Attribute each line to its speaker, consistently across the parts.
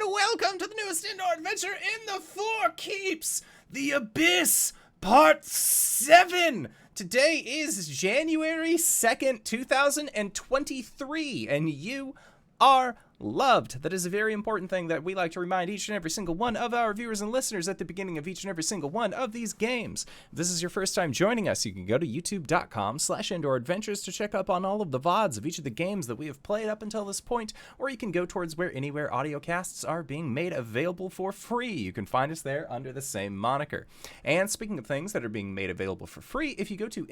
Speaker 1: and welcome to the newest indoor adventure in the Four Keeps, The Abyss, Part 7. Today is January 2nd, 2023, and you are loved. That is a very important thing that we like to remind each and every single one of our viewers and listeners at the beginning of each and every single one of these games. If this is your first time joining us, you can go to youtube.com/indooradventures to check up on all of the VODs of each of the games that we have played up until this point, or you can go towards where anywhere audio casts are being made available for free. You can find us there under the same moniker. And speaking of things that are being made available for free, if you go to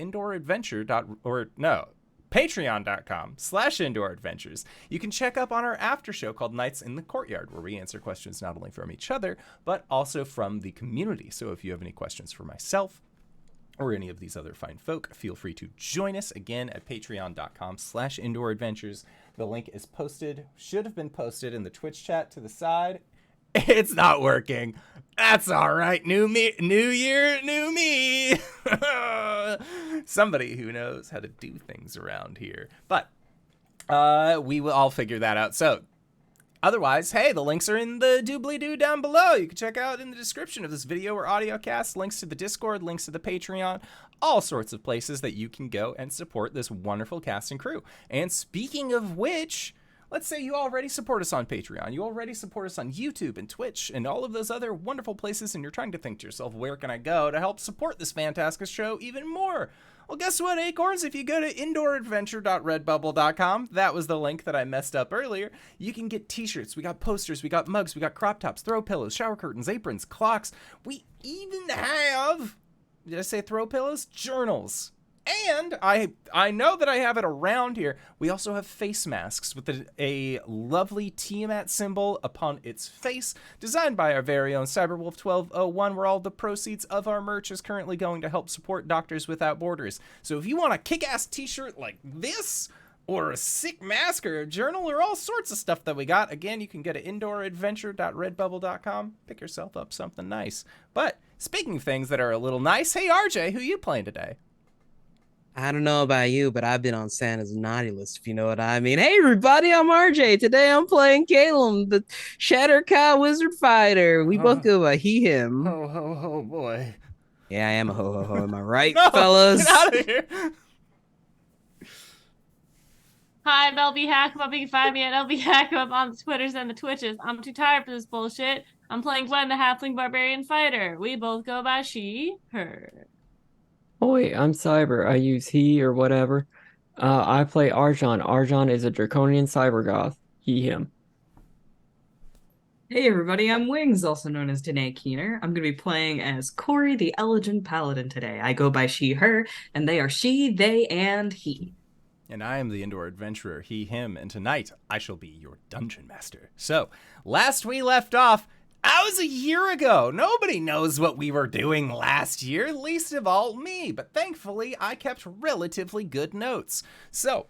Speaker 1: patreon.com/indooradventures, you can check up on our after show called Nights in the Courtyard, where we answer questions not only from each other, but also from the community. So if you have any questions for myself or any of these other fine folk, feel free to join us again at patreon.com/indooradventures. The link is posted, should have been posted in the Twitch chat to the side. It's not working. That's all right. New me, new year, new me. Somebody who knows how to do things around here. But we will all figure that out. So otherwise, hey, the links are in the doobly-doo down below. You can check out in the description of this video or audio cast, links to the Discord, links to the Patreon, all sorts of places that you can go and support this wonderful cast and crew. And speaking of which, let's say you already support us on Patreon, you already support us on YouTube and Twitch and all of those other wonderful places, and you're trying to think to yourself, where can I go to help support this fantastic show even more? Well, guess what, Acorns? If you go to indooradventure.redbubble.com, that was the link that I messed up earlier, you can get t-shirts, we got posters, we got mugs, we got crop tops, throw pillows, shower curtains, aprons, clocks. We even have, did I say throw pillows? Journals. And I know that I have it around here. We also have face masks with a lovely Tiamat symbol upon its face, designed by our very own Cyberwolf1201, where all the proceeds of our merch is currently going to help support Doctors Without Borders. So if you want a kick-ass t-shirt like this, or a sick mask, or a journal, or all sorts of stuff that we got, again, you can go to indooradventure.redbubble.com, pick yourself up something nice. But speaking of things that are a little nice, hey RJ, who you playing today?
Speaker 2: I don't know about you, but I've been on Santa's naughty list, if you know what I mean. Hey, everybody, I'm RJ. Today I'm playing Caelum, the Shattercow Wizard Fighter. We both go by he, him.
Speaker 1: Ho, ho, ho, boy.
Speaker 2: Yeah, I am a ho, ho, ho. Am I right,
Speaker 1: No,
Speaker 2: fellas?
Speaker 1: Get out of here.
Speaker 3: Hi, I'm LBHackEmUp. You can find me at LBHackEmUp on the Twitters and the Twitches. I'm too tired for this bullshit. I'm playing Gwen, the Halfling Barbarian Fighter. We both go by she, her.
Speaker 4: Oi, I'm Cyber. I use he or whatever. I play Arjhan. Arjhan is a draconian cyber goth. He, him.
Speaker 5: Hey everybody, I'm Wings, also known as Danae Keener. I'm going to be playing as Cori, the Elegant Paladin today. I go by she, her, and they are she, they, and he.
Speaker 1: And I am the Indoor Adventurer, he, him, and tonight I shall be your Dungeon Master. So, last we left off, that was a year ago. Nobody knows what we were doing last year, least of all me, but thankfully I kept relatively good notes. So,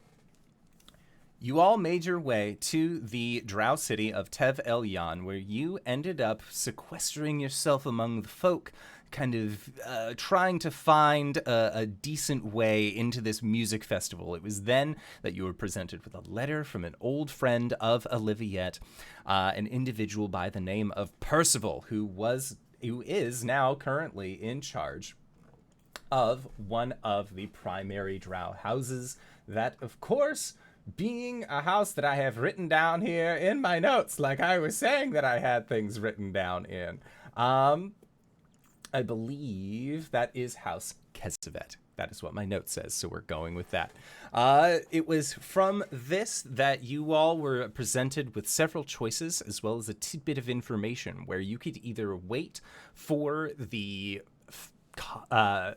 Speaker 1: you all made your way to the drow city of Tev El Yan, where you ended up sequestering yourself among the folk, kind of trying to find a decent way into this music festival. It was then that you were presented with a letter from an old friend of Oliviette, an individual by the name of Percival, who is now currently in charge of one of the primary drow houses. That, of course, being a house that I have written down here in my notes, like I was saying that I had things written down in. I believe that is House Kesevet. That is what my note says, so we're going with that. It was from this that you all were presented with several choices, as well as a tidbit of information, where you could either wait for the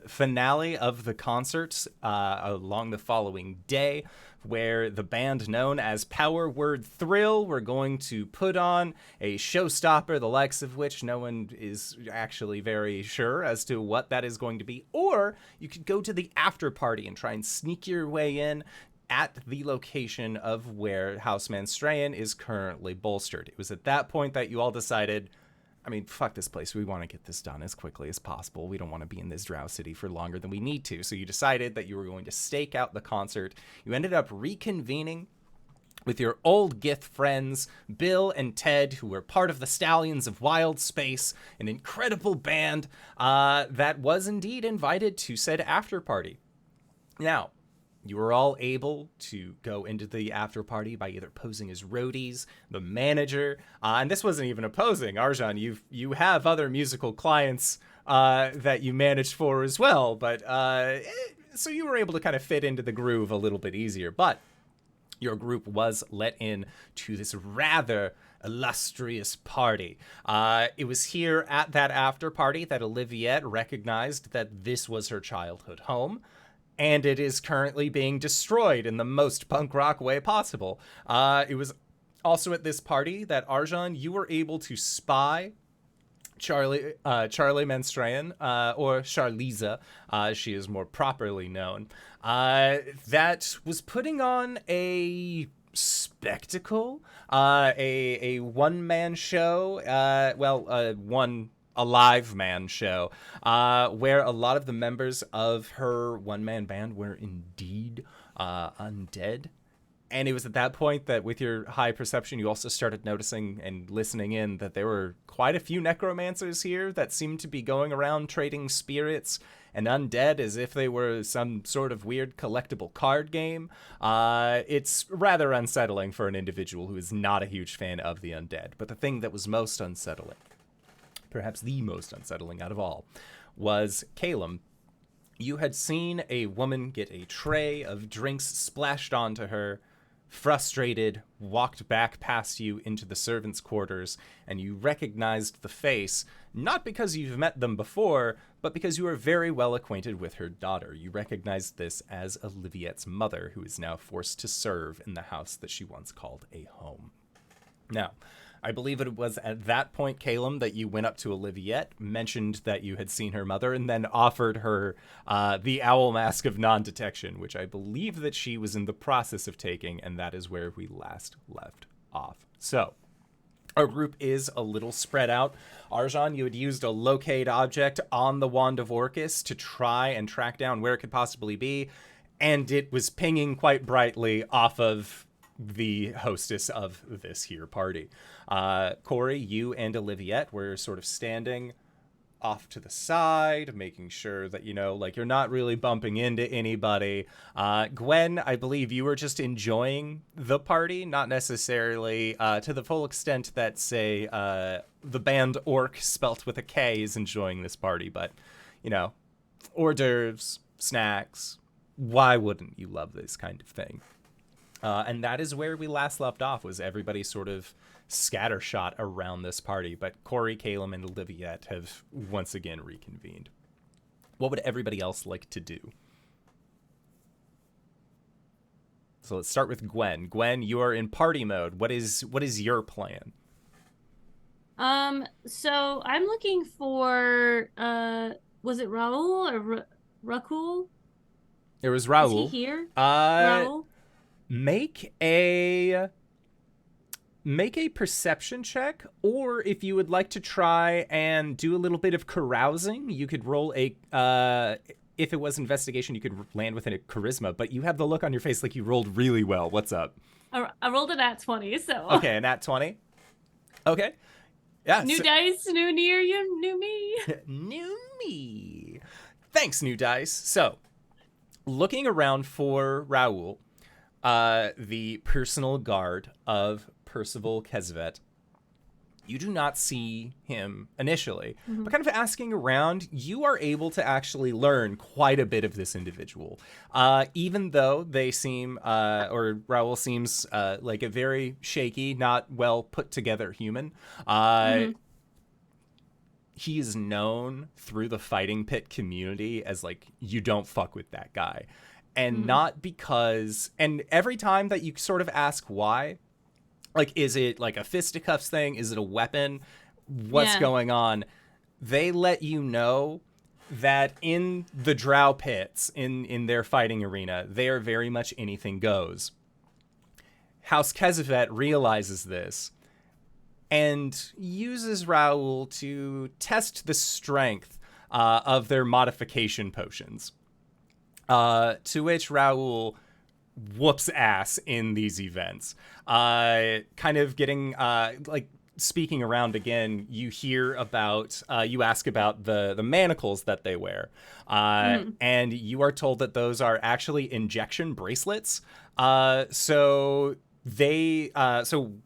Speaker 1: finale of the concerts along the following day, where the band known as Power Word Thrill were going to put on a showstopper, the likes of which no one is actually very sure as to what that is going to be. Or you could go to the after party and try and sneak your way in at the location of where House Manstrayan is currently bolstered. It was at that point that you all decided, I mean, fuck this place. We want to get this done as quickly as possible. We don't want to be in this drow city for longer than we need to. So you decided that you were going to stake out the concert. You ended up reconvening with your old Gith friends, Bill and Ted, who were part of the Stallions of Wild Space, an incredible band that was indeed invited to said after party. Now, you were all able to go into the after party by either posing as roadies, the manager, and this wasn't even a posing. Arjhan, you have other musical clients that you managed for as well, but so you were able to kind of fit into the groove a little bit easier. But your group was let in to this rather illustrious party. It was here at that after party that Oliviette recognized that this was her childhood home, and it is currently being destroyed in the most punk rock way possible. It was also at this party that Arjhan, you were able to spy Charlie Menstrayan, or Charliza, she is more properly known, that was putting on a spectacle, a one-man show, a live man show, where a lot of the members of her one-man band were indeed undead. And it was at that point that with your high perception, you also started noticing and listening in that there were quite a few necromancers here that seemed to be going around trading spirits and undead as if they were some sort of weird collectible card game. It's rather unsettling for an individual who is not a huge fan of the undead. But the thing that was most unsettling, perhaps the most unsettling out of all, was Caelum. You had seen a woman get a tray of drinks splashed onto her, frustrated, walked back past you into the servants' quarters, and you recognized the face, not because you've met them before, but because you are very well acquainted with her daughter. You recognized this as Oliviette's mother, who is now forced to serve in the house that she once called a home. Now, I believe it was at that point, Caelum, that you went up to Oliviette, mentioned that you had seen her mother, and then offered her the owl mask of non-detection, which I believe that she was in the process of taking, and that is where we last left off. So, our group is a little spread out. Arjhan, you had used a locate object on the Wand of Orcus to try and track down where it could possibly be, and it was pinging quite brightly off of the hostess of this here party. Cori, you and Oliviette were sort of standing off to the side, making sure that, you're not really bumping into anybody. Gwen, I believe you were just enjoying the party, not necessarily to the full extent that, say, the band Orc, spelt with a K, is enjoying this party, but, hors d'oeuvres, snacks, why wouldn't you love this kind of thing? And that is where we last left off, was everybody sort of scattershot around this party. But Cori, Caelum, and Oliviette have once again reconvened. What would everybody else like to do? So let's start with Gwen. Gwen, you are in party mode. What is your plan?
Speaker 3: So I'm looking for, was it Raul or Rakul?
Speaker 1: It was Raul.
Speaker 3: Is he here?
Speaker 1: Raul? Make a perception check, or if you would like to try and do a little bit of carousing, you could roll a if it was investigation, you could land within a charisma, but you have the look on your face like you rolled really well. What's up?
Speaker 3: I rolled a nat 20, so.
Speaker 1: Okay, a nat 20. Okay. Yeah.
Speaker 3: New dice, new year, new me.
Speaker 1: New me. Thanks, new dice. So, looking around for Raul, the personal guard of Percival Kesvet, you do not see him initially, but kind of asking around, you are able to actually learn quite a bit of this individual. Even though they seem, or Raul seems like a very shaky, not well put together human, he is known through the fighting pit community as like, you don't fuck with that guy. And not because, and every time that you sort of ask why, like, is it like a fisticuffs thing? Is it a weapon? What's going on? They let you know that in the drow pits, in their fighting arena, they are very much anything goes. House Kesvet realizes this and uses Raul to test the strength of their modification potions. To which Raul whoops ass in these events. Kind of getting like speaking around again, you hear about you ask about the manacles that they wear, and you are told that those are actually injection bracelets. So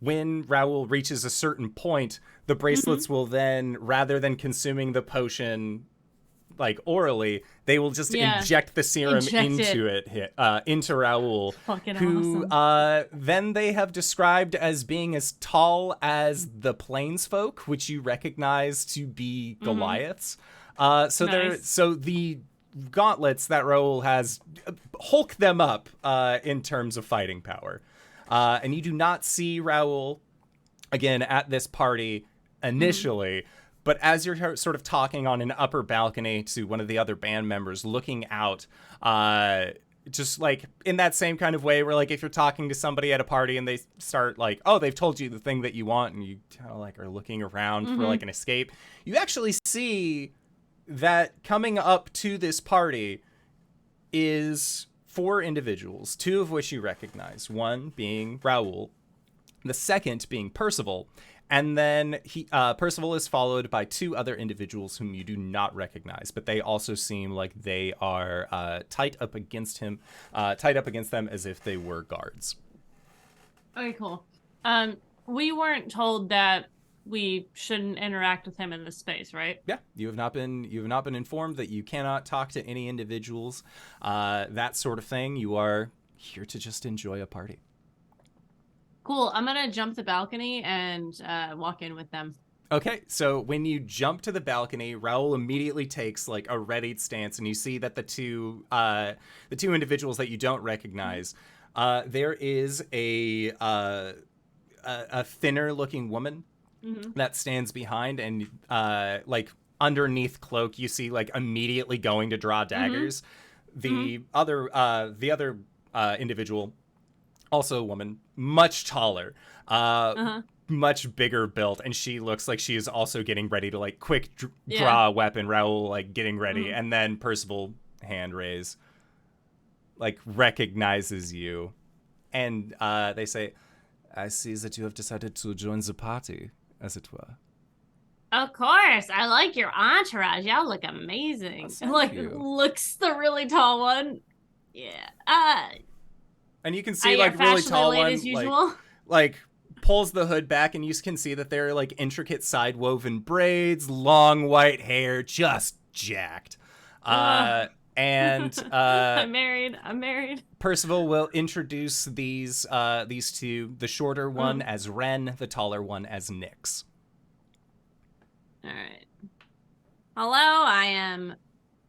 Speaker 1: when Raoul reaches a certain point, the bracelets will then, rather than consuming the potion like orally, they will just inject the serum into Raoul,
Speaker 3: Fucking
Speaker 1: who
Speaker 3: awesome.
Speaker 1: then they have described as being as tall as the Plainsfolk, which you recognize to be Goliaths. So the gauntlets that Raoul has hulk them up in terms of fighting power. And you do not see Raoul again at this party initially, but as you're sort of talking on an upper balcony to one of the other band members, looking out, just like in that same kind of way where like if you're talking to somebody at a party and they start like, oh, they've told you the thing that you want, and you kind of like are looking around for like an escape, you actually see that coming up to this party is 4 individuals, 2 of which you recognize, one being Raoul, the second being Percival. And then Percival is followed by 2 other individuals whom you do not recognize, but they also seem like they are tight up against them as if they were guards.
Speaker 3: Okay, cool. We weren't told that we shouldn't interact with him in this space, right?
Speaker 1: Yeah, you have not been informed that you cannot talk to any individuals, that sort of thing. You are here to just enjoy a party.
Speaker 3: Cool. I'm gonna jump the balcony and walk in with them.
Speaker 1: Okay, so when you jump to the balcony, Raoul immediately takes like a readied stance, and you see that the two individuals that you don't recognize, there is a thinner looking woman that stands behind, and like underneath cloak, you see like immediately going to draw daggers. The other individual, also a woman, much taller, much bigger built, and she looks like she is also getting ready to like quick draw a weapon. Raoul like getting ready, and then Percival, hand raise, like recognizes you, and they say, "I see that you have decided to join the party, as it were."
Speaker 3: Of course, I like your entourage. Y'all look amazing.
Speaker 1: Thank you.
Speaker 3: Looks the really tall one. Yeah.
Speaker 1: And you can see like really tall one,
Speaker 3: as usual.
Speaker 1: like pulls the hood back, and you can see that there are like intricate side woven braids, long white hair, just jacked. And
Speaker 3: I'm married.
Speaker 1: Percival will introduce these 2, the shorter one as Ren, the taller one as Nyx.
Speaker 3: All right. Hello, I am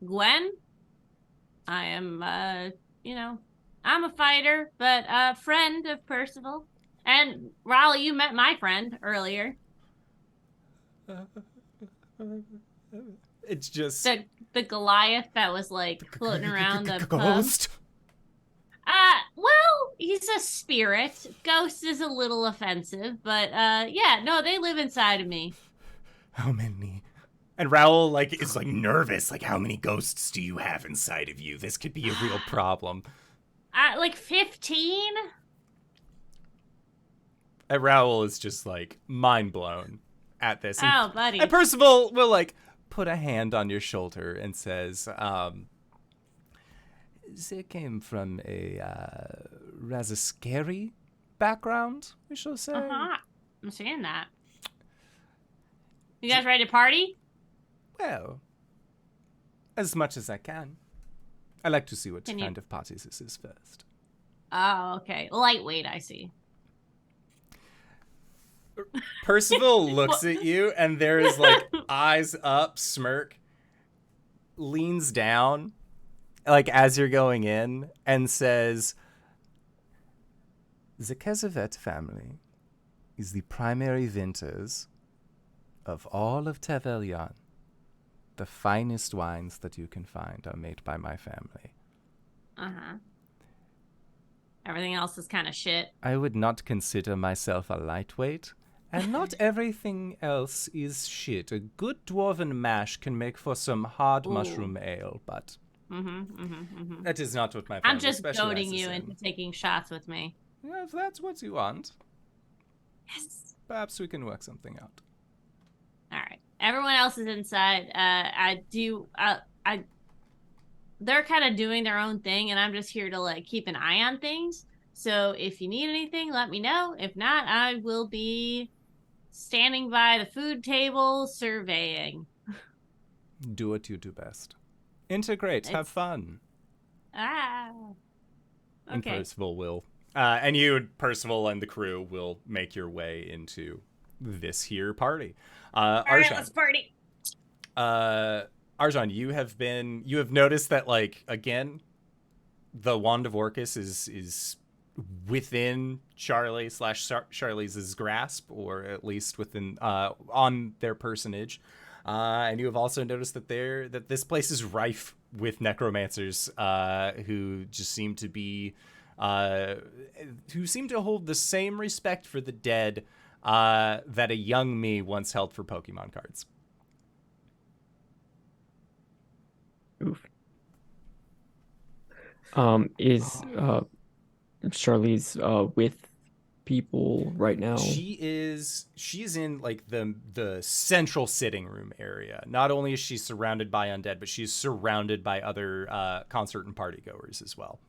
Speaker 3: Gwen. I am, I'm a fighter, but a friend of Percival. And Raoul, you met my friend earlier.
Speaker 1: It's just
Speaker 3: the Goliath that was like floating around the
Speaker 1: ghost.
Speaker 3: Well, he's a spirit. Ghost is a little offensive, but they live inside of me.
Speaker 1: How many? And Raoul like is like nervous, like how many ghosts do you have inside of you? This could be a real problem.
Speaker 3: Like 15?
Speaker 1: And Raoul is just like mind blown at this.
Speaker 3: Oh, buddy.
Speaker 1: And Percival will like put a hand on your shoulder and says, they came from a rather scary background, we shall say.
Speaker 3: I'm seeing that. You guys ready to party?
Speaker 1: Well, as much as I can. I like to see what kind of parties this is first.
Speaker 3: Oh, okay. Lightweight, I see.
Speaker 1: Percival looks at you, and there is like eyes up, smirk, leans down, like as you're going in, and says, "The Kezevet family is the primary vintners of all of Tevelian. The finest wines that you can find are made by my family."
Speaker 3: Everything else is kind of shit.
Speaker 1: I would not consider myself a lightweight, and not everything else is shit. A good dwarven mash can make for some hard mushroom ale, but That is not what my
Speaker 3: I'm
Speaker 1: family
Speaker 3: just goading
Speaker 1: specializes
Speaker 3: you
Speaker 1: in.
Speaker 3: into taking shots with me.
Speaker 1: Yeah, if that's what you want,
Speaker 3: Yes.
Speaker 1: perhaps we can work something out.
Speaker 3: All right. Everyone else is inside. They're kind of doing their own thing, and I'm just here to like keep an eye on things. So if you need anything, let me know. If not, I will be standing by the food table surveying.
Speaker 1: Do what you do best. Integrate. Have fun. And
Speaker 3: Okay.
Speaker 1: Percival will, and you, Percival, and the crew will make your way into this here party.
Speaker 3: All
Speaker 1: Arjhan,
Speaker 3: right, let's party.
Speaker 1: Arjhan, you have noticed that, like, again, the Wand of Orcus is within Charlie's grasp, or at least within on their personage. And you have also noticed that this place is rife with necromancers who just seem to be who seem to hold the same respect for the dead that a young me once held for Pokemon cards.
Speaker 4: Oof. Is Charlie's with people right now?
Speaker 1: She's in like the central sitting room area. Not only is she surrounded by undead, but she's surrounded by other concert and party goers as well.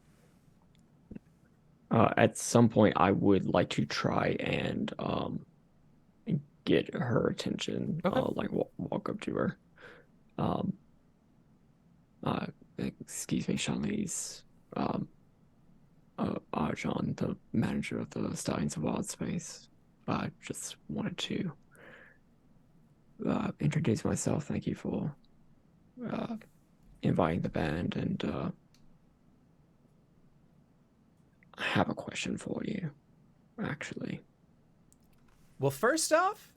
Speaker 4: At some point, I would like to try and get her attention.
Speaker 1: Okay.
Speaker 4: Like walk up to her. Excuse me, Charlie's. Arjhan, the manager of the Stallions of Wild Space. I just wanted to introduce myself. Thank you for inviting the band, and I have a question for you, actually.
Speaker 1: Well, first off,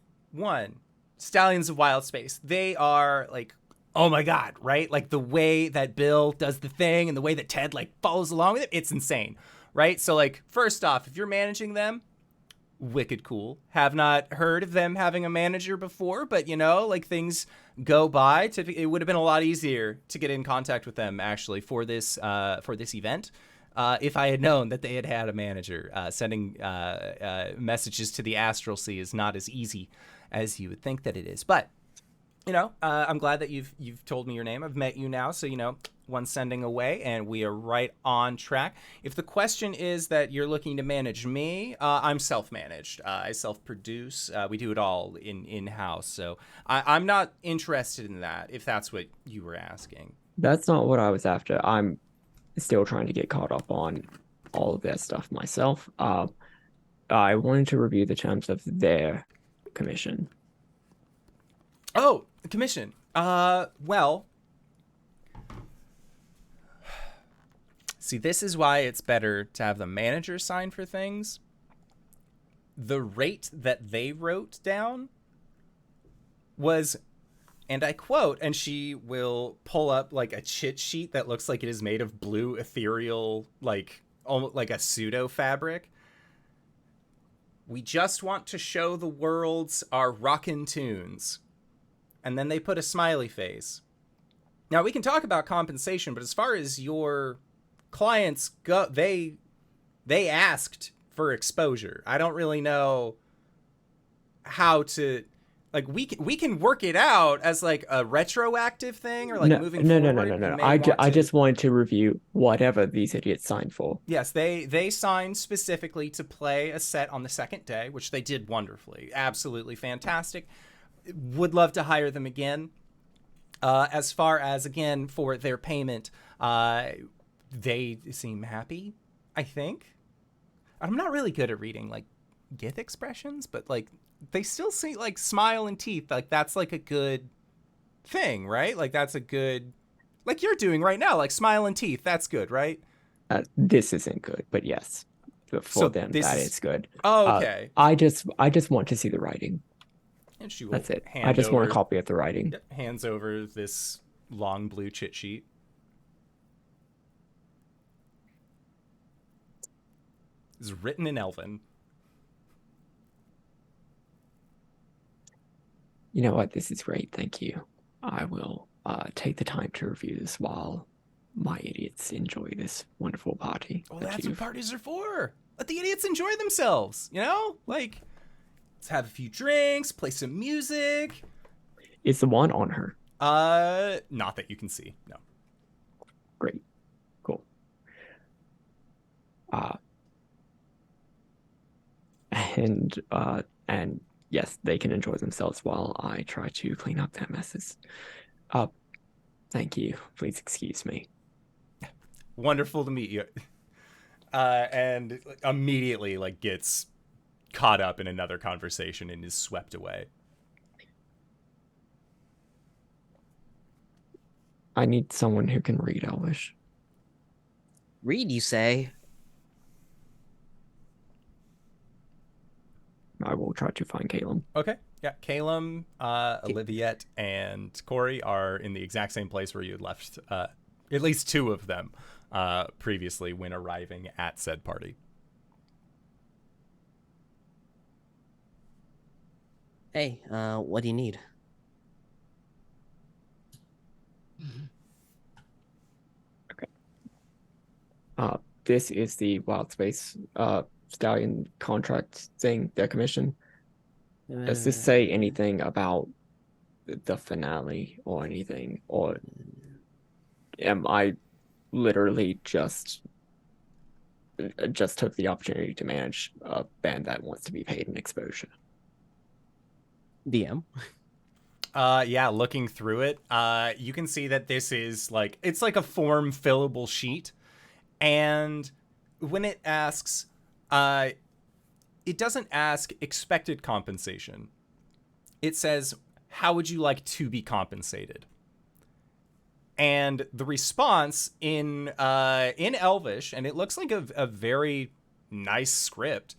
Speaker 1: Stallions of Wild Space. They are like, oh my God, right? Like the way that Bill does the thing and the way that Ted like follows along with it, it's insane, right? So like, first off, if you're managing them, wicked cool. Have not heard of them having a manager before, but you know, like things go by. It would have been a lot easier to get in contact with them actually for this event. If I had known that they had a manager. Sending messages to the Astral Sea is not as easy as you would think that it is, but you know, I'm glad that you've told me your name. I've met you now, so you know, one sending away, and we are right on track. If the question is that you're looking to manage me, I'm self-managed. I self-produce. We do it all in-house, so I'm not interested in that, if that's what you were asking.
Speaker 4: That's not what I was after. I'm still trying to get caught up on all of that stuff myself. I wanted to review the terms of their commission.
Speaker 1: Oh, the commission. Well, see, this is why it's better to have the manager sign for things. The rate that they wrote down was, and I quote, and she will pull up like a chit sheet that looks like it is made of blue ethereal, like almost like a pseudo fabric. We just want to show the worlds our rockin' tunes. And then they put a smiley face. Now, we can talk about compensation, but as far as your clients go, they asked for exposure. I don't really know how to, like, we can work it out as like a retroactive thing or like moving forward.
Speaker 4: No. I just wanted to review whatever these idiots signed for.
Speaker 1: Yes, they signed specifically to play a set on the second day, which they did wonderfully. Absolutely fantastic. Would love to hire them again. As far as, again, for their payment, they seem happy, I think. I'm not really good at reading, like, Gith expressions, but, like, they still see, like, smile and teeth. Like, that's, like, a good thing, right? Like, that's a good... Like you're doing right now, like, smile and teeth. That's good, right?
Speaker 4: This isn't good, but yes. For them, that is good.
Speaker 1: Oh, okay.
Speaker 4: I just want to see the writing.
Speaker 1: And she will
Speaker 4: That's it. I just want a copy of the writing.
Speaker 1: Hands over this long blue chit sheet. It's written in Elven.
Speaker 4: You know what? This is great. Thank you. I will take the time to review this while my idiots enjoy this wonderful party.
Speaker 1: Well,
Speaker 4: that
Speaker 1: that's what
Speaker 4: you've-
Speaker 1: parties are for. Let the idiots enjoy themselves, you know? Like, let's have a few drinks, play some music.
Speaker 4: Is the wand on her?
Speaker 1: Not that you can see, no.
Speaker 4: Great. Cool. And yes, they can enjoy themselves while I try to clean up their messes. Thank you. Please excuse me.
Speaker 1: Wonderful to meet you. And immediately, like, gets caught up in another conversation and is swept away.
Speaker 4: I need someone who can read Elvish.
Speaker 2: Read, you say?
Speaker 4: I will try to find Caelum.
Speaker 1: Okay. Yeah, Caelum, Oliviette, and Cori are in the exact same place where you had left at least two of them previously when arriving at said party.
Speaker 2: Hey, what do you need?
Speaker 4: This is the Wild Space Stallion contract thing, their commission. Does this say anything about the finale or anything? Or am I literally just took the opportunity to manage a band that wants to be paid in exposure?
Speaker 2: DM?
Speaker 1: Yeah, looking through it, you can see that this is like, it's like a form fillable sheet. And when it asks, it doesn't ask expected compensation. It says, how would you like to be compensated? And the response in Elvish, and it looks like a very nice script.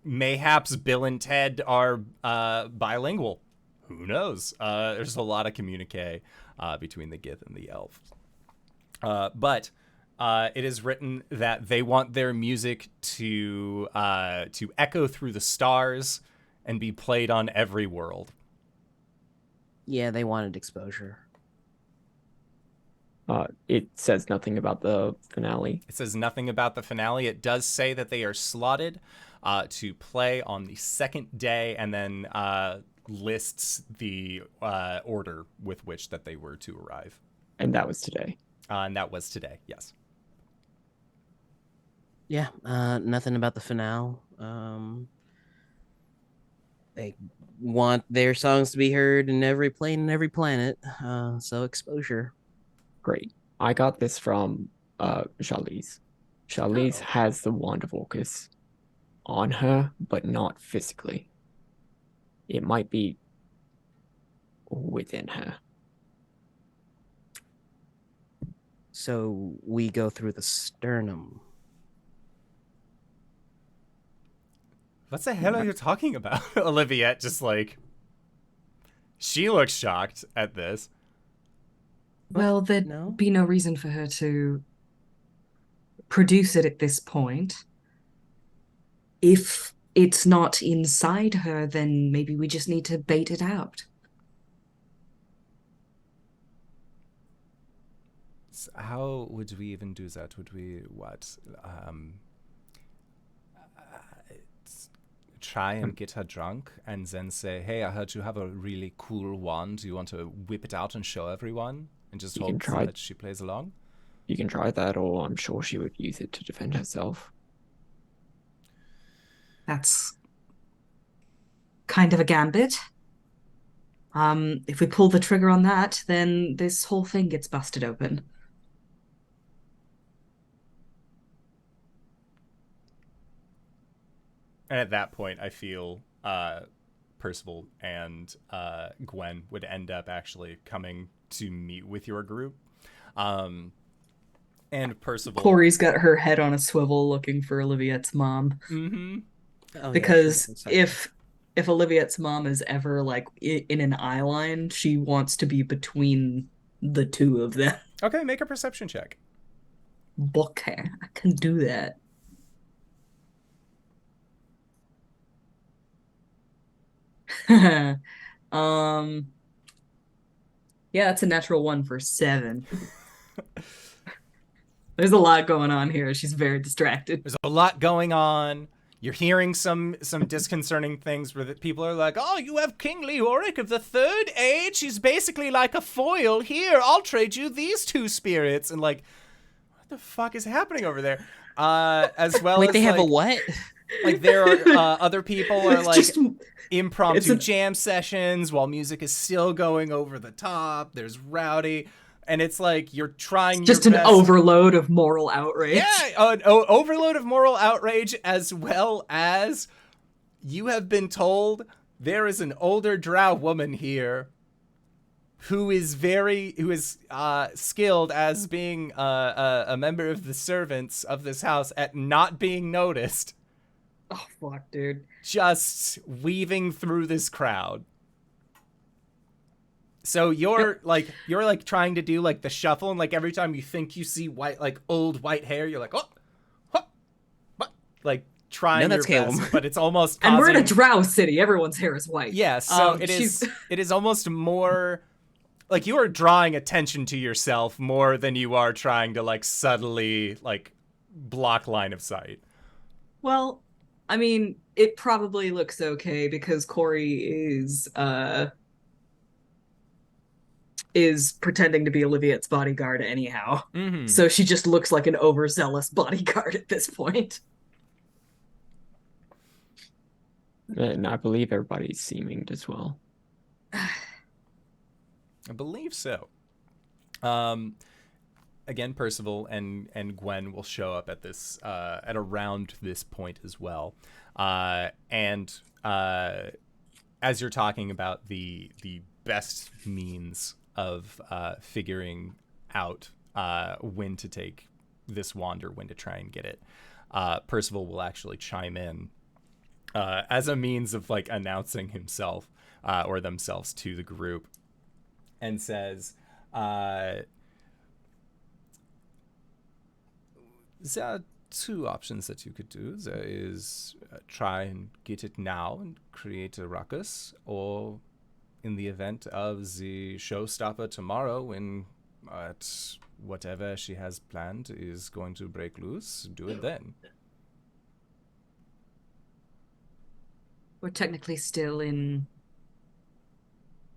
Speaker 1: Mayhaps Bill and Ted are bilingual. Who knows? There's a lot of communique between the Gith and the elf. But it is written that they want their music to echo through the stars and be played on every world.
Speaker 2: Yeah, they wanted exposure.
Speaker 4: It says nothing about the finale.
Speaker 1: It says nothing about the finale. It does say that they are slotted to play on the second day, and then lists the order with which that they were to arrive.
Speaker 4: And that was today.
Speaker 1: And that was today, yes.
Speaker 2: Yeah, nothing about the finale. They want their songs to be heard in every plane and every planet. So exposure.
Speaker 4: Great. I got this from Charlize. Charlize has the Wand of Orcus on her, but not physically. It might be within her.
Speaker 2: So we go through the sternum.
Speaker 1: What the hell are you talking about? Oliviette just like, she looks shocked at this.
Speaker 5: Well, there'd
Speaker 2: No?
Speaker 5: be no reason for her to produce it at this point. If it's not inside her, then maybe we just need to bait it out.
Speaker 1: So how would we even do that? Would we, what? Try and get her drunk and then say, hey, I heard you have a really cool wand. Do you want to whip it out and show everyone? And just
Speaker 4: You can
Speaker 1: hope
Speaker 4: try.
Speaker 1: that she plays along?
Speaker 4: You can try that, or I'm sure she would use it to defend herself.
Speaker 5: That's kind of a gambit. If we pull the trigger on that, then this whole thing gets busted open.
Speaker 1: And at that point, I feel Percival and Gwen would end up actually coming to meet with your group. And Percival...
Speaker 5: Cori's got her head on a swivel looking for Oliviette's mom.
Speaker 1: Mm-hmm.
Speaker 2: Oh,
Speaker 5: Because
Speaker 2: yeah,
Speaker 5: if Oliviette's mom is ever like in an eye line, she wants to be between the two of them.
Speaker 1: Okay, make a perception check.
Speaker 5: Okay, I can do that. Yeah, that's a natural one for 7. There's a lot going on here. She's very distracted.
Speaker 1: There's a lot going on. You're hearing some disconcerting things where people are like, oh, you have King Leoric of the Third Age? He's basically like a foil. Here, I'll trade you these 2 spirits. And like, what the fuck is happening over there? As well
Speaker 2: Wait,
Speaker 1: as
Speaker 2: they have
Speaker 1: like,
Speaker 2: a what?
Speaker 1: Like there are other people are
Speaker 5: It's
Speaker 1: like
Speaker 5: just-
Speaker 1: impromptu
Speaker 5: it's a-
Speaker 1: jam sessions while music is still going over the top. There's rowdy. And it's like you're trying
Speaker 5: Just
Speaker 1: your
Speaker 5: an
Speaker 1: best.
Speaker 5: overload of moral outrage.
Speaker 1: Yeah, an overload of moral outrage, as well as you have been told there is an older drow woman here who is skilled as being a member of the servants of this house at not being noticed,
Speaker 5: Oh fuck, dude.
Speaker 1: just weaving through this crowd. So you're like trying to do like the shuffle, and like every time you think you see old white hair, you're like, oh, what, like trying
Speaker 2: No, that's
Speaker 1: your
Speaker 2: Caelum.
Speaker 1: best, but it's almost
Speaker 5: And we're in a
Speaker 1: causing-
Speaker 5: drow city. Everyone's hair is white.
Speaker 1: Yeah, so
Speaker 5: she's-
Speaker 1: it is almost more like you are drawing attention to yourself more than you are trying to like subtly like block line of sight.
Speaker 5: Well, I mean, it probably looks okay because Cori is pretending to be Oliviette's bodyguard anyhow.
Speaker 1: Mm-hmm.
Speaker 5: So she just looks like an overzealous bodyguard at this point.
Speaker 4: And I believe everybody's seeming as well.
Speaker 1: I believe so. Again, Percival and Gwen will show up at this at around this point as well. And as you're talking about the best means of figuring out when to take this wand or when to try and get it, Percival will actually chime in as a means of like announcing himself or themselves to the group, and says, there are 2 options that you could do. There is try and get it now and create a ruckus, or in the event of the showstopper tomorrow when whatever she has planned is going to break loose, do it then.
Speaker 5: We're technically still in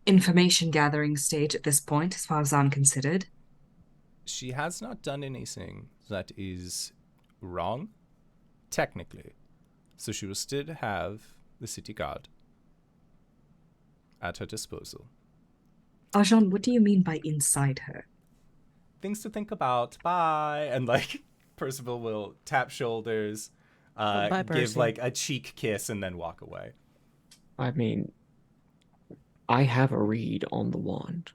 Speaker 5: information gathering stage at this point, as far as I'm considered.
Speaker 1: She has not done anything that is wrong, technically. So she will still have the city guard at her disposal.
Speaker 5: Arjhan, what do you mean by inside her?
Speaker 1: Things to think about. Bye. And like Percival will tap shoulders,
Speaker 2: Bye,
Speaker 1: give
Speaker 2: Percy.
Speaker 1: like a cheek kiss, and then walk away.
Speaker 4: I mean, I have a read on the wand.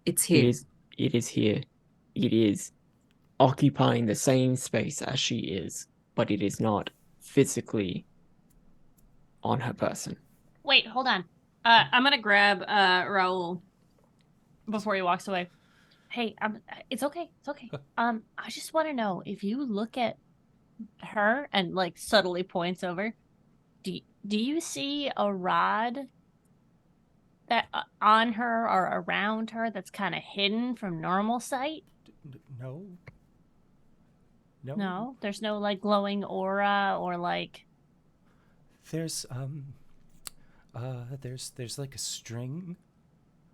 Speaker 5: It's here.
Speaker 4: It is here. It is occupying the same space as she is, but it is not physically on her person.
Speaker 3: Wait, hold on. I'm gonna grab Raul before he walks away. Hey, it's okay. It's okay. I just want to know if you look at her and like subtly points over. Do you see a rod that on her or around her that's kind of hidden from normal sight?
Speaker 1: No.
Speaker 3: No, there's no like glowing aura or like.
Speaker 1: There's there's like a string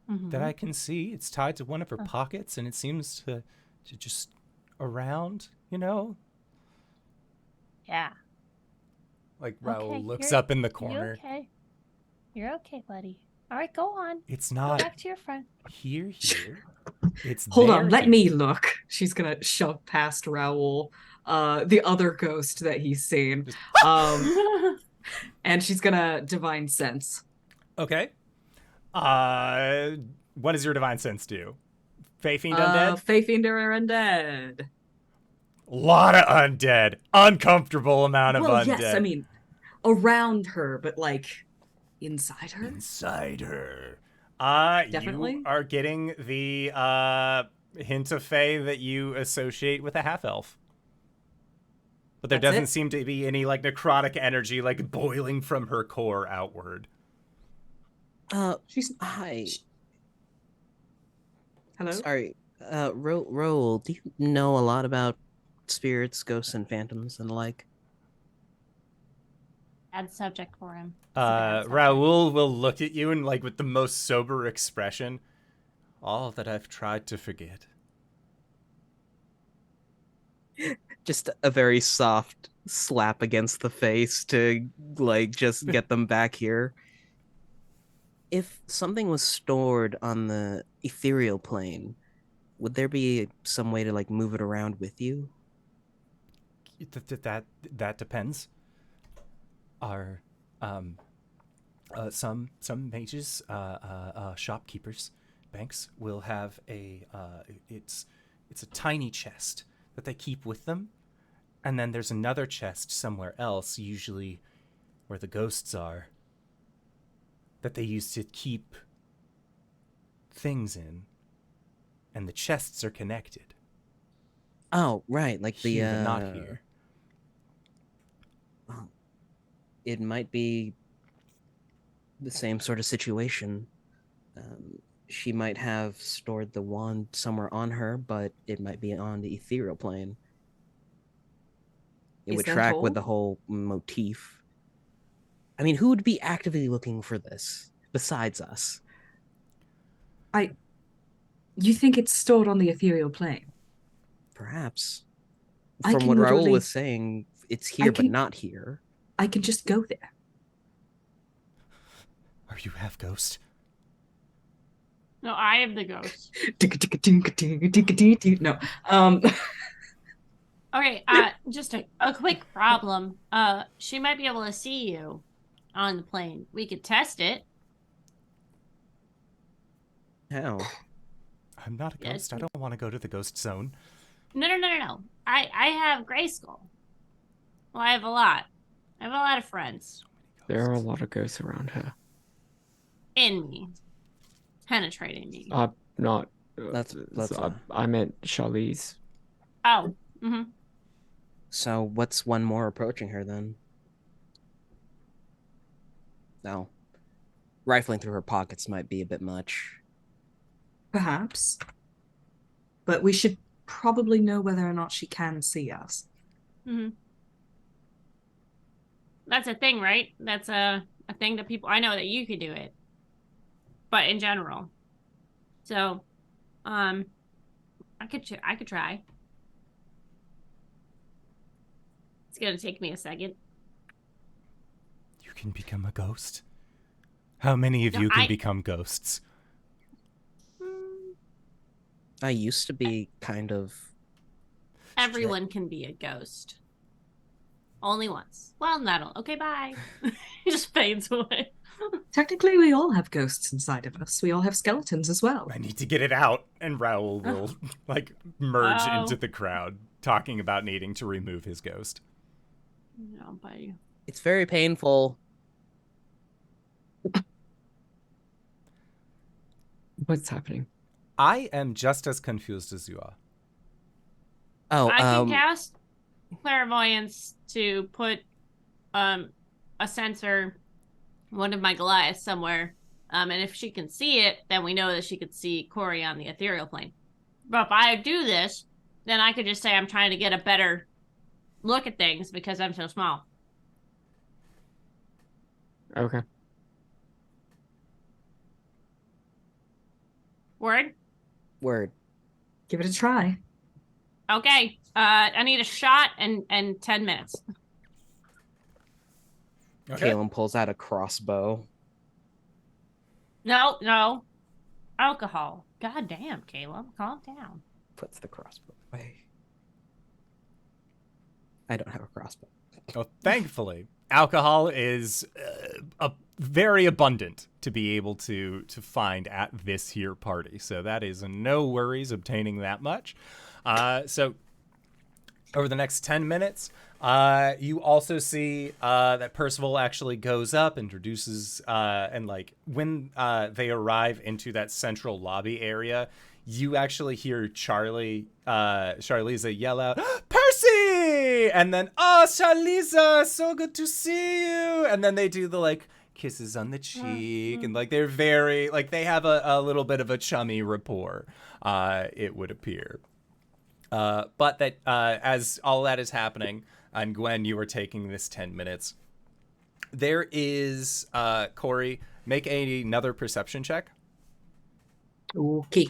Speaker 3: Mhm.
Speaker 1: that I can see. It's tied to one of her pockets, and it seems to just around, you know?
Speaker 3: Yeah.
Speaker 1: Like Raoul
Speaker 3: Okay,
Speaker 1: looks
Speaker 3: you're-
Speaker 1: up in the
Speaker 3: You
Speaker 1: corner.
Speaker 3: okay? You're okay, buddy. All right, go on.
Speaker 1: It's
Speaker 3: Go
Speaker 1: not
Speaker 3: back to your friend.
Speaker 1: here. It's
Speaker 5: Hold
Speaker 1: there
Speaker 5: on, let
Speaker 1: here.
Speaker 5: me look. She's gonna shove past Raoul, the other ghost that he's seen. And she's gonna divine sense.
Speaker 1: Okay. What does your divine sense do? Fey Fiend Undead?
Speaker 5: Fae Fiend or Undead.
Speaker 1: Lot of undead. Uncomfortable amount of
Speaker 5: Well,
Speaker 1: undead.
Speaker 5: yes, I mean around her, but like inside her.
Speaker 1: Inside her.
Speaker 5: Definitely.
Speaker 1: You are getting the hint of Fey that you associate with a half-elf. But there
Speaker 5: That's
Speaker 1: doesn't
Speaker 5: it?
Speaker 1: seem to be any like necrotic energy like boiling from her core outward.
Speaker 5: She's
Speaker 2: Hi.
Speaker 5: Hello.
Speaker 2: Sorry. Roll, do you know a lot about spirits, ghosts, and phantoms and the like?
Speaker 3: Bad subject for him. It's a bad subject.
Speaker 1: Raoul will look at you and like with the most sober expression. All that I've tried to forget.
Speaker 2: Just a very soft slap against the face to like just get them back here. If something was stored on the ethereal plane, would there be some way to like move it around with you?
Speaker 1: That depends. Are some mages, shopkeepers, banks will have it's a tiny chest that they keep with them, and then there's another chest somewhere else, usually where the ghosts are, that they use to keep things in, and the chests are connected.
Speaker 2: Oh, right, like the
Speaker 1: Here, but not here.
Speaker 2: Well, it might be the same sort of situation. She might have stored the wand somewhere on her, but it might be on the ethereal plane. It
Speaker 5: Is
Speaker 2: would
Speaker 5: that
Speaker 2: track
Speaker 5: all?
Speaker 2: with the whole motif. I mean, who would be actively looking for this besides us?
Speaker 5: You think it's stored on the ethereal plane?
Speaker 2: Perhaps.
Speaker 5: I
Speaker 2: From
Speaker 5: can
Speaker 2: what Raoul
Speaker 5: literally-
Speaker 2: was saying, it's here but
Speaker 5: can-
Speaker 2: not here.
Speaker 5: I can just go there.
Speaker 1: Are you half ghost?
Speaker 3: No, I am the ghost.
Speaker 5: No.
Speaker 3: Okay, just a quick problem. She might be able to see you on the plane. We could test it.
Speaker 2: How?
Speaker 1: I'm not a
Speaker 3: Yeah,
Speaker 1: ghost. I don't want to go to the ghost zone.
Speaker 3: No. I have Grayskull. Well, I have a lot. I have a lot of friends
Speaker 4: There are a lot of ghosts around her.
Speaker 3: in me, penetrating me.
Speaker 4: Not.
Speaker 2: That's
Speaker 4: I meant Charlize.
Speaker 3: Oh,
Speaker 2: So what's one more approaching her then? No. Rifling through her pockets might be a bit much.
Speaker 5: Perhaps. But we should probably know whether or not she can see us.
Speaker 3: That's a thing, right? That's a thing that people. I know that you could do it, but in general. So, I could try. It's gonna take me a second.
Speaker 1: You can become a ghost? How many of
Speaker 3: No,
Speaker 1: you can
Speaker 3: I-
Speaker 1: become ghosts?
Speaker 2: I used to be kind of...
Speaker 3: Everyone can be a ghost. Only once. Well, not. Okay, bye. He just fades away.
Speaker 5: Technically, we all have ghosts inside of us. We all have skeletons as well.
Speaker 1: I need to get it out. And Raoul will, like, merge
Speaker 3: Oh.
Speaker 1: into the crowd, talking about needing to remove his ghost.
Speaker 3: No, buddy.
Speaker 2: It's very painful.
Speaker 4: What's happening?
Speaker 1: I am just as confused as you are.
Speaker 2: Oh,
Speaker 3: I can cast clairvoyance to put a sensor, one of my Goliaths somewhere, and if she can see it, then we know that she could see Cori on the ethereal plane. But if I do this, then I could just say I'm trying to get a better look at things because I'm so small.
Speaker 4: Okay.
Speaker 3: Word?
Speaker 2: Word.
Speaker 5: Give it a try.
Speaker 3: Okay. I need a shot and 10 minutes.
Speaker 1: Okay.
Speaker 2: Caelum pulls out a crossbow.
Speaker 3: No. Alcohol. God damn, Caleb. Calm down.
Speaker 2: Puts the crossbow away. I don't have a crossbow.
Speaker 1: Well, thankfully, alcohol is very abundant to be able to find at this here party. So that is no worries obtaining that much. So over the next 10 minutes, you also see that Percival actually goes up, introduces, and like when they arrive into that central lobby area, you actually hear Charliza yell out, "Percy!" And then, "Oh, Charliza, so good to see you!" And then they do the like kisses on the cheek, and like they're very like they have a little bit of a chummy rapport, it would appear. But that as all that is happening, and Gwen, you are taking this 10 minutes. There is Cori, make another perception check.
Speaker 5: Okay.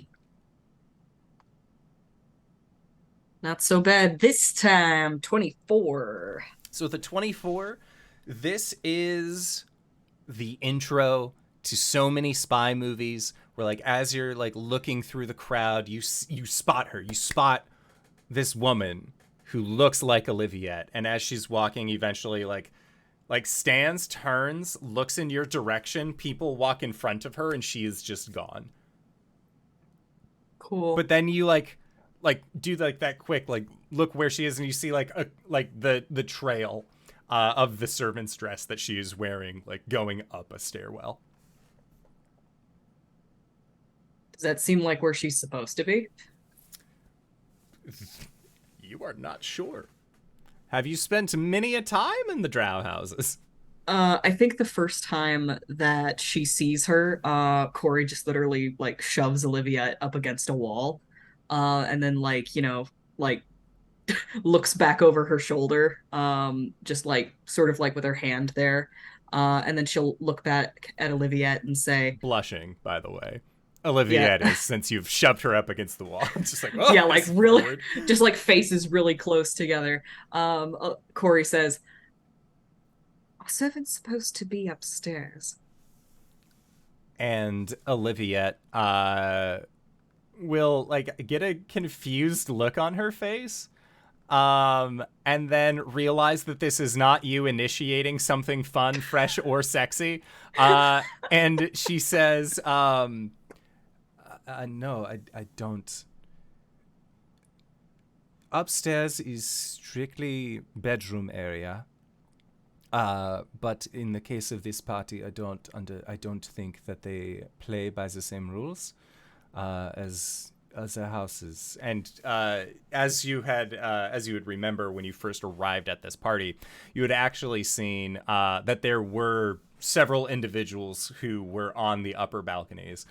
Speaker 5: Not so bad this time. 24.
Speaker 1: So the 24, this is the intro to so many spy movies where like as you're like looking through the crowd, you spot her. You spot this woman who looks like Oliviette, and as she's walking, eventually like stands, turns, looks in your direction, people walk in front of her, and she is just gone.
Speaker 5: Cool.
Speaker 1: But then you like do like that quick like look where she is, and you see like the trail of the servant's dress that she is wearing, like going up a stairwell.
Speaker 5: Does that seem like where she's supposed to be?
Speaker 1: You are not sure. Have you spent many a time in the drow houses?
Speaker 5: I think the first time that she sees her, Cori just literally like shoves Olivia up against a wall, and then like, you know, like looks back over her shoulder, just like sort of like with her hand there, and then she'll look back at Oliviette and say,
Speaker 1: Blushing, by the way. Oliviette is, since you've shoved her up against the wall. It's just like, oh,
Speaker 5: yeah, like really, just like faces really close together. Cori says, "Our servant's supposed to be upstairs."
Speaker 1: And Oliviette will like get a confused look on her face, and then realize that this is not you initiating something fun, fresh, or sexy. And she says, no, I don't. Upstairs is strictly bedroom area. But in the case of this party, I don't think that they play by the same rules as other houses. And as you would remember when you first arrived at this party, you had actually seen that there were several individuals who were on the upper balconies,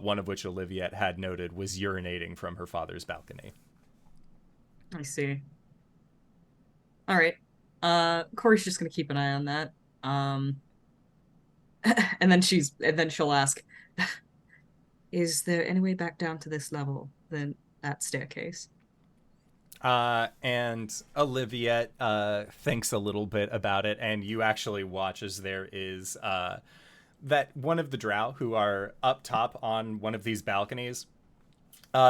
Speaker 1: one of which Oliviette had noted was urinating from her father's balcony.
Speaker 5: I see. All right. Cori's just gonna keep an eye on that. And then she'll ask, "Is there any way back down to this level than that staircase?"
Speaker 1: And Oliviette thinks a little bit about it, and you actually watch as there is that one of the drow who are up top on one of these balconies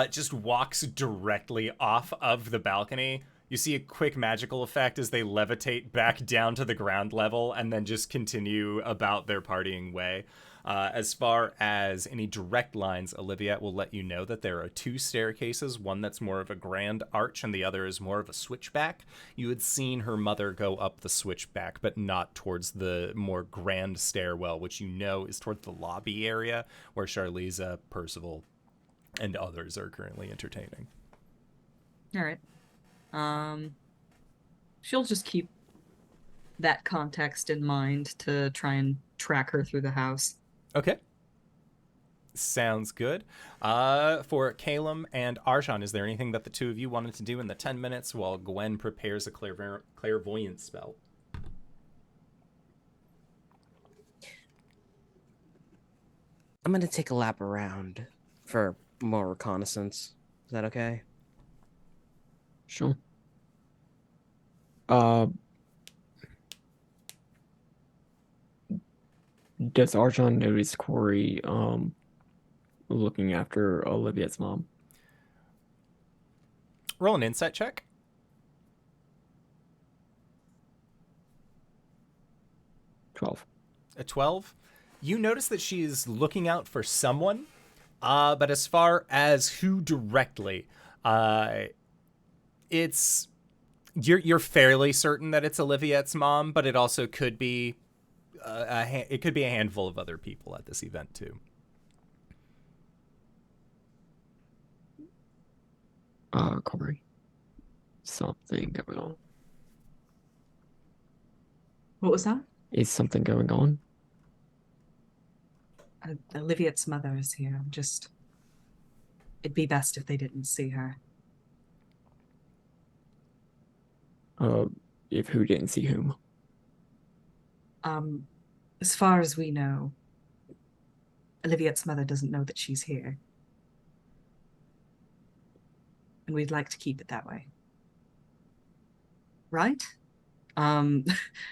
Speaker 1: just walks directly off of the balcony. You see a quick magical effect as they levitate back down to the ground level and then just continue about their partying way. As far as any direct lines, Oliviette will let you know that there are two staircases, one that's more of a grand arch and the other is more of a switchback. You had seen her mother go up the switchback, but not towards the more grand stairwell, which you know is towards the lobby area where Charliza, Percival, and others are currently entertaining.
Speaker 5: All right. She'll just keep that context in mind to try and track her through the house.
Speaker 1: Okay. Sounds good. For Caelum and Arjhan, is there anything that the two of you wanted to do in the 10 minutes while Gwen prepares a clairvoyance spell?
Speaker 2: I'm gonna take a lap around for more reconnaissance. Is that okay?
Speaker 4: Sure. Does Arjhan notice Cori looking after Olivia's mom?
Speaker 1: Roll an insight check.
Speaker 4: 12.
Speaker 1: A 12. You notice that she is looking out for someone, but as far as who directly, it's you're fairly certain that it's Oliviette's mom, but it also could be it could be a handful of other people at this event too.
Speaker 4: Cori, something going on.
Speaker 5: What was that?
Speaker 4: Is something going on?
Speaker 5: Olivia's mother is here. It'd be best if they didn't see her.
Speaker 4: If who didn't see whom?
Speaker 5: As far as we know, Olivia's mother doesn't know that she's here. And we'd like to keep it that way. Right?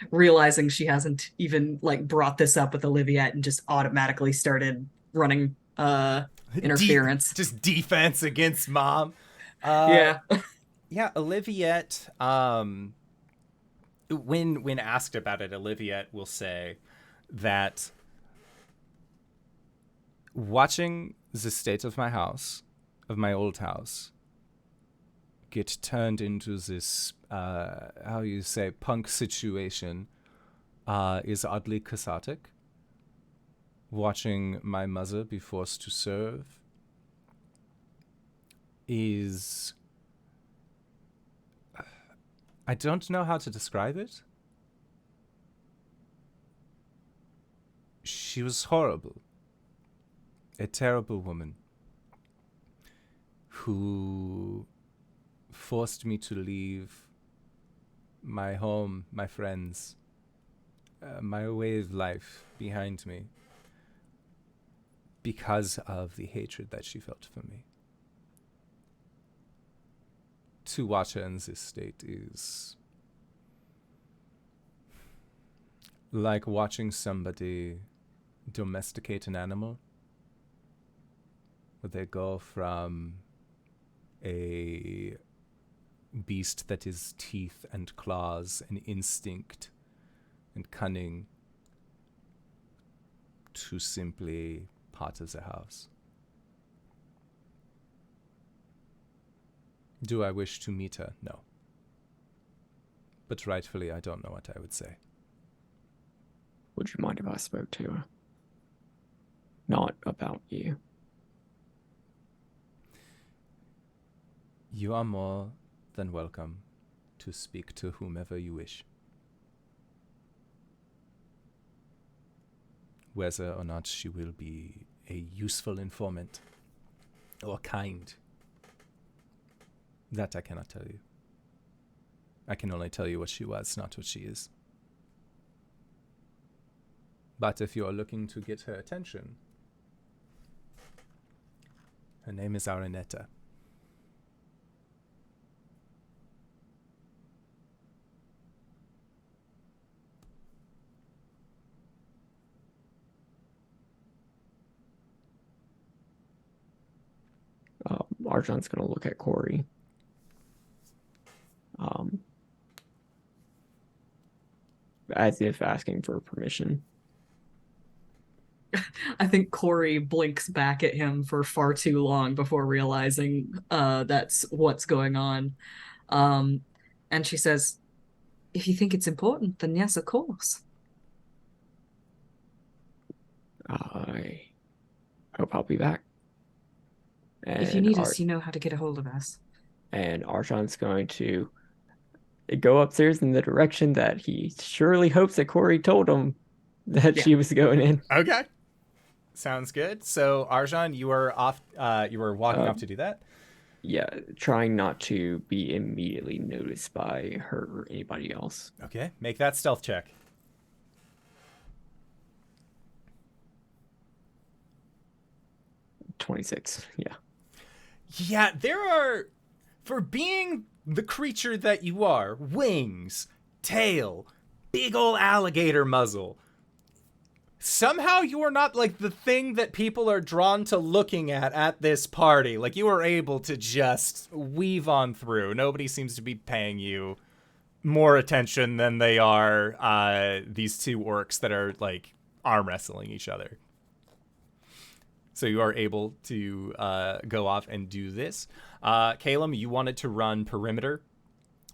Speaker 5: Realizing she hasn't even like brought this up with Olivia and just automatically started running interference.
Speaker 1: Just defense against mom.
Speaker 5: Yeah.
Speaker 1: Yeah, Oliviette, when asked about it, Oliviette will say that watching the state of my house, of my old house, get turned into this, how you say, punk situation, is oddly cathartic. Watching my mother be forced to serve is... I don't know how to describe it. She was horrible. A terrible woman who forced me to leave my home, my friends, my way of life behind me because of the hatred that she felt for me. To watch her in this state is like watching somebody domesticate an animal, where they go from a beast that is teeth and claws and instinct and cunning to simply part of the house. Do I wish to meet her? No. But rightfully, I don't know what I would say.
Speaker 4: Would you mind if I spoke to her? Not about you.
Speaker 1: You are more than welcome to speak to whomever you wish. Whether or not she will be a useful informant or kind, that I cannot tell you. I can only tell you what she was, not what she is. But if you are looking to get her attention, her name is Araneta.
Speaker 4: Arjhan's going to look at Cori. As if asking for permission.
Speaker 5: I think Cori blinks back at him for far too long before realizing that's what's going on. And she says, if you think it's important, then yes, of course.
Speaker 4: I hope I'll be back. And
Speaker 5: If you need us, you know how to get a hold of us.
Speaker 4: And Arjhan's going to go upstairs in the direction that he surely hopes that Cori told him that she was going in.
Speaker 1: Okay. Sounds good. So, Arjhan, you are off. You were walking off to do that?
Speaker 4: Yeah, trying not to be immediately noticed by her or anybody else.
Speaker 1: Okay. Make that stealth check.
Speaker 4: 26, yeah.
Speaker 1: Yeah, there are, for being the creature that you are, wings, tail, big ol' alligator muzzle. Somehow you are not like the thing that people are drawn to looking at this party. Like you are able to just weave on through. Nobody seems to be paying you more attention than they are these two orcs that are like arm wrestling each other. So you are able to go off and do this. Caelum, you wanted to run perimeter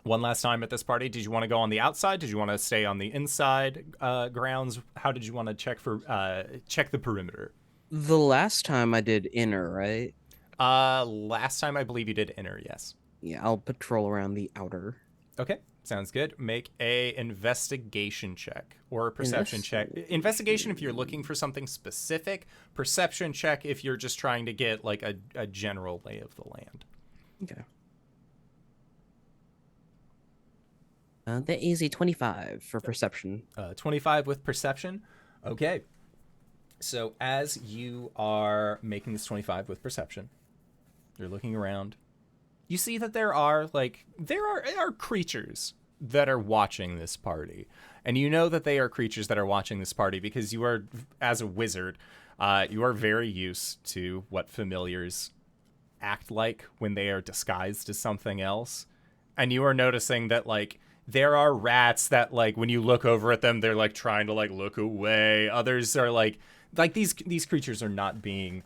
Speaker 1: one last time at this party. Did you want to go on the outside? Did you want to stay on the inside grounds? How did you want to check the perimeter?
Speaker 2: The last time I did inner, right?
Speaker 1: Last time I believe you did inner, yes.
Speaker 2: Yeah, I'll patrol around the outer.
Speaker 1: Okay, sounds good. Make a investigation check or a perception check. Investigation if you're looking for something specific. Perception check if you're just trying to get like a general lay of the land.
Speaker 2: Okay. The easy 25 for perception.
Speaker 1: 25 with perception. Okay. So as you are making this 25 with perception, you're looking around. You see that there are creatures that are watching this party. And you know that they are creatures that are watching this party because you are, as a wizard, you are very used to what familiars act like when they are disguised as something else. And you are noticing that, like, there are rats that, like, when you look over at them, they're, like, trying to, like, look away. Others are, like these creatures are not being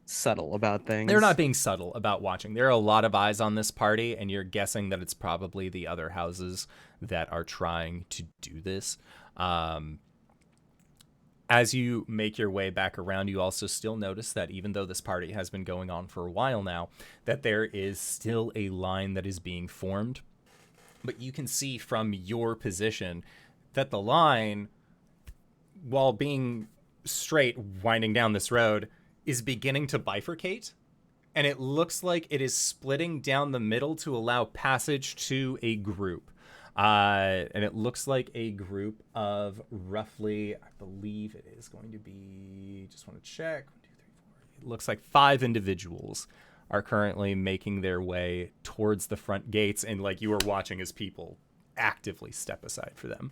Speaker 2: subtle about things.
Speaker 1: They're not being subtle about watching. There are a lot of eyes on this party, and you're guessing that it's probably the other houses that are trying to do this. As you make your way back around, you also still notice that even though this party has been going on for a while now, that there is still a line that is being formed. But you can see from your position that the line, while being straight, winding down this road, is beginning to bifurcate. And it looks like it is splitting down the middle to allow passage to a group. And it looks like a group of roughly, I believe it is going to be, just want to check, 1, 2, 3, 4. It looks like 5 individuals are currently making their way towards the front gates, and like you are watching as people actively step aside for them.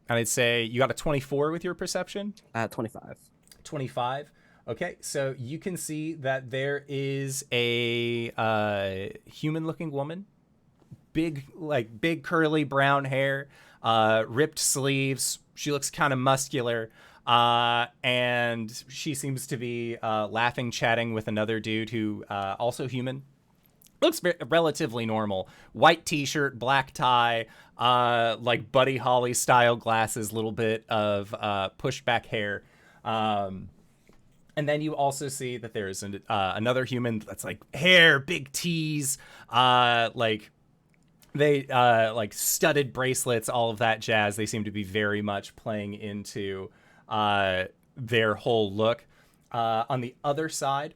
Speaker 1: And I'd say you got a 24 with your perception?
Speaker 2: 25.
Speaker 1: 25. Okay, so you can see that there is a human-looking woman, big curly brown hair, ripped sleeves. She looks kind of muscular, and she seems to be laughing, chatting with another dude who also human. Looks relatively normal. White t-shirt, black tie, like Buddy Holly style glasses, little bit of pushed back hair. And then you also see that there is another human that's like hair, big tees, like studded bracelets, all of that jazz. They seem to be very much playing into their whole look. On the other side,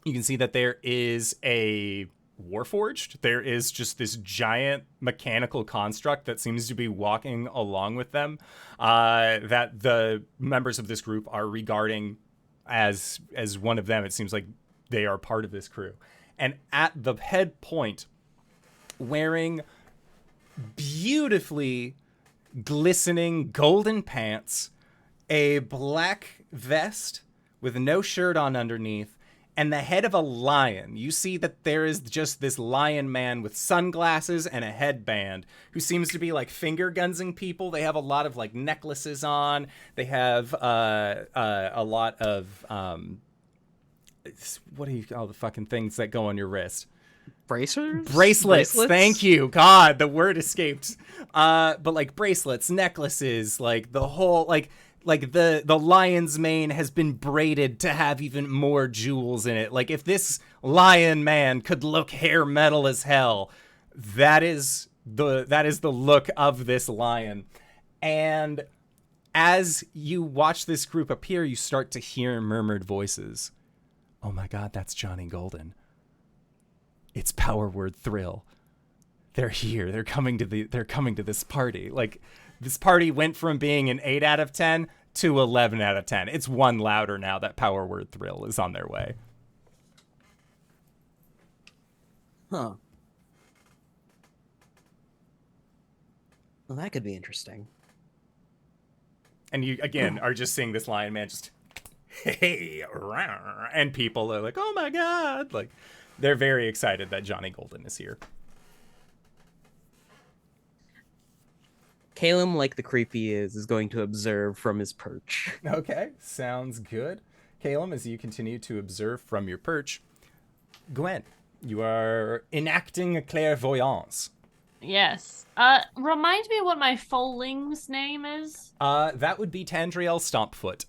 Speaker 1: you can see that there is a Warforged. There is just this giant mechanical construct that seems to be walking along with them, that the members of this group are regarding as one of them. It seems like they are part of this crew. And at the head point, wearing beautifully glistening golden pants, a black vest with no shirt on underneath, and the head of a lion. You see that there is just this lion man with sunglasses and a headband who seems to be like finger gunsing people. They have a lot of like necklaces on. They have a lot of what do you call the fucking things that go on your wrist? Bracelets. Thank you. God, the word escaped. But like bracelets, necklaces, like the whole like the lion's mane has been braided to have even more jewels in it. Like if this lion man could look hair metal as hell, that is the look of this lion. And as you watch this group appear, you start to hear murmured voices. Oh my God, that's Johnny Golden. It's Power Word Thrill. They're here. They're coming to this party. Like, this party went from being an 8 out of 10 to 11 out of 10. It's one louder now that Power Word Thrill is on their way.
Speaker 2: Huh. Well, that could be interesting.
Speaker 1: And you, again, are just seeing this lion man just, hey, and people are like, oh my God. Like, they're very excited that Johnny Golden is here.
Speaker 2: Caelum, like the creep he is going to observe from his perch.
Speaker 1: Okay, sounds good. Caelum, as you continue to observe from your perch, Gwen, you are enacting a clairvoyance.
Speaker 3: Yes. Remind me what my foaling's name is.
Speaker 1: That would be Tandriel Stompfoot.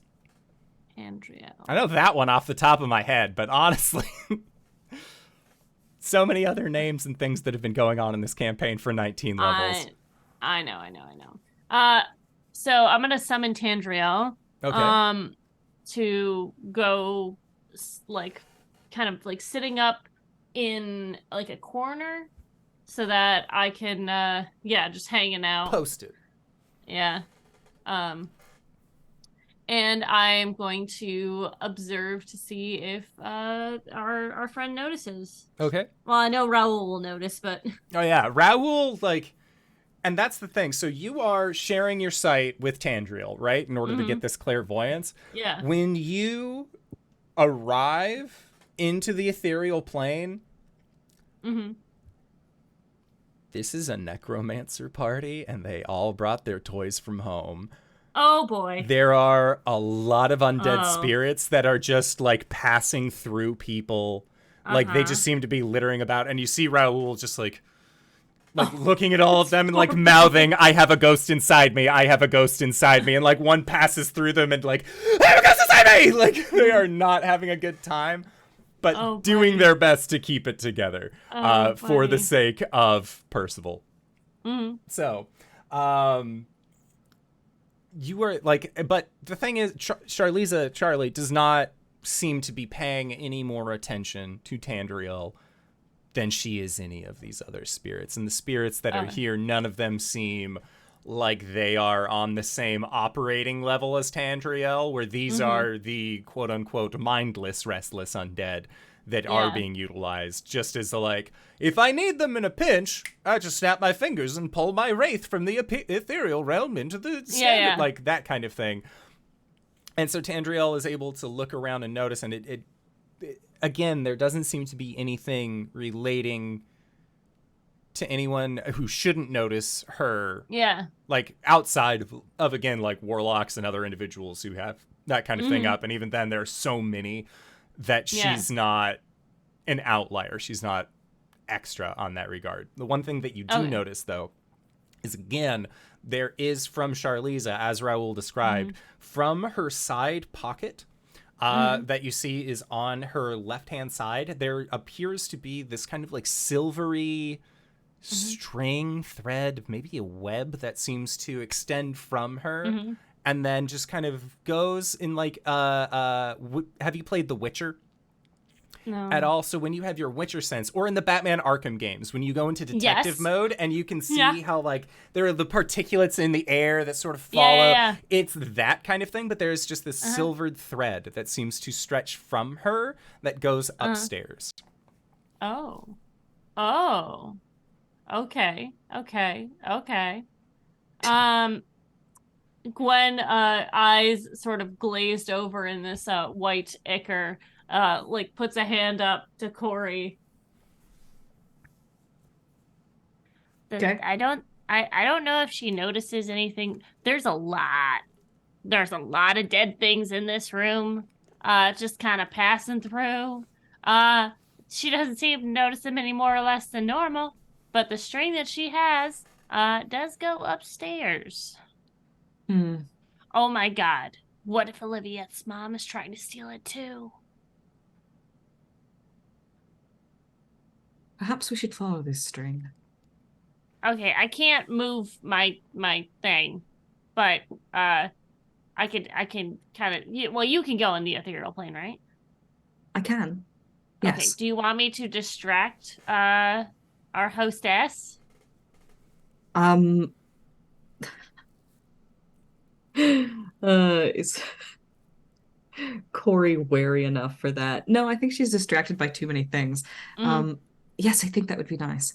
Speaker 3: Andriel.
Speaker 1: I know that one off the top of my head, but honestly... so many other names and things that have been going on in this campaign for 19 levels.
Speaker 3: I know. So I'm gonna summon Tandriel.
Speaker 1: Okay.
Speaker 3: To go, like, kind of like sitting up in like a corner, so that I can, just hanging out.
Speaker 1: Post it.
Speaker 3: Yeah. And I'm going to observe to see if our friend notices.
Speaker 1: Okay.
Speaker 3: Well, I know Raoul will notice, but
Speaker 1: Oh yeah, Raoul, like, and that's the thing. So you are sharing your sight with Tandriel, right? In order to get this clairvoyance.
Speaker 3: yeah.
Speaker 1: When you arrive into the ethereal plane, this is a necromancer party, and they all brought their toys from home.
Speaker 3: Oh boy.
Speaker 1: There are a lot of undead spirits that are just like passing through people. Like they just seem to be littering about, and you see Raoul just like looking at all of them and like mouthing, "I have a ghost inside me. I have a ghost inside me." And like one passes through them and like, "I have a ghost inside me!" Like they are not having a good time, but doing their best to keep it together for the sake of Percival. So, you were like, but the thing is, Charlie does not seem to be paying any more attention to Tandriel than she is any of these other spirits. And the spirits that are here, none of them seem like they are on the same operating level as Tandriel, where these are the quote-unquote mindless, restless undead that are being utilized just as like, if I need them in a pinch, I just snap my fingers and pull my wraith from the ethereal realm into the standard, like that kind of thing. And so Tandriel is able to look around and notice, and it again, there doesn't seem to be anything relating to anyone who shouldn't notice her. Yeah. Like outside of again, like warlocks and other individuals who have that kind of thing up. And even then, there are so many that she's not an outlier. She's not extra on that regard. The one thing that you do notice, though, is again, there is from Charliza, as Raoul described, from her side pocket that you see is on her left-hand side, there appears to be this kind of like silvery string, thread, maybe a web that seems to extend from her. And then just kind of goes in like, have you played The Witcher?
Speaker 3: No.
Speaker 1: At all? So when you have your Witcher sense, or in the Batman Arkham games, when you go into detective mode and you can see how like there are the particulates in the air that sort of follow, it's that kind of thing, but there's just this silvered thread that seems to stretch from her that goes upstairs.
Speaker 3: Okay. Gwen, eyes sort of glazed over in this white ichor, like puts a hand up to Cori.
Speaker 6: Okay. I don't know if she notices anything. There's a lot of dead things in this room, just kind of passing through. She doesn't seem to notice them any more or less than normal, but the string that she has does go upstairs. Oh my god. What if Olivia's mom is trying to steal it too?
Speaker 5: Perhaps we should follow this string.
Speaker 6: Okay, I can't move my thing, but I can kind of, well, you can go in the ethereal plane, right?
Speaker 5: I can. Yes.
Speaker 6: Okay, do you want me to distract our hostess?
Speaker 5: Is Cori wary enough for that? No, I think she's distracted by too many things. Yes, I think that would be nice.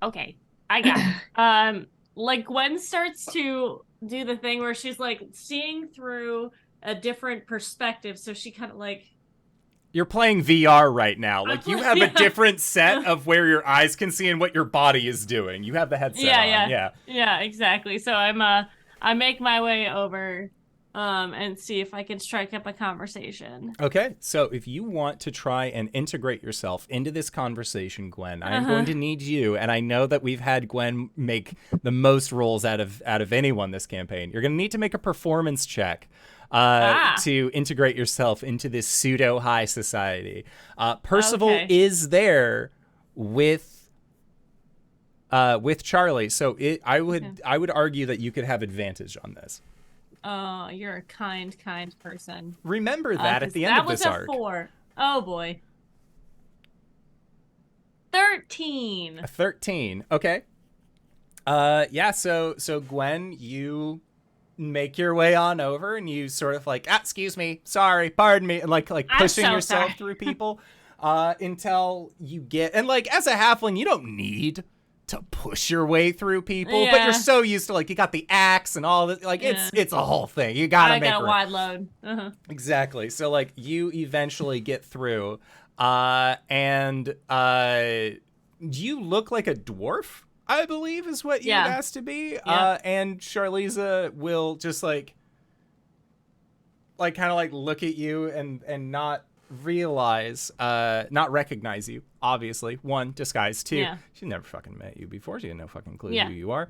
Speaker 6: Okay, I got it.
Speaker 3: Like Gwen starts to do the thing where she's like seeing through a different perspective, so she kind of like,
Speaker 1: you're playing VR right now. Like you have a different set of where your eyes can see and what your body is doing. You have the headset on.
Speaker 3: Yeah, exactly. So I make my way over and see if I can strike up a conversation.
Speaker 1: Okay, so if you want to try and integrate yourself into this conversation, Gwen, I am going to need you, and I know that we've had Gwen make the most rolls out of anyone this campaign. You're going to need to make a performance check to integrate yourself into this pseudo high society. Percival is there, with Charlie. So I would argue that you could have advantage on this.
Speaker 3: Oh, you're a kind person.
Speaker 1: Remember that at the end of this arc.
Speaker 3: That was a 4. Oh boy. 13.
Speaker 1: A 13. Okay. Yeah, so Gwen, you make your way on over and you sort of like, excuse me, sorry, pardon me, and like pushing yourself through people until you get, and like as a halfling, you don't need to push your way through people, but you're so used to like, you got the axe and all this, like it's a whole thing. You gotta make
Speaker 3: a wide load.
Speaker 1: Exactly. So like you eventually get through, and you look like a dwarf, I believe is what you asked to be. And Charliza will just like kind of like look at you and not recognize you, obviously. 1, disguise. 2, she never fucking met you before. She had no fucking clue who you are.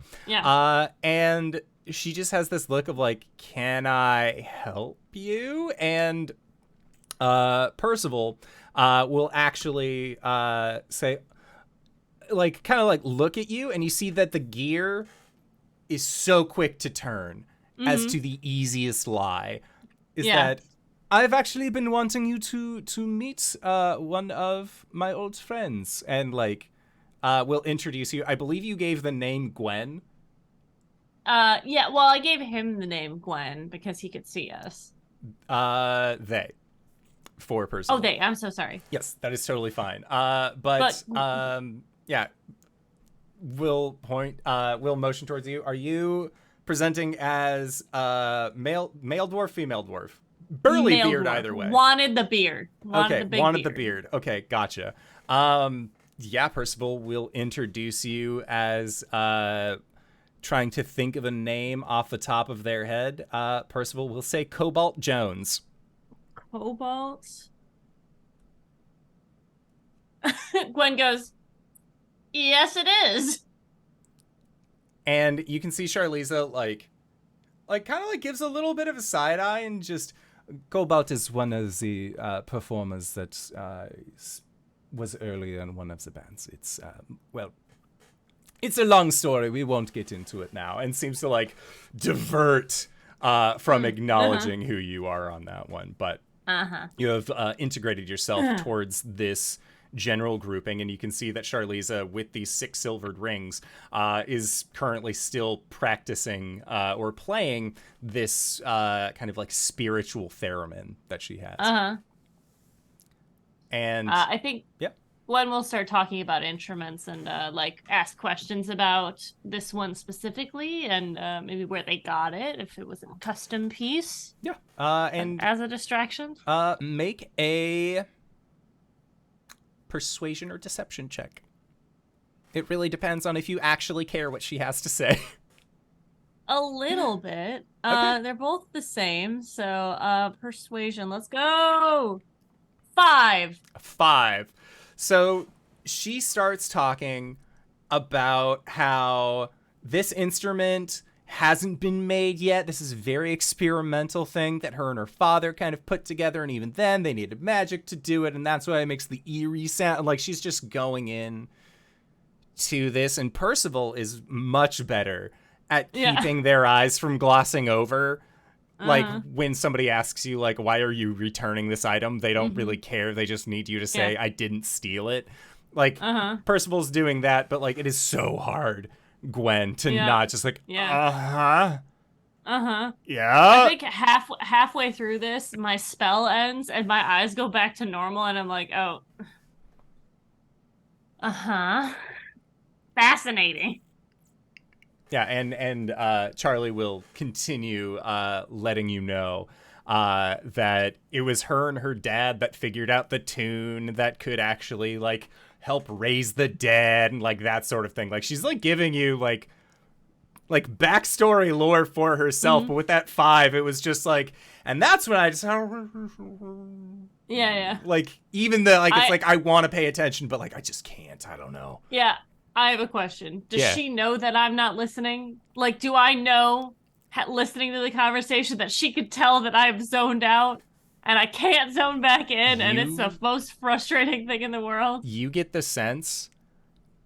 Speaker 1: And she just has this look of like, can I help you? And Percival will actually say, like, kind of like look at you, and you see that the gear is so quick to turn as to the easiest lie is that I've actually been wanting you to meet one of my old friends, and like we'll introduce you. I believe you gave the name Gwen.
Speaker 3: Yeah, well, I gave him the name Gwen because he could see us.
Speaker 1: They. 4 person.
Speaker 3: Oh, they. I'm so sorry.
Speaker 1: Yes, that is totally fine. But yeah, we'll motion towards you. Are you presenting as male dwarf, female dwarf? Burly
Speaker 3: male
Speaker 1: beard
Speaker 3: dwarf.
Speaker 1: Either way.
Speaker 3: Wanted the beard.
Speaker 1: Wanted the beard. Okay, gotcha. Yeah, Percival will introduce you as trying to think of a name off the top of their head. Percival will say Cobalt Jones.
Speaker 3: Cobalt? Gwen goes, yes, it is.
Speaker 1: And you can see Charliza like kind of like gives a little bit of a side eye and just, Cobalt is one of the performers that was earlier in one of the bands. It's well, it's a long story. We won't get into it now. And seems to like divert from acknowledging who you are on that one. But you have integrated yourself towards this general grouping, and you can see that Charliza, with these 6 silvered rings, is currently still practicing or playing this kind of like spiritual theremin that she has. And
Speaker 3: I think Gwen will start talking about instruments and like ask questions about this one specifically, and maybe where they got it, if it was a custom piece.
Speaker 1: Yeah. And
Speaker 3: as a distraction.
Speaker 1: Make a persuasion or deception check. It really depends on if you actually care what she has to say.
Speaker 3: A little bit.
Speaker 1: Okay.
Speaker 3: They're both the same. So persuasion. Let's go. 5.
Speaker 1: 5. So she starts talking about how this instrument hasn't been made yet. This is a very experimental thing that her and her father kind of put together, and even then they needed magic to do it, and that's why it makes the eerie sound. Like, she's just going in to this, and Percival is much better at keeping their eyes from glossing over. Like, when somebody asks you, like, why are you returning this item? They don't really care. They just need you to say, I didn't steal it. Like, Percival's doing that, but, like, it is so hard, Gwen, to not just, like, Yeah.
Speaker 3: I think halfway through this, my spell ends, and my eyes go back to normal, and I'm like, oh. Fascinating.
Speaker 1: Yeah, and Charlie will continue letting you know that it was her and her dad that figured out the tune that could actually, like, help raise the dead and, like, that sort of thing. Like, she's, like, giving you, like backstory lore for herself, but with that 5, it was just, like, and that's when I just...
Speaker 3: Yeah.
Speaker 1: Like, even the, like, it's like, I want to pay attention, but, like, I just can't. I don't know.
Speaker 3: Yeah. I have a question. Does she know that I'm not listening? Like, do I know, listening to the conversation, that she could tell that I've zoned out and I can't zone back in, and it's the most frustrating thing in the world?
Speaker 1: You get the sense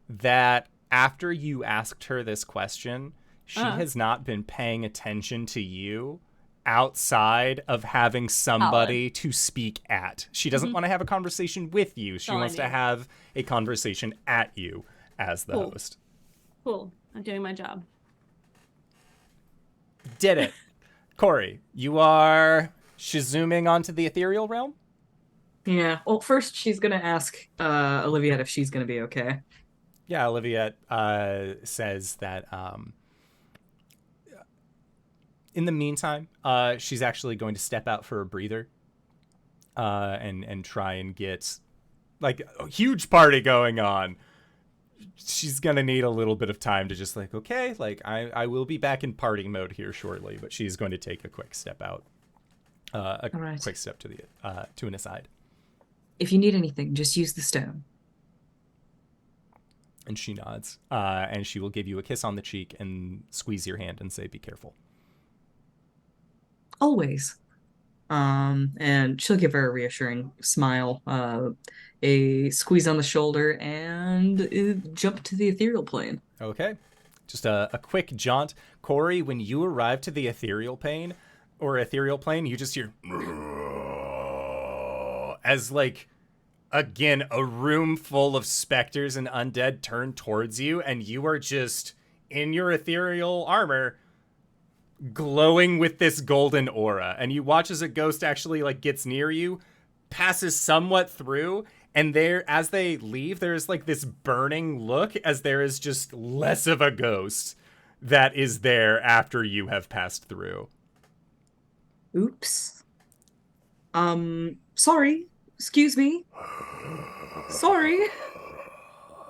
Speaker 1: that after you asked her this question, she has not been paying attention to you outside of having somebody to speak at. She doesn't want to have a conversation with you. She wants to have a conversation at you as the host.
Speaker 3: Cool. I'm doing my job.
Speaker 1: Did it. Cori, you are zooming onto the ethereal realm?
Speaker 5: Yeah. Well, first she's gonna ask Olivia if she's gonna be okay.
Speaker 1: Yeah, Olivia says that in the meantime, she's actually going to step out for a breather and try and get like a huge party going on. She's going to need a little bit of time to just like, okay, like I will be back in party mode here shortly, but she's going to take a quick step out, quick step to the to an aside.
Speaker 5: If you need anything, just use the stone.
Speaker 1: And she nods, and she will give you a kiss on the cheek and squeeze your hand and say, be careful.
Speaker 5: Always. And she'll give her a reassuring smile, a squeeze on the shoulder, and jump to the ethereal plane.
Speaker 1: Okay. Just a quick jaunt. Cori, when you arrive to the ethereal plane, you just hear as like, again, a room full of specters and undead turn towards you, and you are just in your ethereal armor glowing with this golden aura. And you watch as a ghost actually like gets near you, passes somewhat through, and there, as they leave, there's like this burning look as there is just less of a ghost that is there after you have passed through.
Speaker 5: Oops. Sorry. Excuse me. Sorry.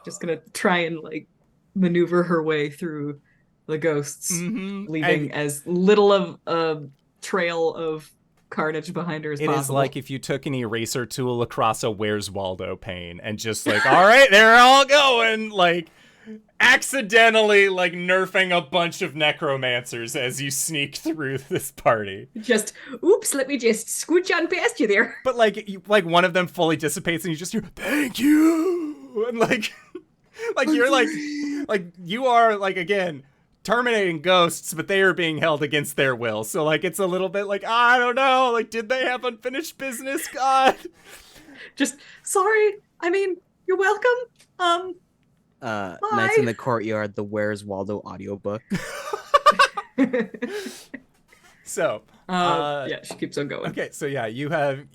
Speaker 5: Just gonna try and like maneuver her way through the ghosts, leaving as little of a trail of carnage behind her as possible.
Speaker 1: It is like if you took an eraser tool across a Where's Waldo pane and just like, all right, they're all going, like accidentally like nerfing a bunch of necromancers as you sneak through this party.
Speaker 5: Just, oops, let me just scooch on past you there.
Speaker 1: But like, one of them fully dissipates and you just hear, thank you! And like, you're like you are like, again, terminating ghosts, but they are being held against their will. So like, it's a little bit like, I don't know, like, did they have unfinished business? God.
Speaker 5: Just, sorry. I mean, you're welcome.
Speaker 2: Nights in the Courtyard, the Where's Waldo audiobook.
Speaker 1: So,
Speaker 5: yeah, she keeps on going.
Speaker 1: Okay, so yeah, you have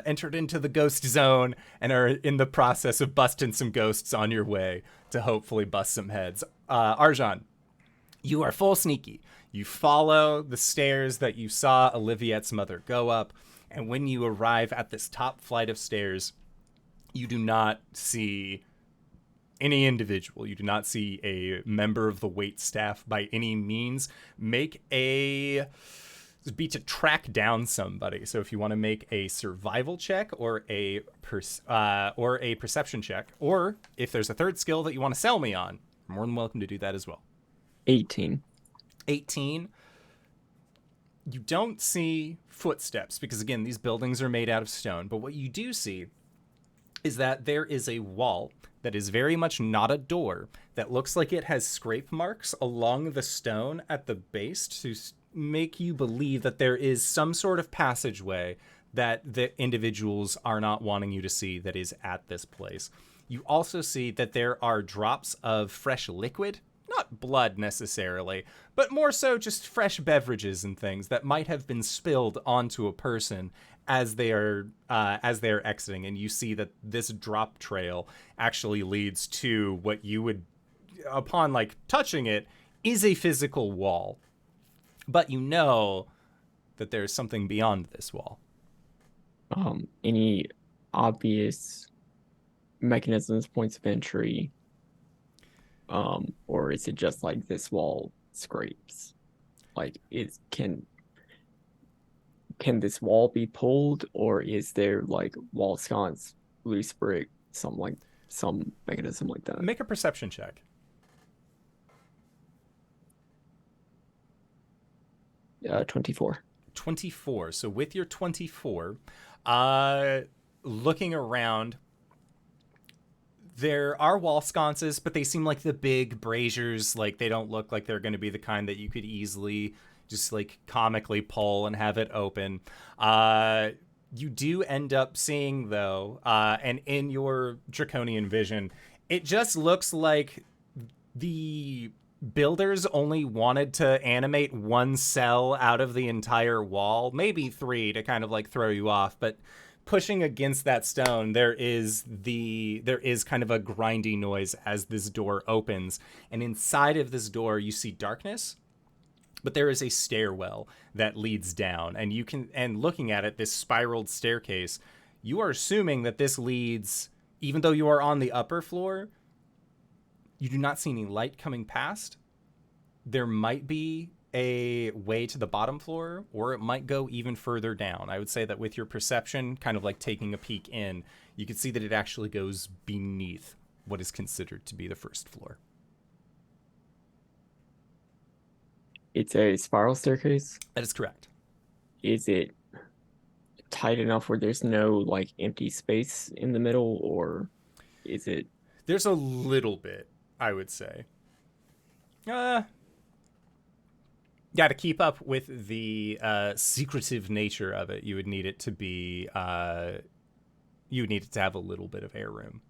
Speaker 1: entered into the ghost zone and are in the process of busting some ghosts on your way to hopefully bust some heads. Arjhan, you are full sneaky. You follow the stairs that you saw Oliviette's mother go up, and when you arrive at this top flight of stairs, you do not see any individual. You do not see a member of the wait staff by any means. Make a be to track down somebody. So if you want to make a survival check or a perception check, or if there's a third skill that you want to sell me on, you're more than welcome to do that as well.
Speaker 4: 18.
Speaker 1: You don't see footsteps because, again, these buildings are made out of stone. But what you do see is that there is a wall that is very much not a door, that looks like it has scrape marks along the stone at the base to make you believe that there is some sort of passageway that the individuals are not wanting you to see that is at this place. You also see that there are drops of fresh liquid, not blood necessarily, but more so just fresh beverages and things that might have been spilled onto a person as they are exiting. And you see that this drop trail actually leads to what you would, upon like touching it, is a physical wall. But you know that there's something beyond this wall.
Speaker 4: Any obvious mechanisms, points of entry, or is it just like this wall scrapes? Like, can this wall be pulled, or is there like wall sconce, loose brick, some mechanism like that?
Speaker 1: Make a perception check.
Speaker 4: 24.
Speaker 1: 24. So with your 24, looking around, There are wall sconces, but they seem like the big braziers. Like, they don't look like they're going to be the kind that you could easily just, like, comically pull and have it open. You do end up seeing, though, and in your draconian vision, it just looks like the builders only wanted to animate one cell out of the entire wall, maybe 3 to kind of, like, throw you off, but pushing against that stone, there is kind of a grindy noise as this door opens, and inside of this door you see darkness, but there is a stairwell that leads down, and looking at it, this spiraled staircase, you are assuming that this leads, even though you are on the upper floor, you do not see any light coming past. There might be a way to the bottom floor, or it might go even further down. I would say that with your perception, kind of like taking a peek in, you can see that it actually goes beneath what is considered to be the first floor.
Speaker 4: It's a spiral staircase.
Speaker 1: That is correct.
Speaker 4: Is it tight enough where there's no like empty space in the middle, or is it?
Speaker 1: There's a little bit, I would say. Yeah, to keep up with the secretive nature of it, you would need it to be, you would need it to have a little bit of air room.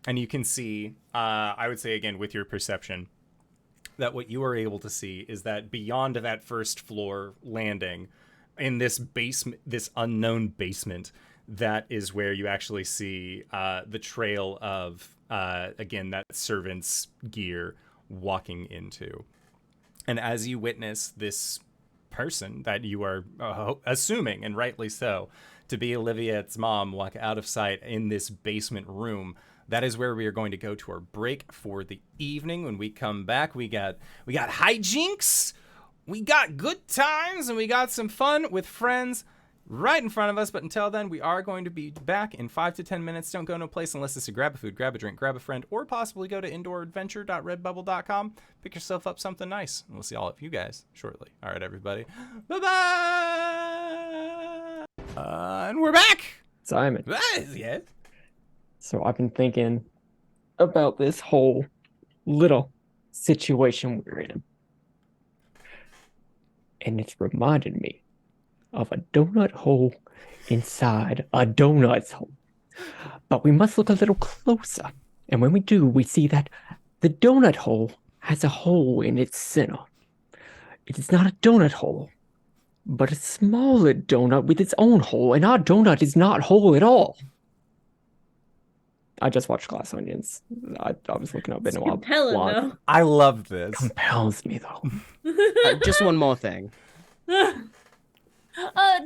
Speaker 1: And you can see, I would say again, with your perception, that what you are able to see is that beyond that first floor landing, in this basement, this unknown basement, that is where you actually see the trail of, again, that servant's gear walking into. And as you witness this person that you are assuming, and rightly so, to be Olivia's mom walk out of sight in this basement room, that is where we are going to go to our break for the evening. When we come back, we got hijinks, we got good times, and we got some fun with friends right in front of us. But until then, we are going to be back in 5 to 10 minutes. Don't go no place unless it's to grab a food, grab a drink, grab a friend, or possibly go to indooradventure.redbubble.com. Pick yourself up something nice. And we'll see all of you guys shortly. All right, everybody. Bye-bye! And we're back!
Speaker 4: Simon.
Speaker 1: Yes.
Speaker 4: So I've been thinking about this whole little situation we're in. And it's reminded me of a donut hole inside a donut hole. But we must look a little closer. And when we do, we see that the donut hole has a hole in its center. It is not a donut hole, but a smaller donut with its own hole. And our donut is not whole at all. I just watched Glass Onions. I was looking up in a while.
Speaker 3: Compelling, though.
Speaker 1: I love this.
Speaker 4: Compels me, though.
Speaker 2: Just one more thing.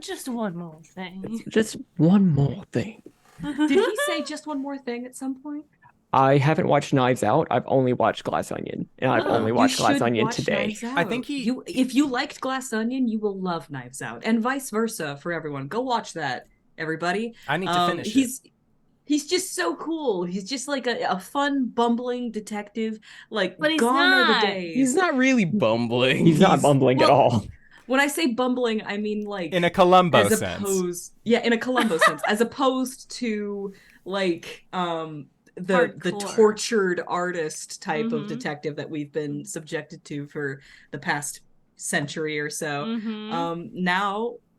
Speaker 6: Just one more thing.
Speaker 4: Just one more thing.
Speaker 5: Did he say just one more thing at some point?
Speaker 4: I haven't watched Knives Out. I've only watched Glass Onion. And I've only watched
Speaker 5: You
Speaker 4: Glass
Speaker 5: should
Speaker 4: Onion
Speaker 5: watch
Speaker 4: today.
Speaker 5: Knives Out.
Speaker 1: I think
Speaker 5: if you liked Glass Onion, you will love Knives Out, and vice versa for everyone. Go watch that, everybody.
Speaker 1: I need to finish it.
Speaker 5: He's just so cool. He's just like a fun, bumbling detective. Like,
Speaker 3: But he's
Speaker 5: gone are
Speaker 3: not.
Speaker 5: the days.
Speaker 2: He's not really bumbling.
Speaker 4: He's not bumbling at all.
Speaker 5: When I say bumbling, I mean like
Speaker 1: In a Columbo
Speaker 5: as
Speaker 1: sense.
Speaker 5: opposed, yeah, in a Columbo sense, as opposed to like the
Speaker 3: Hardcore.
Speaker 5: tortured artist type of
Speaker 3: Mhm.
Speaker 5: detective that we've been subjected to for the past century or so.
Speaker 3: Mhm.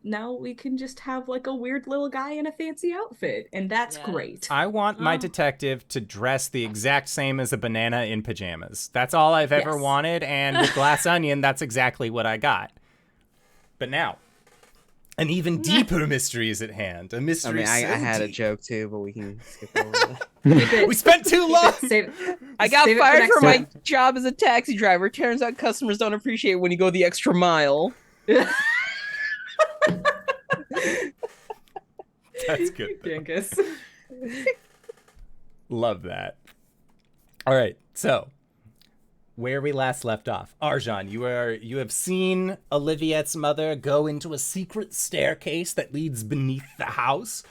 Speaker 5: Now we can just have like a weird little guy in a fancy outfit, and that's
Speaker 3: Yeah.
Speaker 5: great.
Speaker 1: I want my
Speaker 3: Oh.
Speaker 1: detective to dress the exact same as a banana in pajamas. That's all I've ever
Speaker 5: Yes.
Speaker 1: wanted, and with Glass Onion, that's exactly what I got. But now, an even deeper mystery is at hand. A
Speaker 2: I
Speaker 1: mystery
Speaker 2: mean, I
Speaker 1: so
Speaker 2: had a
Speaker 1: deep.
Speaker 2: joke too, but we can skip over that.
Speaker 5: Keep it-
Speaker 1: We spent too
Speaker 5: keep
Speaker 1: long!
Speaker 5: it- save-
Speaker 2: I got
Speaker 5: save it
Speaker 2: fired
Speaker 5: next
Speaker 2: for my
Speaker 5: time.
Speaker 2: job as a taxi driver. Turns out customers don't appreciate when you go the extra mile.
Speaker 1: That's good. though.
Speaker 5: Dingus.
Speaker 1: Love that. All right, so where we last left off, Arjhan, you have seen Oliviette's mother go into a secret staircase that leads beneath the house.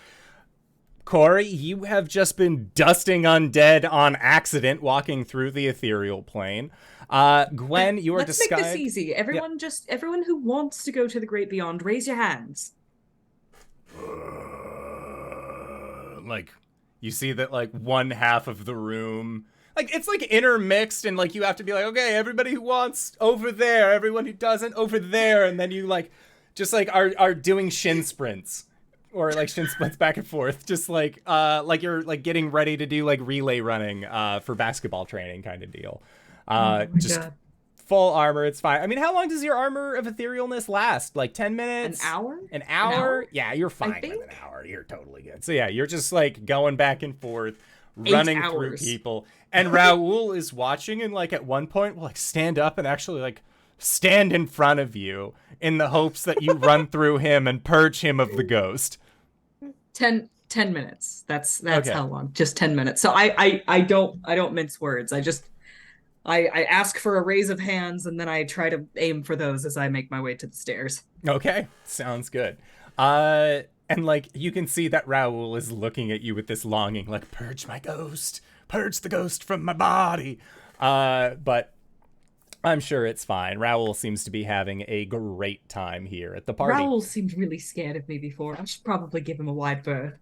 Speaker 1: Cori, you have just been dusting undead on accident, walking through the ethereal plane. Gwen, you are
Speaker 5: Let's make
Speaker 1: disguised.
Speaker 5: this easy. Everyone who wants to go to the great beyond, raise your hands.
Speaker 1: like you see that like one half of the room, like it's like intermixed, and like you have to be like, okay, everybody who wants over there, everyone who doesn't over there, and then you like just like are doing shin sprints. Or like shin sprints back and forth, just like you're like getting ready to do like relay running for basketball training kind of deal. Just
Speaker 5: God.
Speaker 1: full armor, it's fine. I mean, how long does your armor of etherealness last? Like 10 minutes?
Speaker 5: An hour?
Speaker 1: An hour? Yeah, you're fine with
Speaker 5: think.
Speaker 1: an hour. You're totally good. So yeah, you're just like going back and forth,
Speaker 5: 8
Speaker 1: running through
Speaker 5: hours.
Speaker 1: people. And Raoul is watching, and like at one point will like stand up and actually like stand in front of you in the hopes that you run through him and purge him of the ghost.
Speaker 5: 10 minutes. That's
Speaker 1: Okay.
Speaker 5: how long. Just 10 minutes. So I don't mince words. I ask for a raise of hands, and then I try to aim for those as I make my way to the stairs.
Speaker 1: Okay, sounds good. And like you can see that Raoul is looking at you with this longing, like purge my ghost, purge the ghost from my body. But I'm sure it's fine. Raoul seems to be having a great time here at the party.
Speaker 5: Raoul seemed really scared of me before. I should probably give him a wide berth.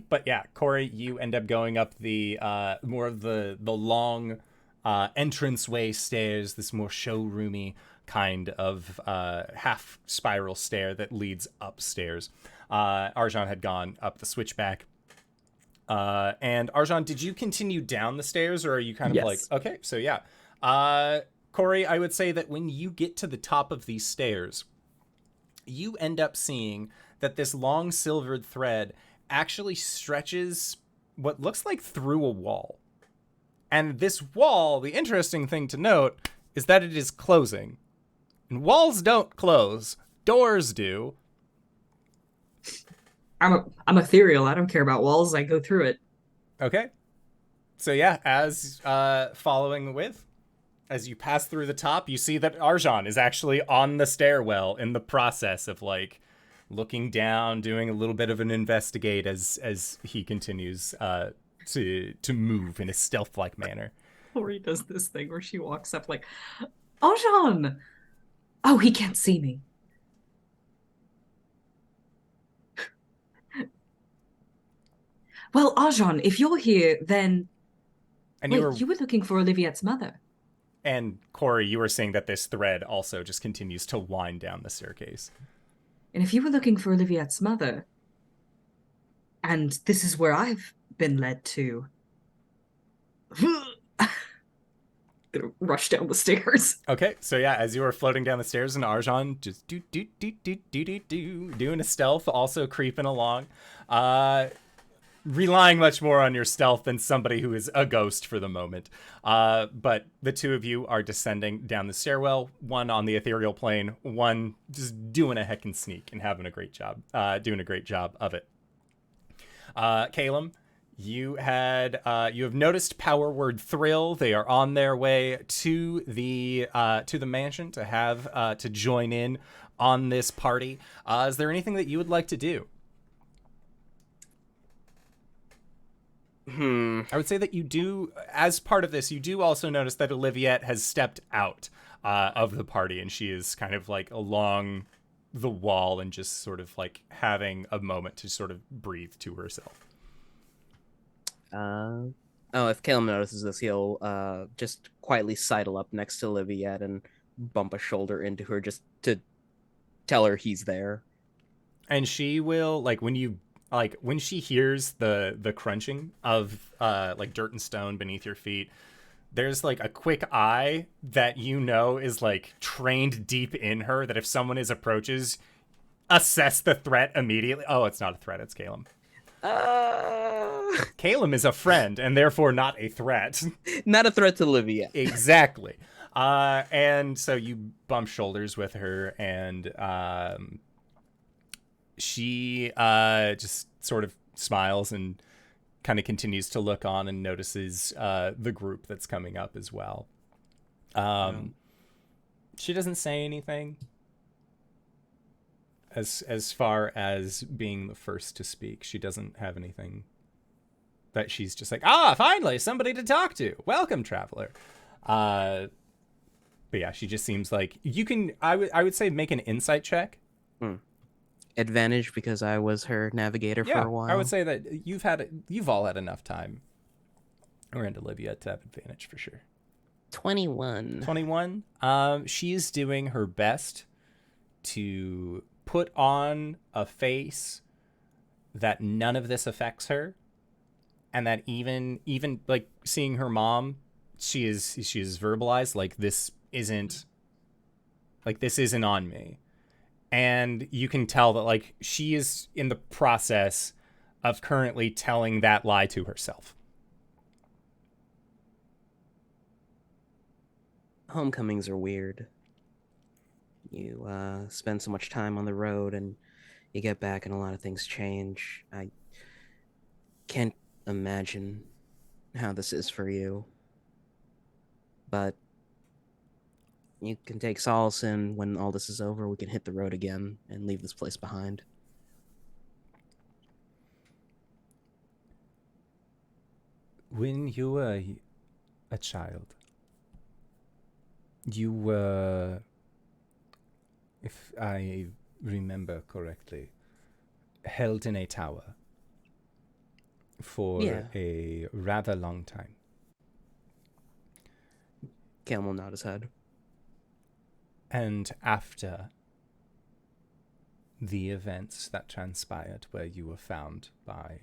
Speaker 1: But yeah, Cori, you end up going up the more of the long entranceway stairs, this more showroomy kind of half spiral stair that leads upstairs. Arjhan had gone up the switchback. And Arjhan, did you continue down the stairs, or are you kind of like, okay, so yeah. Cori, I would say that when you get to the top of these stairs, you end up seeing that this long silvered thread actually stretches what looks like through a wall. And this wall, the interesting thing to note is that it is closing. And walls don't close, doors do.
Speaker 5: I'm ethereal. I don't care about walls. I go through it.
Speaker 1: Okay. So yeah, as following with, as you pass through the top, you see that Arjhan is actually on the stairwell in the process of like looking down, doing a little bit of an investigate as he continues to move in a stealth-like manner.
Speaker 5: Cori does this thing where she walks up like, Arjhan! Oh, he can't see me. Well, Arjhan, if you're here, then...
Speaker 1: And
Speaker 5: Wait, you were looking for Oliviette's mother.
Speaker 1: And Cori, you were seeing that this thread also just continues to wind down the staircase.
Speaker 5: And if you were looking for Oliviette's mother, and this is where I've been led to... Gonna rush down the stairs.
Speaker 1: Okay, so yeah, as you were floating down the stairs, and Arjhan just doing a stealth, also creeping along, relying much more on your stealth than somebody who is a ghost for the moment. But the two of you are descending down the stairwell, one on the ethereal plane, one just doing a heckin' sneak and having a great job, doing a great job of it. Caelum, you have noticed power word thrill. They are on their way to the mansion to have to join in on this party. Is there anything that you would like to do? I would say that you do, as part of this, you do also notice that Oliviette has stepped out of the party, and she is kind of like along the wall and just sort of like having a moment to sort of breathe to herself.
Speaker 2: If Caelum notices this, he'll just quietly sidle up next to Oliviette and bump a shoulder into her just to tell her he's there.
Speaker 1: And she will, like, when she hears the crunching of like dirt and stone beneath your feet, there's like a quick eye that you know is like trained deep in her, that if someone approaches, assess the threat immediately. Oh, it's not a threat, it's Caelum. Caelum is a friend and therefore not a threat.
Speaker 2: Not a threat to Oliviette.
Speaker 1: Exactly. And so you bump shoulders with her, and she just sort of smiles and kind of continues to look on and notices the group that's coming up as well. She doesn't say anything as far as being the first to speak. She doesn't have anything that she's just like, finally somebody to talk to. Welcome, traveler. But yeah, she just seems like you can. I would say make an insight check.
Speaker 2: advantage because I was her navigator for
Speaker 1: Yeah,
Speaker 2: a while?
Speaker 1: I would say that you've all had enough time around Olivia to have advantage for sure.
Speaker 2: 21.
Speaker 1: 21. She is doing her best to put on a face that none of this affects her, and that even like seeing her mom, she is verbalized like this isn't on me. And you can tell that like she is in the process of currently telling that lie to herself.
Speaker 2: Homecomings are weird. You spend so much time on the road and you get back and a lot of things change. I can't imagine how this is for you. But you can take solace in when all this is over, we can hit the road again and leave this place behind.
Speaker 1: When you were a child, you were, if I remember correctly, held in a tower for a rather long time.
Speaker 2: Caelum will nod his head.
Speaker 1: And after the events that transpired where you were found by,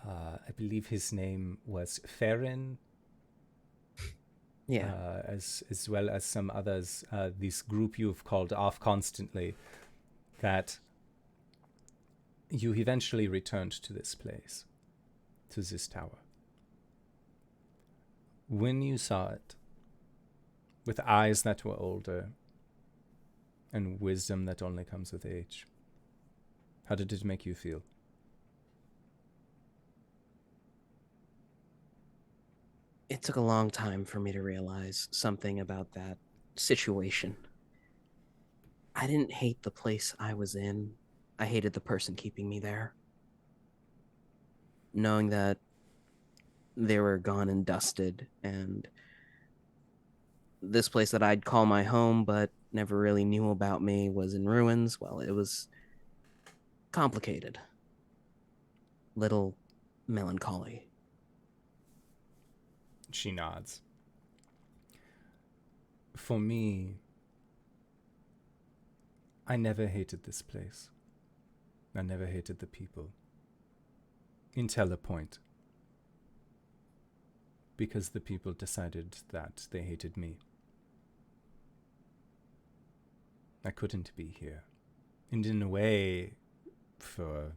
Speaker 1: I believe his name was Farron, as well as some others, this group you've called off constantly, that you eventually returned to this place, to this tower. When you saw it, with eyes that were older, and wisdom that only comes with age, how did it make you feel?
Speaker 2: It took a long time for me to realize something about that situation. I didn't hate the place I was in. I hated the person keeping me there. Knowing that they were gone and dusted, and this place that I'd call my home but never really knew about me was in ruins, well, it was complicated. Little melancholy.
Speaker 1: She nods. For me, I never hated this place. I never hated the people. Until a point. Because the people decided that they hated me. I couldn't be here. And in a way, for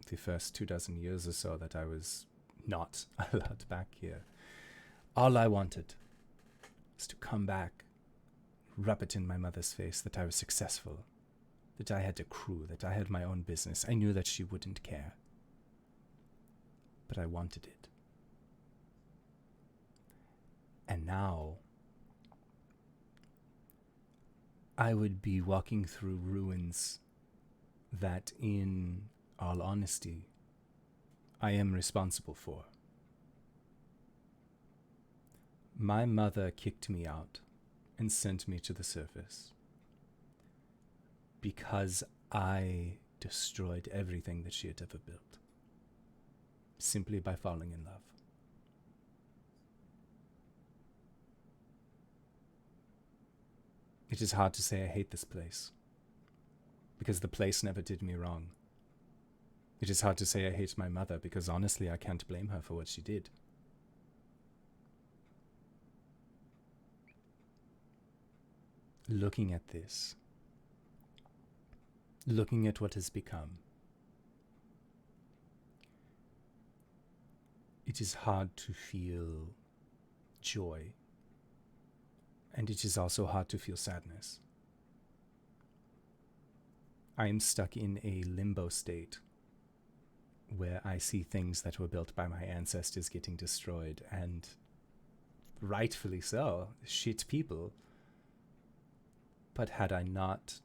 Speaker 1: the first 24 years or so that I was not allowed back here, all I wanted was to come back, rub it in my mother's face that I was successful, that I had a crew, that I had my own business. I knew that she wouldn't care. But I wanted it. And now, I would be walking through ruins that, in all honesty, I am responsible for. My mother kicked me out and sent me to the surface because I destroyed everything that she had ever built, simply by falling in love. It is hard to say I hate this place, because the place never did me wrong. It is hard to say I hate my mother, because honestly I can't blame her for what she did. Looking at this, looking at what has become, it is hard to feel joy. And it is also hard to feel sadness. I am stuck in a limbo state where I see things that were built by my ancestors getting destroyed, and rightfully so, shit people. But had I not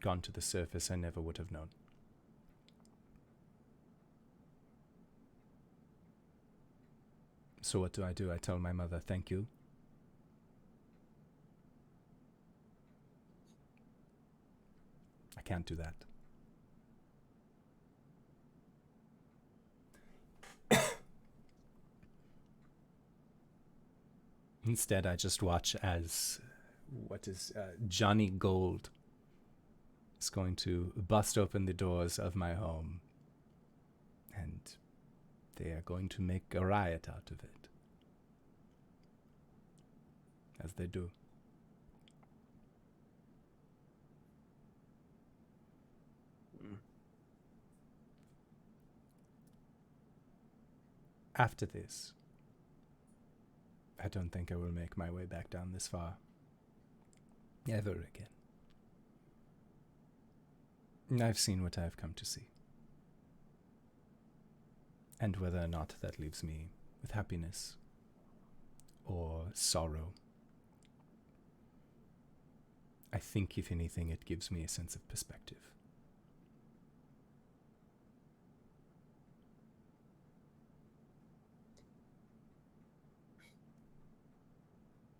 Speaker 1: gone to the surface, I never would have known. So what do? I tell my mother, thank you. I can't do that. Instead, I just watch as Johnny Gold is going to bust open the doors of my home, and they are going to make a riot out of it, as they do. After this, I don't think I will make my way back down this far. Ever again. I've seen what I've come to see. And whether or not that leaves me with happiness or sorrow, I think, if anything, it gives me a sense of perspective.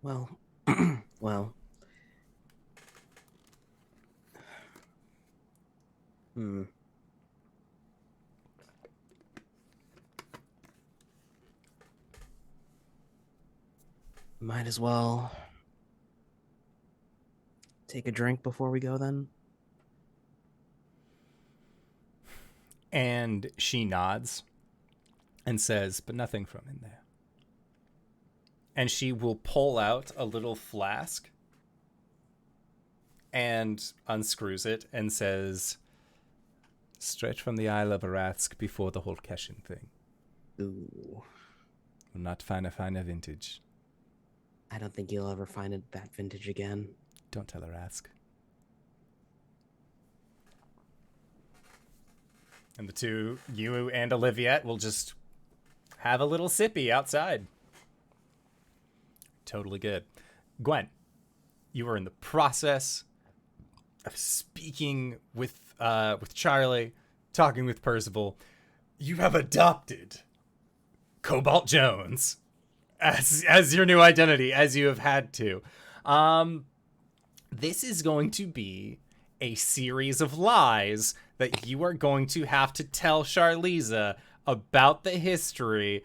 Speaker 2: Well, well. Might as well take a drink before we go then.
Speaker 1: And she nods and says, but nothing from in there. And she will pull out a little flask and unscrews it and says, straight from the Isle of Arask before the whole Keshin thing.
Speaker 2: Ooh.
Speaker 1: Will not find a finer vintage.
Speaker 2: I don't think you'll ever find that vintage again.
Speaker 1: Don't tell Arask. And the two, you and Oliviette, will just have a little sippy outside. Totally good. Gwen, you are in the process of speaking with Charlie, talking with Percival. You have adopted Cobalt Jones as your new identity, as you have had to. This is going to be a series of lies that you are going to have to tell Charliza about the history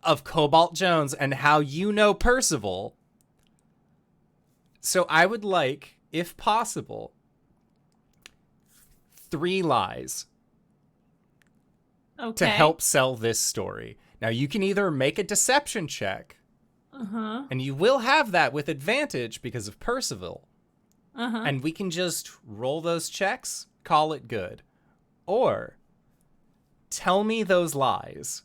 Speaker 1: of Cobalt Jones and how you know Percival. So I would like, if possible, 3 lies to help sell this story. Now, you can either make a deception check, and you will have that with advantage because of Percival, and we can just roll those checks, call it good. Or tell me those lies,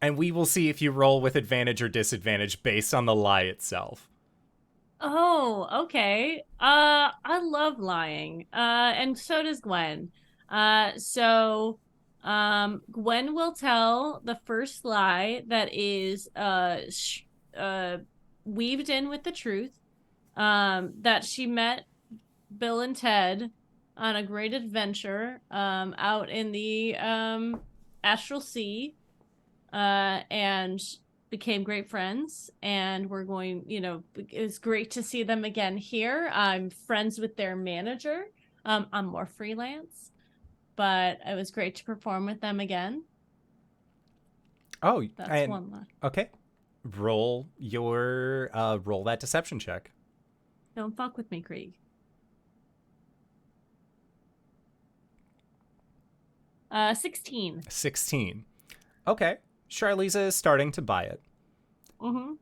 Speaker 1: and we will see if you roll with advantage or disadvantage based on the lie itself.
Speaker 3: Oh, okay. I love lying. And so does Gwen. So Gwen will tell the first lie that is weaved in with the truth. That she met Bill and Ted on a great adventure out in the Astral Sea, and became great friends, and we're going, it was great to see them again here. I'm friends with their manager. I'm more freelance, but it was great to perform with them again.
Speaker 1: Oh,
Speaker 3: that's one lie.
Speaker 1: Okay. Roll that deception check.
Speaker 3: Don't fuck with me, Krieg. 16.
Speaker 1: 16. Okay. Charliza is starting to buy it.
Speaker 3: Mm-hmm.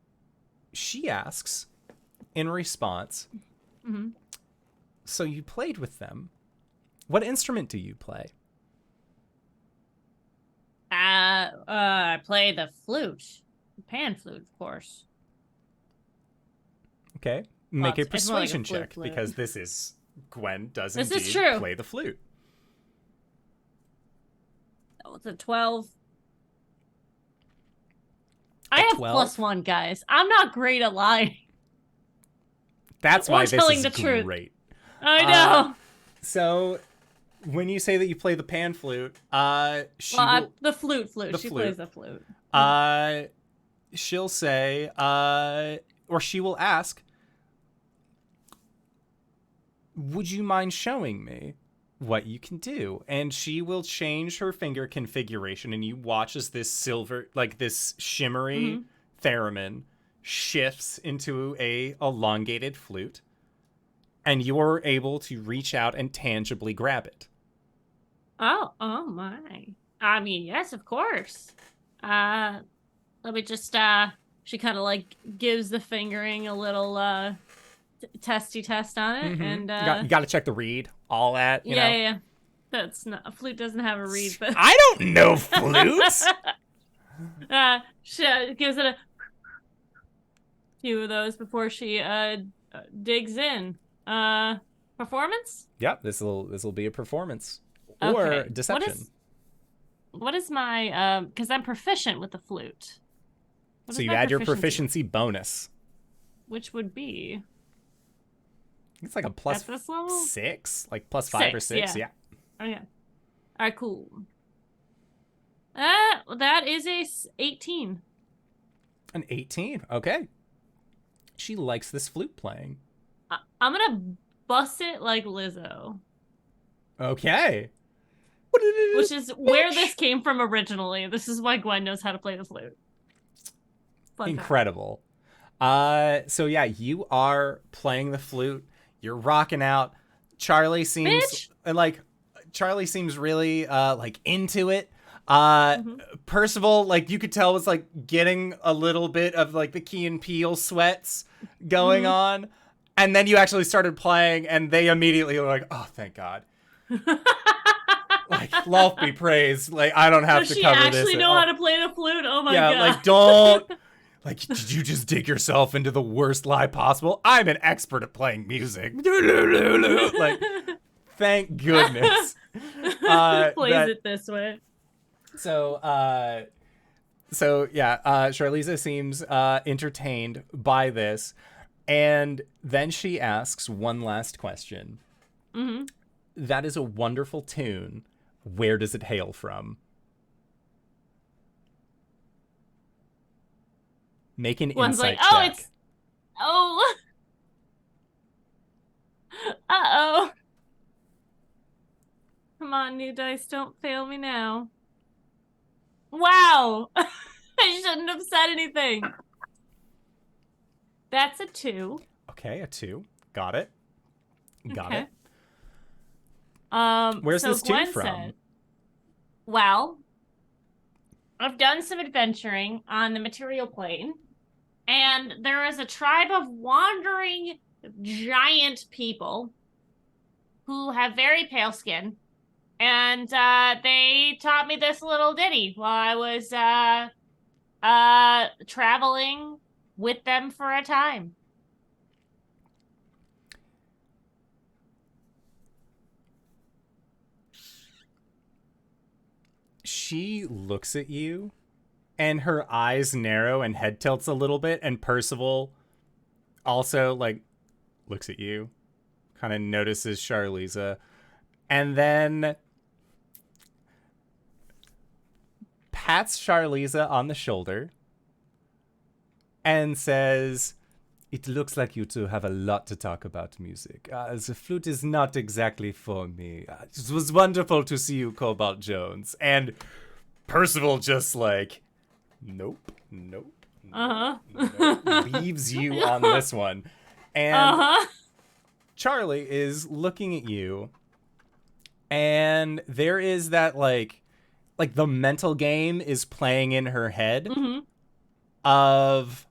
Speaker 1: She asks, in response, so you played with them. What instrument do you play?
Speaker 3: I play the flute. The pan flute, of course.
Speaker 1: Okay. Make a
Speaker 3: it's more like a
Speaker 1: persuasion check,
Speaker 3: flute.
Speaker 1: because this is Gwen does
Speaker 3: This
Speaker 1: indeed
Speaker 3: is true.
Speaker 1: play the flute.
Speaker 3: Oh, it's a 12. I have
Speaker 1: 12?
Speaker 3: +1, guys. I'm not great at lying.
Speaker 1: That's
Speaker 3: Or
Speaker 1: why this
Speaker 3: telling
Speaker 1: is
Speaker 3: the truth.
Speaker 1: great.
Speaker 3: I know.
Speaker 1: So, when you say that you play the pan flute,
Speaker 3: The flute.
Speaker 1: The
Speaker 3: She
Speaker 1: flute.
Speaker 3: plays the flute.
Speaker 1: She'll say, or she will ask, would you mind showing me what you can do? And she will change her finger configuration, and you watch as this silver, like this shimmery theremin shifts into a elongated flute, and you're able to reach out and tangibly grab it.
Speaker 6: Oh my. I mean, yes, of course. Let me just, she kind of like gives the fingering a little, testy test on it, and,
Speaker 1: You got to check the reed, all that, you know?
Speaker 6: yeah. That's not, a flute doesn't have a reed, but.
Speaker 1: I don't know flutes!
Speaker 6: She gives it a few of those before she, digs in. Performance?
Speaker 1: Yep, this will be a performance. Or
Speaker 6: Okay.
Speaker 1: deception.
Speaker 6: What is my, because I'm proficient with the flute. What
Speaker 1: So
Speaker 6: is
Speaker 1: you
Speaker 6: my
Speaker 1: add your proficiency
Speaker 6: proficiency?
Speaker 1: bonus.
Speaker 6: Which would be?
Speaker 1: It's like a plus
Speaker 6: At this level?
Speaker 1: 6, like plus 5 or 6, yeah.
Speaker 6: Okay. All right, cool. That is a 18.
Speaker 1: An 18, okay. She likes this flute playing.
Speaker 6: I'm gonna bust it like Lizzo,
Speaker 1: Okay.
Speaker 6: which is where this came from originally. This is why Gwen knows how to play the flute. Fun fact.
Speaker 1: Incredible. So yeah, you are playing the flute. You're rocking out. Charlie seems
Speaker 6: Bitch!
Speaker 1: and like Charlie seems really like into it.
Speaker 6: Mhm.
Speaker 1: Percival, like you could tell, was like getting a little bit of like the Key and Peele sweats going
Speaker 6: Mhm.
Speaker 1: on. And then you actually started playing and they immediately were like, oh, thank God. Like, Loth be praised. Like, I don't have
Speaker 6: Does
Speaker 1: to
Speaker 6: she
Speaker 1: cover this.
Speaker 6: actually
Speaker 1: at
Speaker 6: know
Speaker 1: all.
Speaker 6: how to play the flute? Oh my
Speaker 1: Yeah,
Speaker 6: god.
Speaker 1: like, don't. Like, did you just dig yourself into the worst lie possible? I'm an expert at playing music. Like, thank goodness.
Speaker 6: Plays it this way.
Speaker 1: So yeah, Charlize seems entertained by this. And then she asks one last question.
Speaker 6: Mm-hmm.
Speaker 1: That is a wonderful tune. Where does it hail from? Make an
Speaker 6: One's
Speaker 1: insight
Speaker 6: like, oh,
Speaker 1: check.
Speaker 6: it's. Oh. Uh-oh. Come on, new dice, don't fail me now. Wow. I shouldn't have said anything. That's a 2.
Speaker 1: Okay, a 2. Got it. Got
Speaker 6: Okay.
Speaker 1: it. Where's
Speaker 6: so
Speaker 1: this tune
Speaker 6: Gwen
Speaker 1: from?
Speaker 6: said, well, I've done some adventuring on the material plane, and there is a tribe of wandering giant people who have very pale skin, and they taught me this little ditty while I was traveling with them for a time.
Speaker 1: She looks at you, and her eyes narrow and head tilts a little bit, and Percival also, like, looks at you, kind of notices Charlize, and then pats Charlize on the shoulder and says, "It looks like you two have a lot to talk about music. The flute is not exactly for me. It was wonderful to see you, Cobalt Jones." And Percival just like, nope. Leaves you on this one. And Charlie is looking at you, and there is that like the mental game is playing in her head of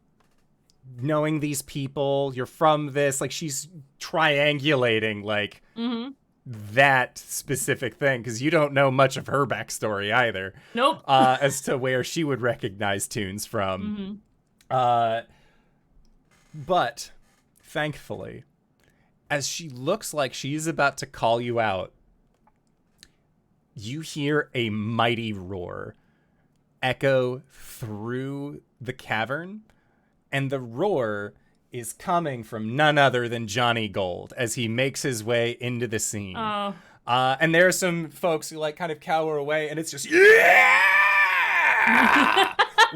Speaker 1: knowing these people, you're from this, like she's triangulating like that specific thing, because you don't know much of her backstory either.
Speaker 6: Nope.
Speaker 1: As to where she would recognize tunes from. But thankfully, as she looks like she's about to call you out, you hear a mighty roar echo through the cavern, and the roar is coming from none other than Johnny Gold as he makes his way into the scene.
Speaker 6: Oh.
Speaker 1: And there are some folks who like kind of cower away, and it's just, yeah!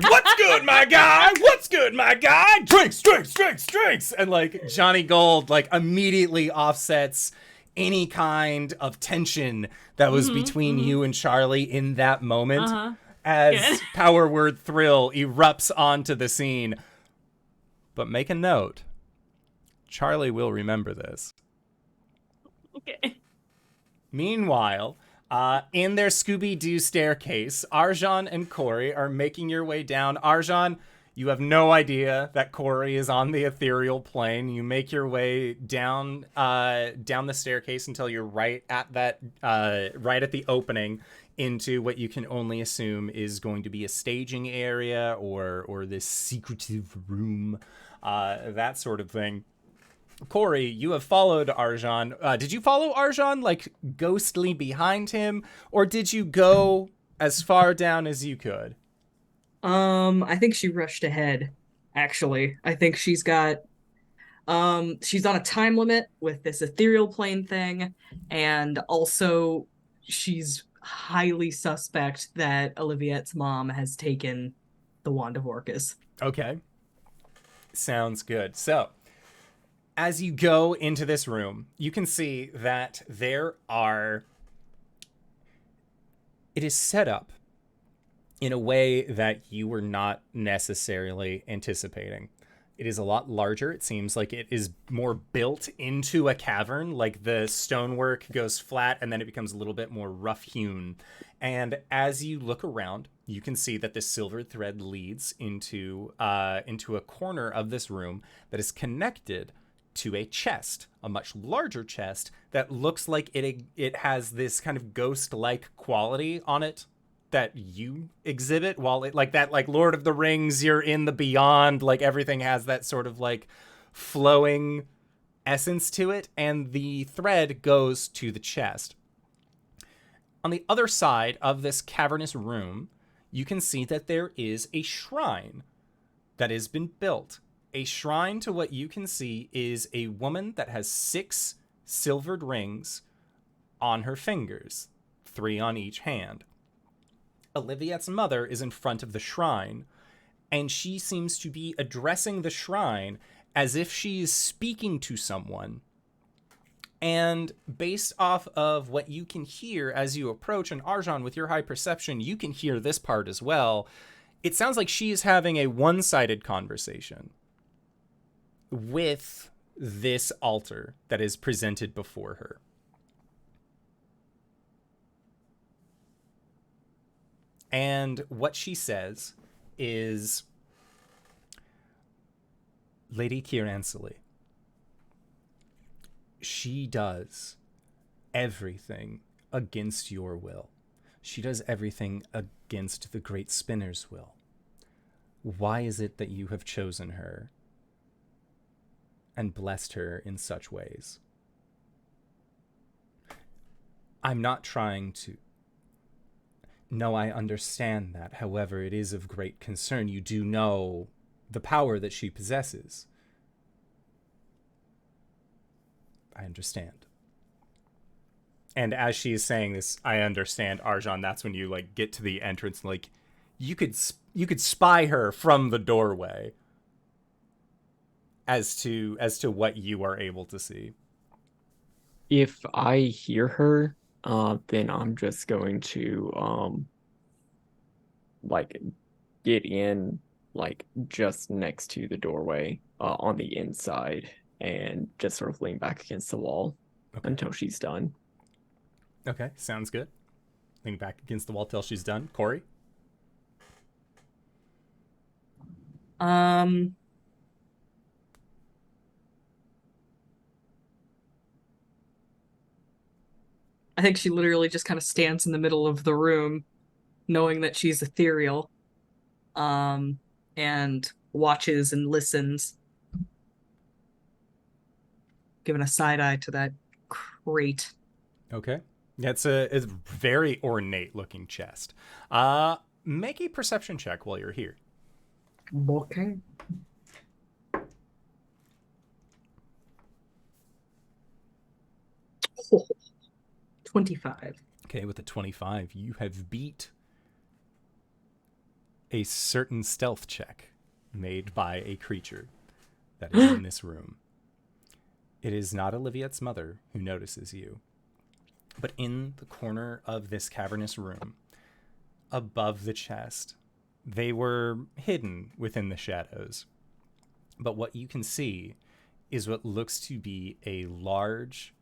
Speaker 1: What's good, my guy? What's good, my guy? Drinks, drinks, drinks, drinks. And like Johnny Gold like immediately offsets any kind of tension that was between you and Charlie in that moment. as
Speaker 3: Good.
Speaker 1: power word thrill erupts onto the scene. But make a note. Charlie will remember this.
Speaker 3: Okay.
Speaker 1: Meanwhile, in their Scooby-Doo staircase, Arjhan and Cori are making your way down. Arjhan, you have no idea that Cori is on the ethereal plane. You make your way down the staircase until you're right at the opening into what you can only assume is going to be a staging area or this secretive room, that sort of thing. Cori, you have followed Arjhan. Did you follow Arjhan, like, ghostly behind him, or did you go as far down as you could?
Speaker 5: I think she rushed ahead, actually. I think she's on a time limit with this ethereal plane thing, and also she's highly suspect that Oliviette's mom has taken the Wand of Orcus.
Speaker 1: Okay. Sounds good. So, as you go into this room, you can see that it is set up in a way that you were not necessarily anticipating. It is a lot larger. It seems like it is more built into a cavern, like the stonework goes flat and then it becomes a little bit more rough-hewn. And as you look around, you can see that this silver thread leads into a corner of this room that is connected to a chest, a much larger chest that looks like it has this kind of ghost-like quality on it that you exhibit, while it like that, like Lord of the Rings, you're in the beyond, like everything has that sort of like flowing essence to it, and the thread goes to the chest. On the other side of this cavernous room, you can see that there is a shrine that has been built. A shrine, to what you can see, is a woman that has 6 silvered rings on her fingers, 3 on each hand. Oliviette's mother is in front of the shrine, and she seems to be addressing the shrine as if she is speaking to someone. And based off of what you can hear as you approach, and Arjhan, with your high perception, you can hear this part as well, it sounds like she is having a one-sided conversation with this altar that is presented before her. And what she says is, Lady Kiransili, she does everything against your will. She does everything against the Great Spinner's will. Why is it that you have chosen her and blessed her in such ways? I'm not trying to... No, I understand that. However, it is of great concern. You do know the power that she possesses. I understand. And as she is saying this, I understand, Arjhan, that's when you like get to the entrance, like you could spy her from the doorway as to what you are able to see.
Speaker 4: If I hear her, then I'm just going to like get in like just next to the doorway on the inside and just sort of lean back against the wall until she's done.
Speaker 1: Okay, sounds good. Lean back against the wall till she's done. Cori?
Speaker 5: I think she literally just kind of stands in the middle of the room, knowing that she's ethereal, and watches and listens, giving a side eye to that crate.
Speaker 1: Okay. It's a very ornate looking chest. Make a perception check while you're here.
Speaker 5: Okay. Oh, 25.
Speaker 1: Okay, with a 25, you have beat a certain stealth check made by a creature that is in this room. It is not Oliviette's mother who notices you, but in the corner of this cavernous room, above the chest. They were hidden within the shadows. But what you can see is what looks to be a large,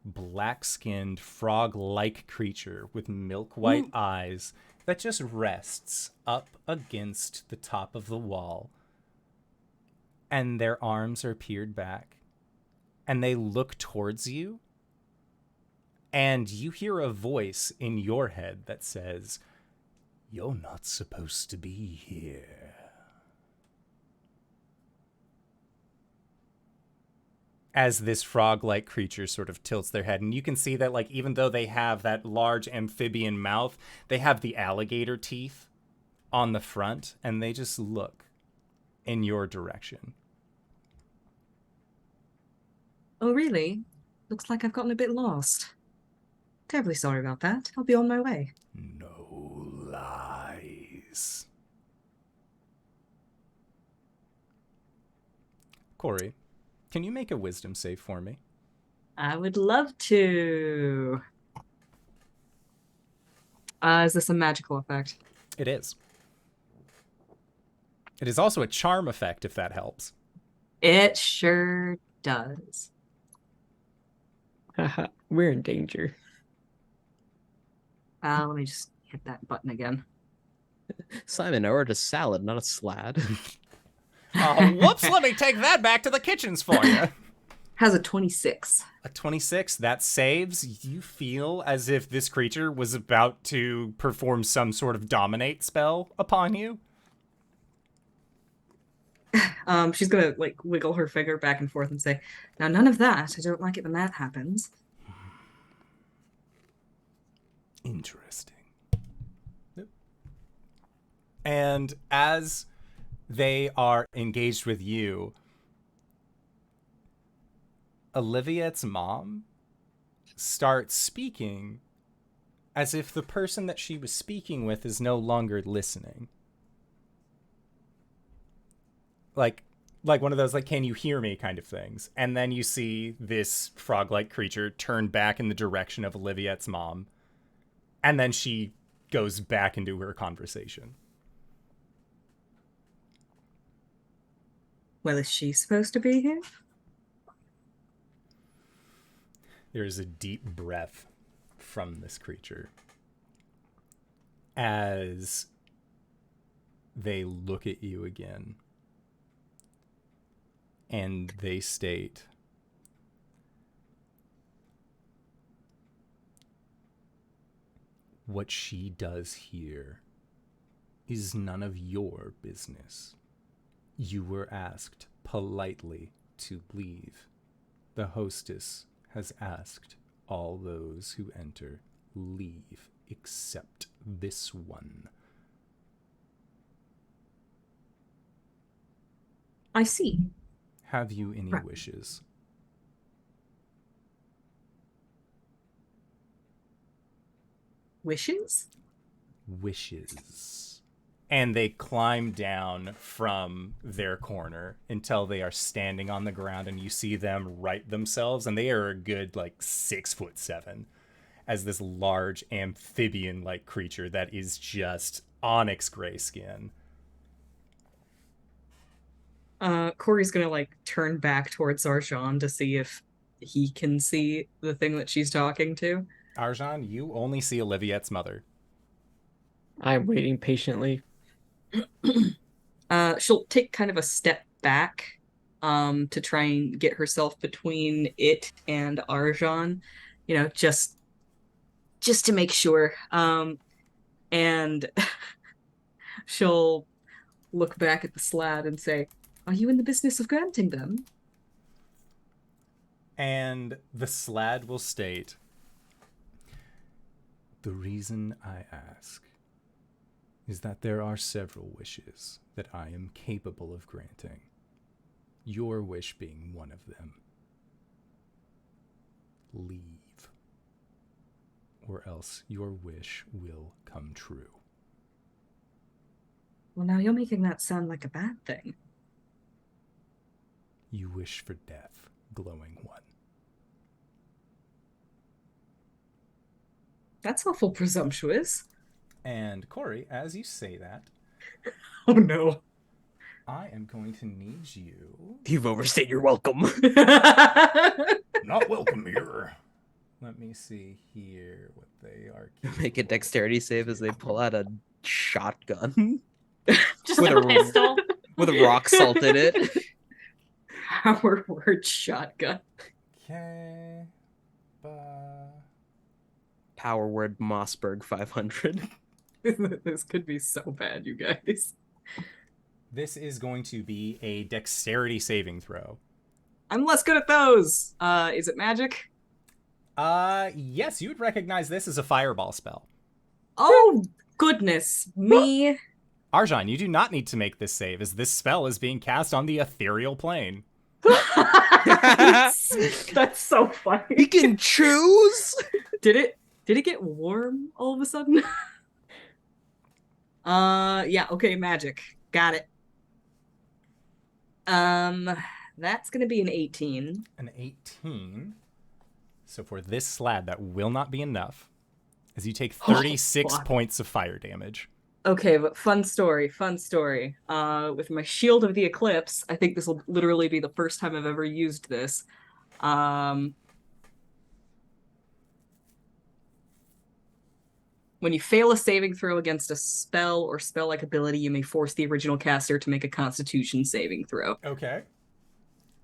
Speaker 1: black-skinned, frog-like creature with milk-white eyes that just rests up against the top of the wall. And their arms are peered back. And they look towards you. And you hear a voice in your head that says, "You're not supposed to be here." As this frog-like creature sort of tilts their head. And you can see that, like, even though they have that large amphibian mouth, they have the alligator teeth on the front, and they just look in your direction.
Speaker 5: Oh, really? Looks like I've gotten a bit lost. Terribly sorry about that. I'll be on my way.
Speaker 1: No lies. Cori, can you make a wisdom save for me?
Speaker 5: I would love to. Is this a magical effect?
Speaker 1: It is. It is also a charm effect, if that helps.
Speaker 5: It sure does.
Speaker 4: Haha, we're in danger.
Speaker 5: Let me just hit that button again.
Speaker 2: Simon, I ordered a salad, not a slad.
Speaker 1: Oh, whoops, let me take that back to the kitchens for you.
Speaker 5: Has a 26.
Speaker 1: A 26, that saves. You feel as if this creature was about to perform some sort of dominate spell upon you.
Speaker 5: She's gonna like wiggle her finger back and forth and say, "Now none of that. I don't like it when that happens."
Speaker 1: Interesting. And as they are engaged with you, Oliviette's mom starts speaking as if the person that she was speaking with is no longer listening. Like one of those, like, can you hear me kind of things. And then you see this frog-like creature turn back in the direction of Oliviette's mom. And then she goes back into her conversation.
Speaker 5: Well, is she supposed to be here?
Speaker 1: There is a deep breath from this creature as they look at you again. And they state, "What she does here is none of your business. You were asked politely to leave. The hostess has asked all those who enter leave except this one."
Speaker 5: I see.
Speaker 1: Have you any
Speaker 5: Right.
Speaker 1: wishes?
Speaker 5: Wishes?
Speaker 1: Wishes. And they climb down from their corner until they are standing on the ground, and you see them right themselves, and they are a good, like, 6'7", as this large amphibian-like creature that is just onyx gray skin.
Speaker 5: Cori's gonna like turn back towards Arjhan to see if he can see the thing that she's talking to.
Speaker 1: Arjhan, you only see Oliviette's mother.
Speaker 4: I'm waiting patiently.
Speaker 5: She'll take kind of a step back to try and get herself between it and Arjhan, you know, just to make sure. And she'll look back at the slad and say, "Are you in the business of granting them?"
Speaker 1: And the slad will state, "The reason I ask is that there are several wishes that I am capable of granting, your wish being one of them. Leave, or else your wish will come true."
Speaker 5: Well, now you're making that sound like a bad thing.
Speaker 1: You wish for death, glowing one.
Speaker 5: That's awful presumptuous.
Speaker 1: And Cori, as you say that,
Speaker 5: Oh no.
Speaker 1: I am going to need you.
Speaker 2: You've overstayed your welcome.
Speaker 1: Not welcome here. Let me see here what they are.
Speaker 2: Make a dexterity save as they pull out a shotgun
Speaker 3: Just
Speaker 2: With
Speaker 3: a
Speaker 2: a-
Speaker 3: pistol.
Speaker 2: with rock salt in it.
Speaker 5: Our word shotgun.
Speaker 1: Okay.
Speaker 2: Power word Mossberg 500.
Speaker 5: This could be so bad, you guys.
Speaker 1: This is going to be a dexterity saving throw.
Speaker 5: I'm less good at those. Is it magic?
Speaker 1: Yes, you would recognize this as a fireball spell.
Speaker 5: Oh, goodness me.
Speaker 1: Arjhan, you do not need to make this save, as this spell is being cast on the ethereal plane.
Speaker 5: That's so
Speaker 2: He
Speaker 5: funny.
Speaker 2: can choose.
Speaker 5: Did it get warm all of a sudden? Yeah, okay, magic. Got it. That's gonna be an 18.
Speaker 1: An 18. So for this slab, that will not be enough, as you take 36
Speaker 5: fuck.
Speaker 1: points of fire damage.
Speaker 5: Okay, but fun story. With my Shield of the Eclipse, I think this will literally be the first time I've ever used this. When you fail a saving throw against a spell or spell-like ability, you may force the original caster to make a Constitution saving throw.
Speaker 1: Okay.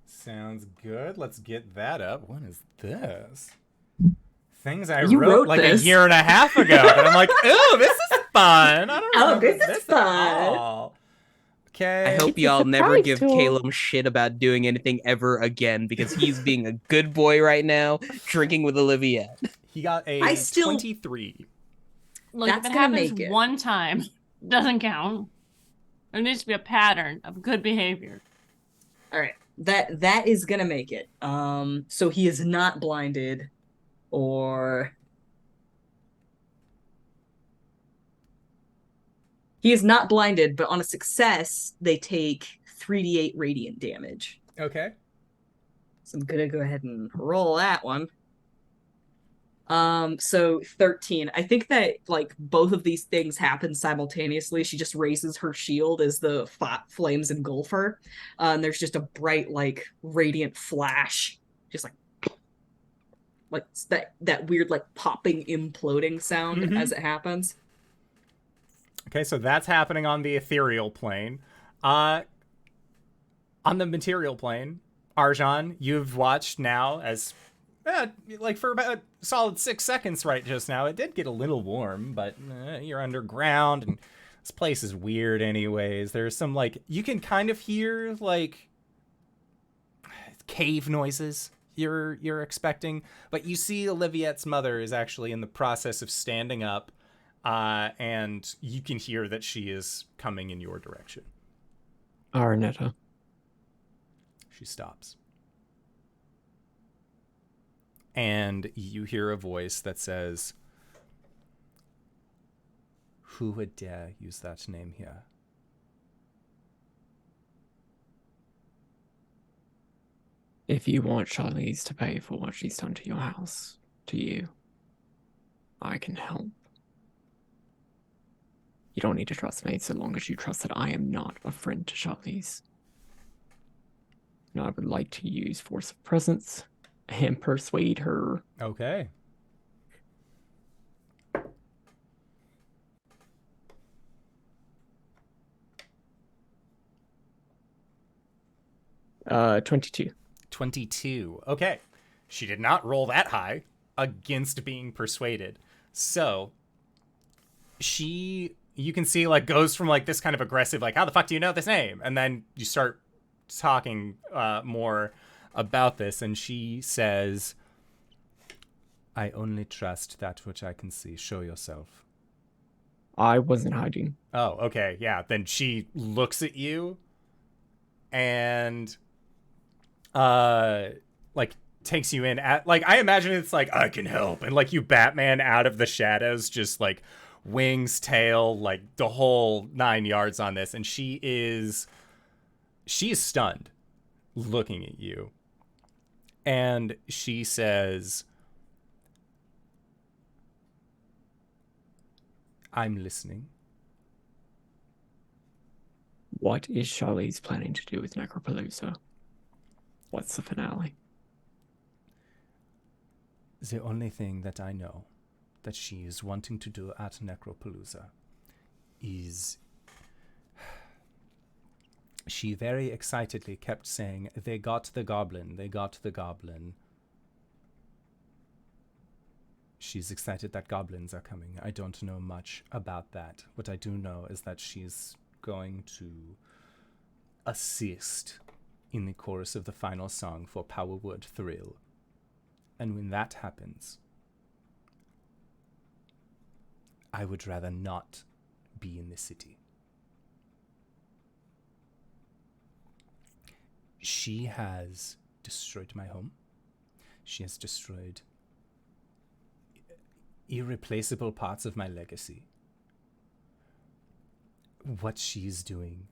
Speaker 1: Sounds good. Let's get that up. What is this? Things I
Speaker 5: You
Speaker 1: wrote
Speaker 5: wrote
Speaker 1: like
Speaker 5: this.
Speaker 1: a year and a half ago. But I'm like, ooh, this is fun. I don't
Speaker 5: Oh,
Speaker 1: know
Speaker 5: this is
Speaker 1: at
Speaker 5: fun.
Speaker 1: all. Okay.
Speaker 2: I hope
Speaker 4: It's a
Speaker 2: y'all never
Speaker 4: surprise
Speaker 2: give
Speaker 4: tool.
Speaker 2: Caelum shit about doing anything ever again, because he's being a good boy right now, drinking with Olivia.
Speaker 1: He got a
Speaker 5: I still-
Speaker 1: 23.
Speaker 3: Look,
Speaker 5: That's
Speaker 3: if it
Speaker 5: gonna
Speaker 3: happens
Speaker 5: make it.
Speaker 3: one time, doesn't count. There needs to be a pattern of good behavior.
Speaker 5: All right, that is gonna make it. So he is not blinded, or he is not blinded. But on a success, they take 3d8 radiant damage.
Speaker 1: Okay.
Speaker 5: So I'm gonna go ahead and roll that one. So 13. I think that like both of these things happen simultaneously. She just raises her shield as the flames engulf her. And there's just a bright, like, radiant flash. Just like that weird, like, popping, imploding sound
Speaker 1: Mhm.
Speaker 5: as it happens.
Speaker 1: Okay, so that's happening on the ethereal plane. On the material plane, Arjhan, you've watched now as, like for about a solid 6 seconds right just now. It did get a little warm, but you're underground, and this place is weird anyways. There's some, like, you can kind of hear, like, cave noises you're expecting, but you see Oliviette's mother is actually in the process of standing up, and you can hear that she is coming in your direction.
Speaker 4: Arnetta.
Speaker 1: She stops. And you hear a voice that says, "Who would dare use that name here?"
Speaker 4: If you want Charlize to pay for what she's done to your house, to you, I can help. You don't need to trust me so long as you trust that I am not a friend to Charlize. And I would like to use force of presence and persuade her.
Speaker 1: Okay.
Speaker 4: Uh, 22.
Speaker 1: 22. Okay. She did not roll that high against being persuaded. So you can see, like, goes from, like, this kind of aggressive, like, how the fuck do you know this name? And then you start talking more about this, and she says, "I only trust that which I can see. Show yourself."
Speaker 4: I wasn't hiding.
Speaker 1: Oh, okay. Yeah. Then she looks at you and like takes you in at, like, I imagine it's like, "I can help," and like you Batman out of the shadows, just like wings, tail, like the whole 9 yards on this. And she is stunned looking at you. And she says, I'm listening.
Speaker 4: What is Charlize planning to do with Necropalooza? What's the finale?
Speaker 1: The only thing that I know that she is wanting to do at Necropalooza is she very excitedly kept saying, they got the goblin, they got the goblin. She's excited that goblins are coming. I don't know much about that. What I do know is that she's going to assist in the chorus of the final song for Powerwood Thrill. And when that happens, I would rather not be in the city. She has destroyed my home. She has destroyed irreplaceable parts of my legacy. What she's doing,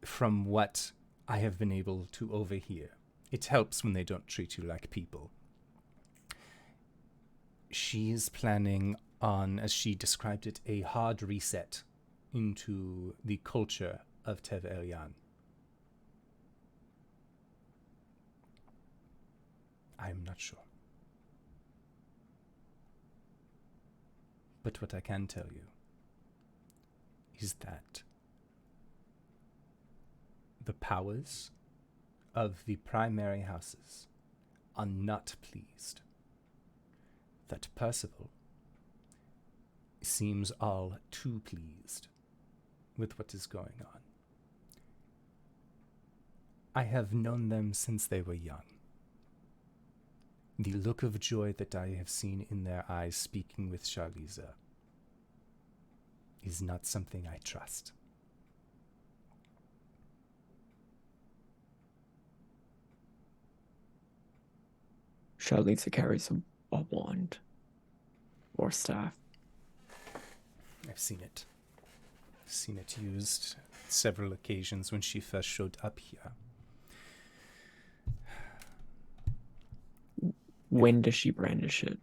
Speaker 1: from what I have been able to overhear, it helps when they don't treat you like people. She's planning on, as she described it, a hard reset into the culture of Tev Elyan. I'm not sure. But what I can tell you is that the powers of the primary houses are not pleased that Percival seems all too pleased with what is going on. I have known them since they were young. The look of joy that I have seen in their eyes speaking with Charlize is not something I trust.
Speaker 4: Charlize carries a wand or staff.
Speaker 1: I've seen it. Seen it used several occasions when she first showed up here.
Speaker 4: When does she brandish it?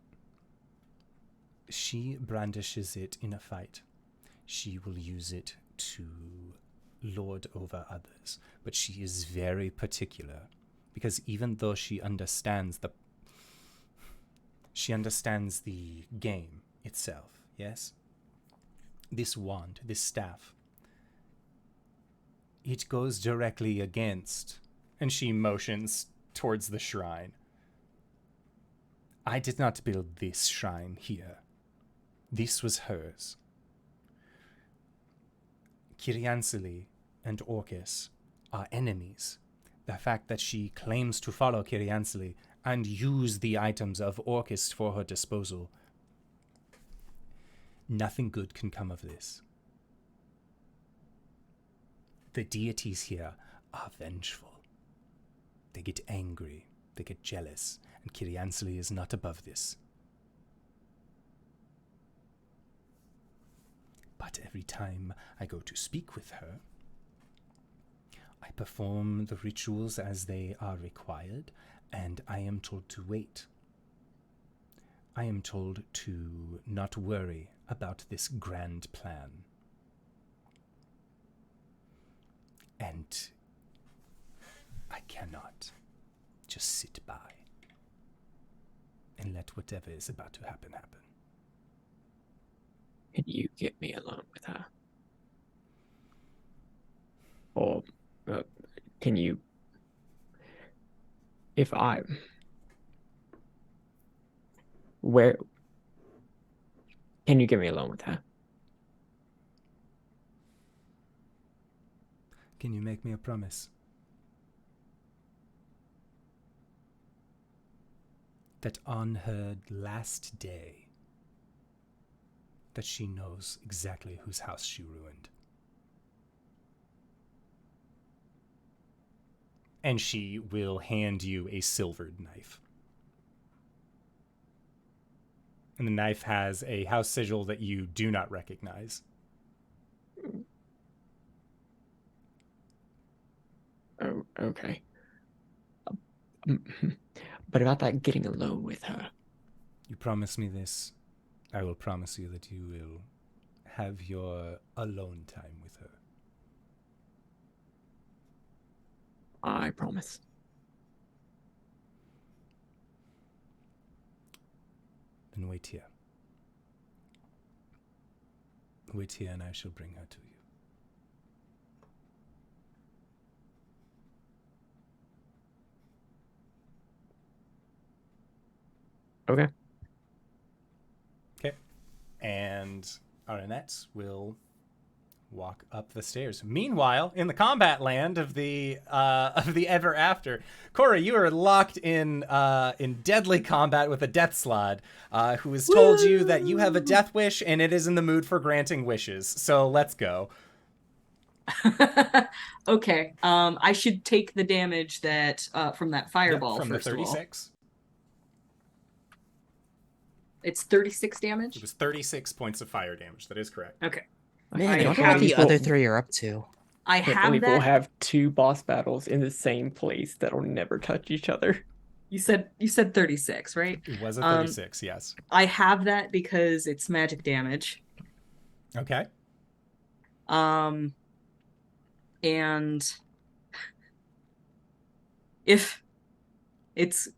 Speaker 1: She brandishes it in a fight. She will use it to lord over others, but she is very particular because even though she understands the game itself, yes? This wand, this staff, it goes directly against, and she motions towards the shrine. I did not build this shrine here. This was hers. Kiriansili and Orcus are enemies. The fact that she claims to follow Kiriansili and use the items of Orcus for her disposal, nothing good can come of this. The deities here are vengeful. They get angry, they get jealous, and Kiriansili is not above this. But every time I go to speak with her, I perform the rituals as they are required, and I am told to wait. I am told to not worry about this grand plan. And I cannot just sit by and let whatever is about to happen happen.
Speaker 4: Can you get me alone with her? Or can you... If I... Where... Can you get me alone with her?
Speaker 1: Can you make me a promise? That on her last day, that she knows exactly whose house she ruined. And she will hand you a silvered knife. And the knife has a house sigil that you do not recognize.
Speaker 4: Oh, okay. But about that getting alone with her.
Speaker 1: You promise me this, I will promise you that you will have your alone time with her.
Speaker 4: I promise.
Speaker 1: Then wait here. Wait here and I shall bring her to you.
Speaker 4: Okay.
Speaker 1: Okay. And Arnett will walk up the stairs. Meanwhile, in the combat land of the Ever After, Cori, you are locked in deadly combat with a death slod, who has told you that you have a death wish and it is in the mood for granting wishes. So let's go.
Speaker 5: Okay. I should take the damage that from that fireball
Speaker 1: Yep, from the
Speaker 5: first of all.
Speaker 1: 36.
Speaker 5: It's 36 damage.
Speaker 1: It was 36 points of fire damage. That is correct.
Speaker 5: Okay.
Speaker 2: Man,
Speaker 5: I
Speaker 2: I wonder
Speaker 5: have-
Speaker 2: what the other three are up to.
Speaker 5: I
Speaker 4: Can't
Speaker 5: have
Speaker 4: believe
Speaker 5: that.
Speaker 4: we'll have 2 boss battles in the same place that'll never touch each other.
Speaker 5: You said 36, right?
Speaker 1: It was a 36, yes.
Speaker 5: I have that because it's magic damage.
Speaker 1: Okay.
Speaker 5: And if it's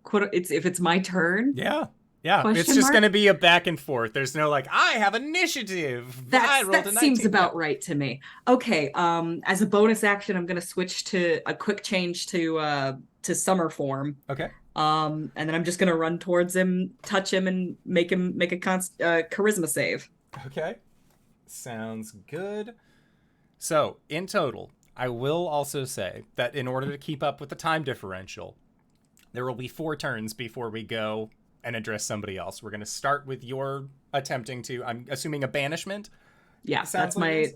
Speaker 5: if it's my turn,
Speaker 1: Yeah. Yeah, it's
Speaker 5: Question
Speaker 1: just
Speaker 5: mark?
Speaker 1: going to be a back and forth. There's no like, I have initiative. I rolled
Speaker 5: that
Speaker 1: a
Speaker 5: seems
Speaker 1: 19.
Speaker 5: about right to me. Okay, as a bonus action, I'm gonna switch to a quick change to summer form.
Speaker 1: Okay.
Speaker 5: And then I'm just gonna run towards him, touch him, and make a charisma save.
Speaker 1: Okay. Sounds good. So, in total, I will also say that in order to keep up with the time differential, there will be 4 turns before we go and address somebody else. We're going to start with your attempting to, I'm assuming, a banishment.
Speaker 5: Yeah,
Speaker 1: Sounds like it is?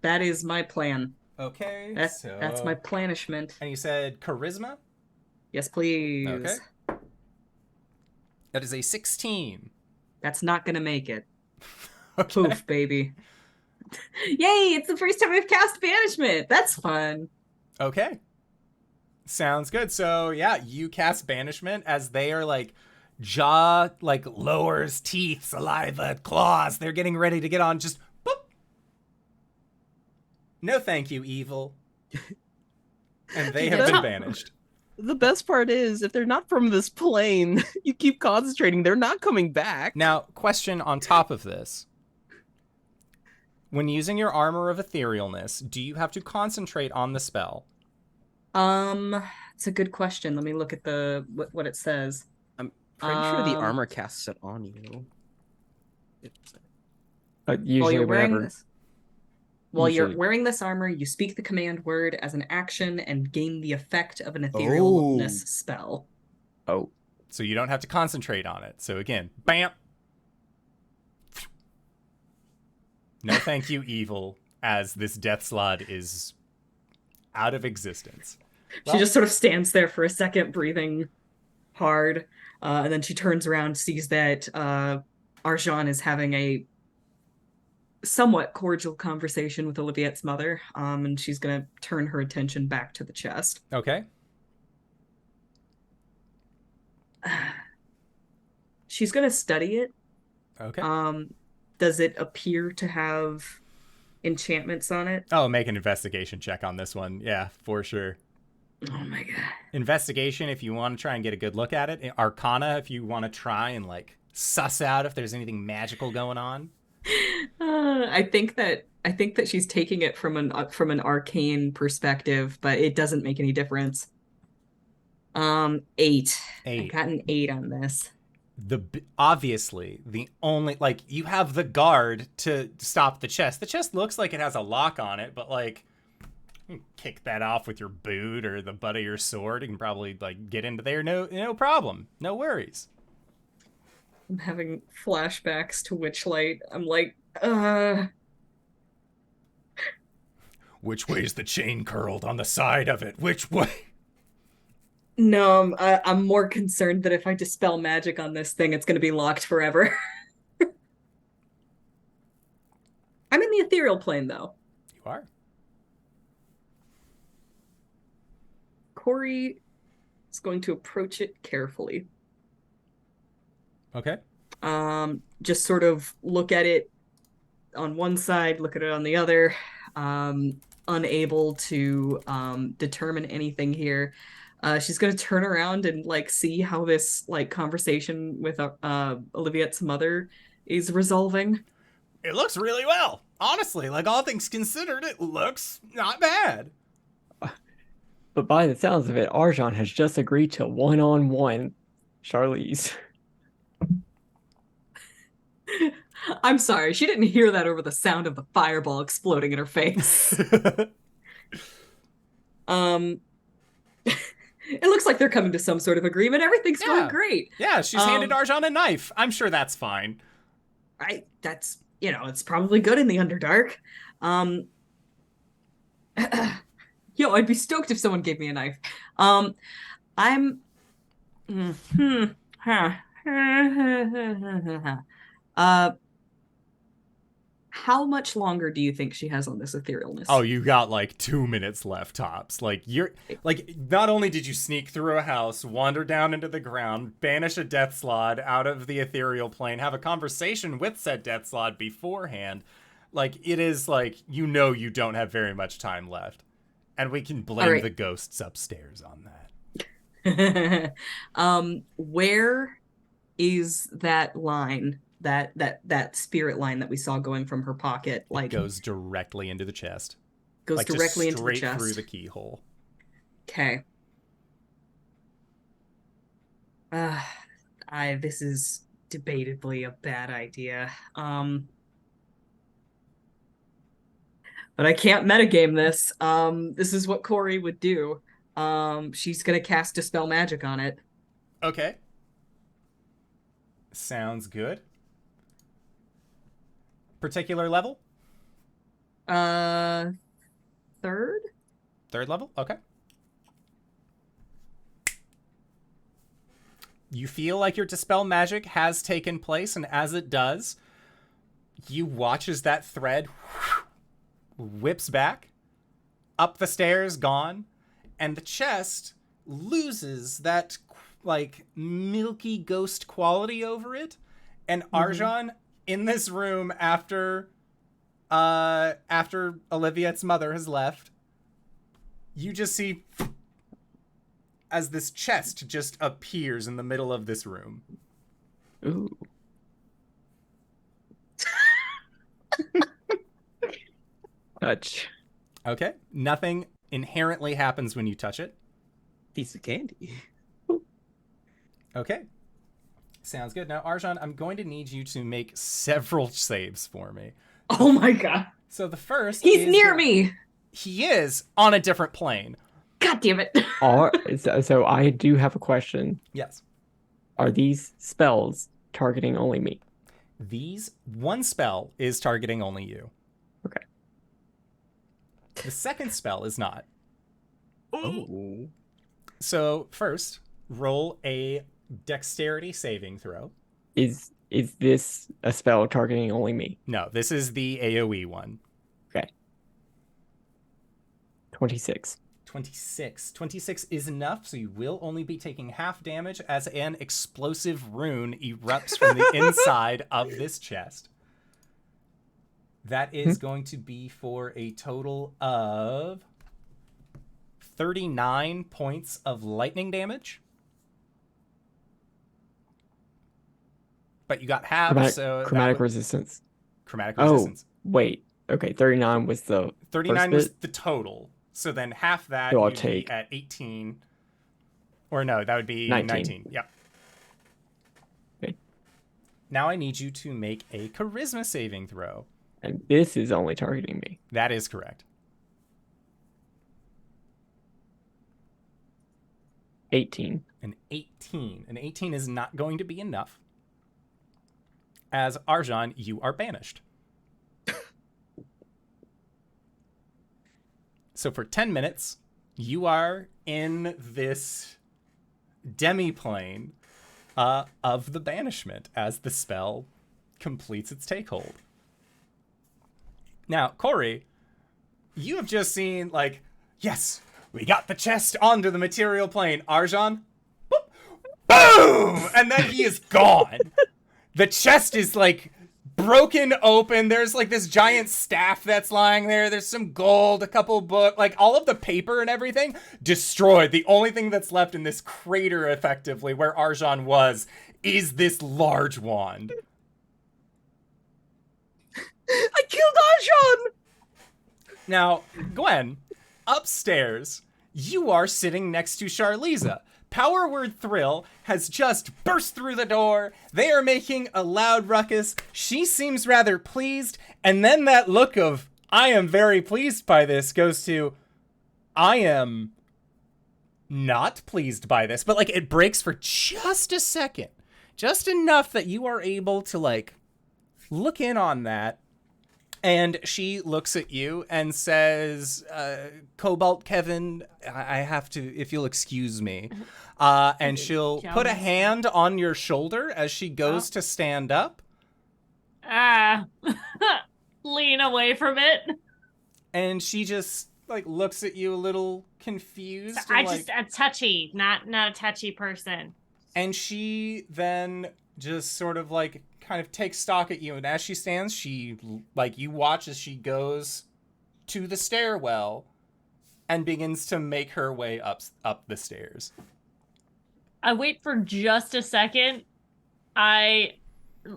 Speaker 5: that is my plan.
Speaker 1: Okay.
Speaker 5: That's my planishment.
Speaker 1: And you said charisma?
Speaker 5: Yes, please.
Speaker 1: Okay. That is a 16.
Speaker 5: That's not gonna make it.
Speaker 1: Okay.
Speaker 5: Poof, baby. Yay, it's the first time I've cast banishment. That's fun.
Speaker 1: Okay. Sounds good. So, yeah, you cast banishment as they are like jaw like lowers, teeth, saliva, claws. They're getting ready to get on just boop. No thank you, evil. And they have been banished.
Speaker 2: The best part is, if they're not from this plane, you keep concentrating, they're not coming back.
Speaker 1: Now, question on top of this. When using your armor of etherealness, do you have to concentrate on the spell?
Speaker 5: It's a good question. Let me look at what it says.
Speaker 2: I'm pretty sure the armor casts it on you.
Speaker 4: Usually
Speaker 5: While you're wearing
Speaker 4: whenever.
Speaker 5: this, while you're
Speaker 4: Usually-
Speaker 5: wearing this armor, you speak the command word as an action and gain the effect of an etherealness spell.
Speaker 4: Oh,
Speaker 1: So you don't have to concentrate on it. So again, bam. No thank you, evil, as this death slot is out of existence.
Speaker 5: She just sort of stands there for a second, breathing hard, and then she turns around, sees that Arjhan is having a somewhat cordial conversation with Oliviette's mother, and she's going to turn her attention back to the chest.
Speaker 1: Okay.
Speaker 5: She's going to study it.
Speaker 1: Okay.
Speaker 5: Does it appear to have enchantments on it?
Speaker 1: Oh, make an investigation check on this one. Yeah, for sure.
Speaker 5: Oh my god.
Speaker 1: Investigation if you want to try and get a good look at it. Arcana if you want to try and like suss out if there's anything magical going on.
Speaker 5: I think that she's taking it from an arcane perspective, but it doesn't make any difference. 8. I got an 8 on this.
Speaker 1: Obviously the only like you have the guard to stop the chest. The chest looks like it has a lock on it, but like you can kick that off with your boot or the butt of your sword. You can probably like get into there no problem. No worries.
Speaker 5: I'm having flashbacks to Witchlight. I'm like,
Speaker 1: Which way's the chain curled on the side of it? Which way?
Speaker 5: no, I'm more concerned that if I dispel magic on this thing, it's going to be locked forever. I'm in the ethereal plane, though.
Speaker 1: You are.
Speaker 5: Cori is going to approach it carefully.
Speaker 1: Okay.
Speaker 5: just sort of look at it on one side, look at it on the other, unable to determine anything here. She's gonna turn around and like see how this like conversation with Oliviette's mother is resolving.
Speaker 1: It looks really well. Honestly, like all things considered, it looks not bad.
Speaker 4: But by the sounds of it, Arjhan has just agreed to one-on-one Charlize.
Speaker 5: I'm sorry, she didn't hear that over the sound of the fireball exploding in her face. It looks like they're coming to some sort of agreement. Everything's going great.
Speaker 1: Yeah, she's handed Arjhan a knife. I'm sure that's fine.
Speaker 5: That's, it's probably good in the Underdark. Yo, I'd be stoked if someone gave me a knife. How much longer do you think she has on this etherealness?
Speaker 1: Oh, you got like 2 minutes left, tops. Like not only did you sneak through a house, wander down into the ground, banish a death slot out of the ethereal plane, have a conversation with said death slot beforehand. Like, it is like, you don't have very much time left. And we can blame the ghosts upstairs on that.
Speaker 5: Where is that line? That spirit line that we saw going from her pocket, like,
Speaker 1: it goes directly into the chest.
Speaker 5: Goes
Speaker 1: like,
Speaker 5: directly into the chest.
Speaker 1: Straight through the keyhole.
Speaker 5: Okay. This is debatably a bad idea. But I can't metagame this. This is what Cori would do. She's gonna cast Dispel Magic on it.
Speaker 1: Okay. Sounds good. Particular level?
Speaker 5: Third?
Speaker 1: Third level? Okay. You feel like your Dispel Magic has taken place, and as it does, you watch as that thread whips back, up the stairs, gone, and the chest loses that, like, milky ghost quality over it, and Arjhan, in this room after Oliviette's mother has left, you just see as this chest just appears in the middle of this room.
Speaker 4: Ooh. Touch.
Speaker 1: Okay. Nothing inherently happens when you touch it.
Speaker 2: Piece of candy.
Speaker 1: Okay. Sounds good. Now, Arjhan, I'm going to need you to make several saves for me.
Speaker 5: Oh my god.
Speaker 1: So the first
Speaker 5: He's near me.
Speaker 1: He is on a different plane.
Speaker 5: God damn it.
Speaker 4: So I do have a question.
Speaker 1: Yes.
Speaker 4: Are these spells targeting only me?
Speaker 1: One spell is targeting only you.
Speaker 4: Okay.
Speaker 1: The second spell is not.
Speaker 2: Oh.
Speaker 1: So first, roll a dexterity saving throw.
Speaker 4: Is this a spell targeting only me?
Speaker 1: No, this is the AoE one.
Speaker 4: Okay. 26.
Speaker 1: 26 is enough, so you will only be taking half damage as an explosive rune erupts from the inside of this chest. That is going to be for a total of 39 points of lightning damage. But you got half,
Speaker 4: chromatic resistance.
Speaker 1: Chromatic resistance.
Speaker 4: Wait. Okay, 39 was the
Speaker 1: 39
Speaker 4: first
Speaker 1: was
Speaker 4: bit?
Speaker 1: the total. So then half that
Speaker 4: So I'll
Speaker 1: you'd be
Speaker 4: take
Speaker 1: at 18. Or no, that would be 19. Yep.
Speaker 4: Okay.
Speaker 1: Now I need you to make a charisma saving throw.
Speaker 4: And this is only targeting me.
Speaker 1: That is correct.
Speaker 4: 18.
Speaker 1: An 18. An 18 is not going to be enough. As Arjhan, you are banished. So for 10 minutes, you are in this demi-plane of the banishment as the spell completes its takehold. Now, Cori, you have just seen, like, yes, we got the chest onto the material plane. Arjhan, boop, boom! And then he is gone. The chest is like broken open. There's like this giant staff that's lying there. There's some gold, a couple books, like all of the paper and everything destroyed. The only thing that's left in this crater, effectively, where Arjhan was, is this large wand.
Speaker 2: I killed Arjhan!
Speaker 1: Now, Gwen, upstairs, you are sitting next to Charliza. Power Word Thrill has just burst through the door. They are making a loud ruckus. She seems rather pleased. And then that look of, I am very pleased by this, goes to, I am not pleased by this. But, like, it breaks for just a second. Just enough that you are able to, like, look in on that. And she looks at you and says, Cobalt Kevin, I have to, if you'll excuse me. And she'll put a hand on your shoulder as she goes to stand up.
Speaker 3: Lean away from it.
Speaker 1: And she just, like, looks at you a little confused.
Speaker 3: I
Speaker 1: like,
Speaker 3: just, a touchy, not a touchy person.
Speaker 1: And she then just sort of, like, kind of takes stock at you, and as she stands, she, like, you watch as she goes to the stairwell and begins to make her way up the stairs.
Speaker 3: I wait for just a second. I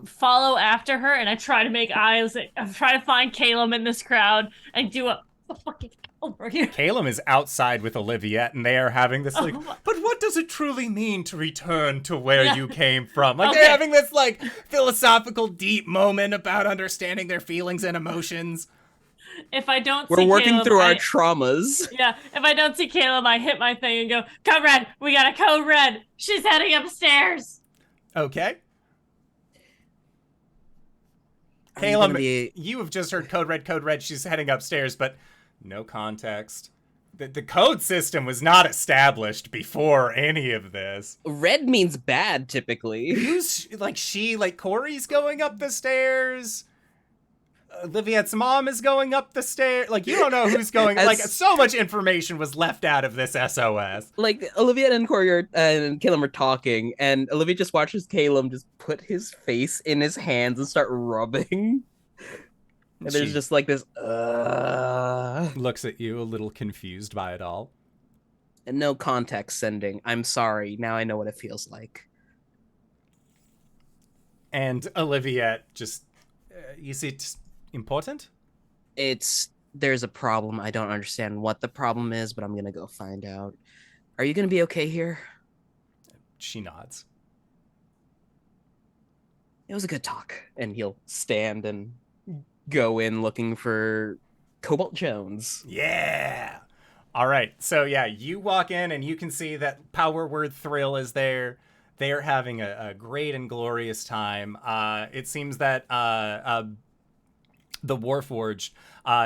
Speaker 3: follow after her, and I try to make eyes. I try to find Caelum in this crowd and do a fucking over here.
Speaker 1: Caelum is outside with Oliviette, and they are having this, like, but what does it truly mean to return to where you came from? Like, they're having this, like, philosophical, deep moment about understanding their feelings and emotions.
Speaker 3: If I don't
Speaker 2: We're
Speaker 3: see
Speaker 2: working
Speaker 3: Caelum,
Speaker 2: through our traumas.
Speaker 3: Yeah, if I don't see Caelum, I hit my thing and go, Code Red, we got a Code Red. She's heading upstairs.
Speaker 1: Okay.
Speaker 2: I'm
Speaker 1: Caelum,
Speaker 2: gonna be-
Speaker 1: you have just heard Code Red, she's heading upstairs, but no context. The code system was not established before any of this.
Speaker 2: Red means bad, typically.
Speaker 1: Who's, like, Cori's going up the stairs? Oliviette's mom is going up the stairs. Like, you don't know who's going. Like, so much information was left out of this SOS.
Speaker 2: Like, Olivia and Cori and Caelum are talking, and Olivia just watches Caelum just put his face in his hands and start rubbing. And there's just like this,
Speaker 1: looks at you a little confused by it all.
Speaker 2: And no context sending. I'm sorry. Now I know what it feels like.
Speaker 1: And Oliviette just, is it important?
Speaker 2: There's a problem. I don't understand what the problem is, but I'm gonna go find out. Are you gonna be okay here?
Speaker 1: She nods.
Speaker 2: It was a good talk. And he'll stand and go in looking for Cobalt Jones.
Speaker 1: Yeah. All right. So, yeah, you walk in and you can see that Power Word Thrill is there. They are having a great and glorious time. It seems that the Warforged,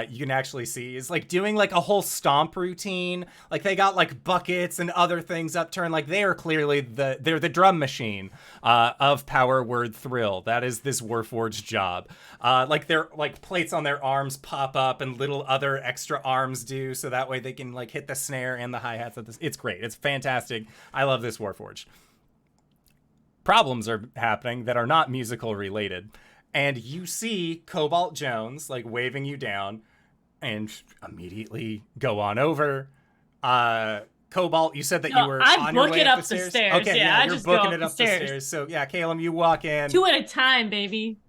Speaker 1: you can actually see, is, like, doing, like, a whole stomp routine. Like, they got, like, buckets and other things upturned. Like, they are clearly they're the drum machine of Power Word Thrill. That is this Warforged job. Like, their, like, plates on their arms pop up and little other extra arms do, so that way they can, like, hit the snare and the hi-hats. It's great. It's fantastic. I love this Warforged. Problems are happening that are not musical related. And you see Cobalt Jones, like, waving you down, and immediately go on over. Cobalt, you said that you were on your way up the stairs? Okay,
Speaker 3: yeah,
Speaker 1: you're booking it up the stairs. So, yeah, Caelum, you walk in.
Speaker 3: 2 at a time, baby.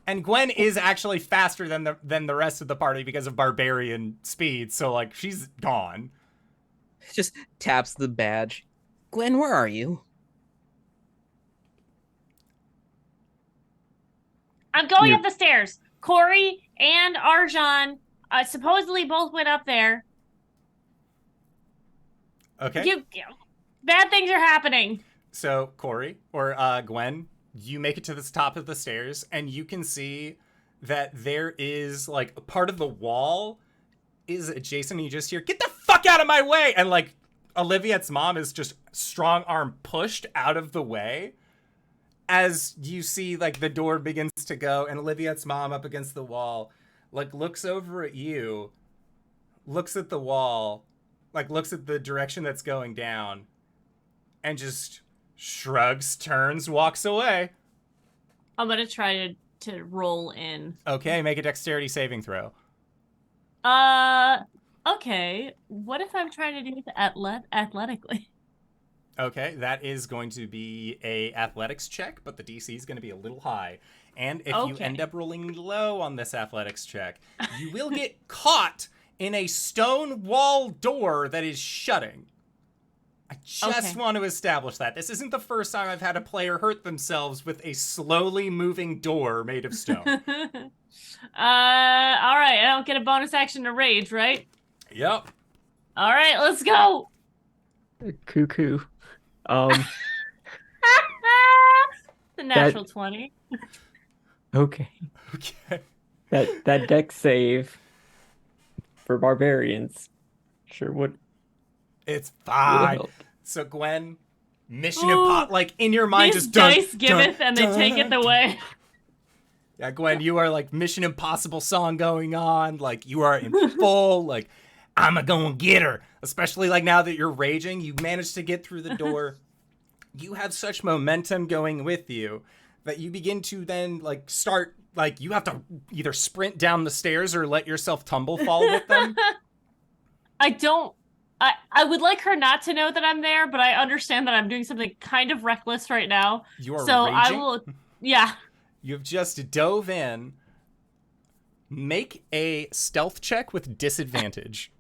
Speaker 1: And Gwen is actually faster than the rest of the party because of barbarian speed, so, like, she's gone.
Speaker 2: Just taps the badge. Gwen, where are you?
Speaker 3: I'm going up the stairs. Cori and Arjhan supposedly both went up there.
Speaker 1: Okay.
Speaker 3: Bad things are happening.
Speaker 1: So, Cori, or Gwen, you make it to the top of the stairs, and you can see that there is, like, a part of the wall is adjacent, and you just hear, get the fuck out of my way! And, like, Oliviette's mom is just strong arm pushed out of the way. As you see, like, the door begins to go, and Oliviette's mom up against the wall, like, looks over at you, looks at the wall, like, looks at the direction that's going down, and just shrugs, turns, walks away.
Speaker 3: I'm gonna try to roll in.
Speaker 1: Okay, make a dexterity saving throw.
Speaker 3: Okay. What if I'm trying to do it athletically?
Speaker 1: Okay, that is going to be a athletics check, but the DC is going to be a little high. And if you end up rolling low on this athletics check, you will get caught in a stone wall door that is shutting. I just want to establish that. This isn't the first time I've had a player hurt themselves with a slowly moving door made of stone.
Speaker 3: All right. I don't get a bonus action to rage, right?
Speaker 1: Yep.
Speaker 3: All right, let's go.
Speaker 4: Cuckoo.
Speaker 3: The natural 20.
Speaker 4: Okay.
Speaker 1: Okay.
Speaker 4: That dex save for barbarians sure would.
Speaker 1: It's fine.
Speaker 4: Help.
Speaker 1: So Gwen, mission impossible. Like in your mind,
Speaker 3: These
Speaker 1: just
Speaker 3: dice giveth and they taketh away.
Speaker 1: Yeah, Gwen, you are like Mission Impossible song going on. Like you are in full. Like I'm gonna get her. Especially like now that you're raging, you managed to get through the door. You have such momentum going with you that you begin to then like start like you have to either sprint down the stairs or let yourself tumble fall with them.
Speaker 3: I would like her not to know that I'm there, but I understand that I'm doing something kind of reckless right now.
Speaker 1: You are
Speaker 3: so
Speaker 1: raging?
Speaker 3: I will, yeah.
Speaker 1: You've just dove in. Make a stealth check with disadvantage.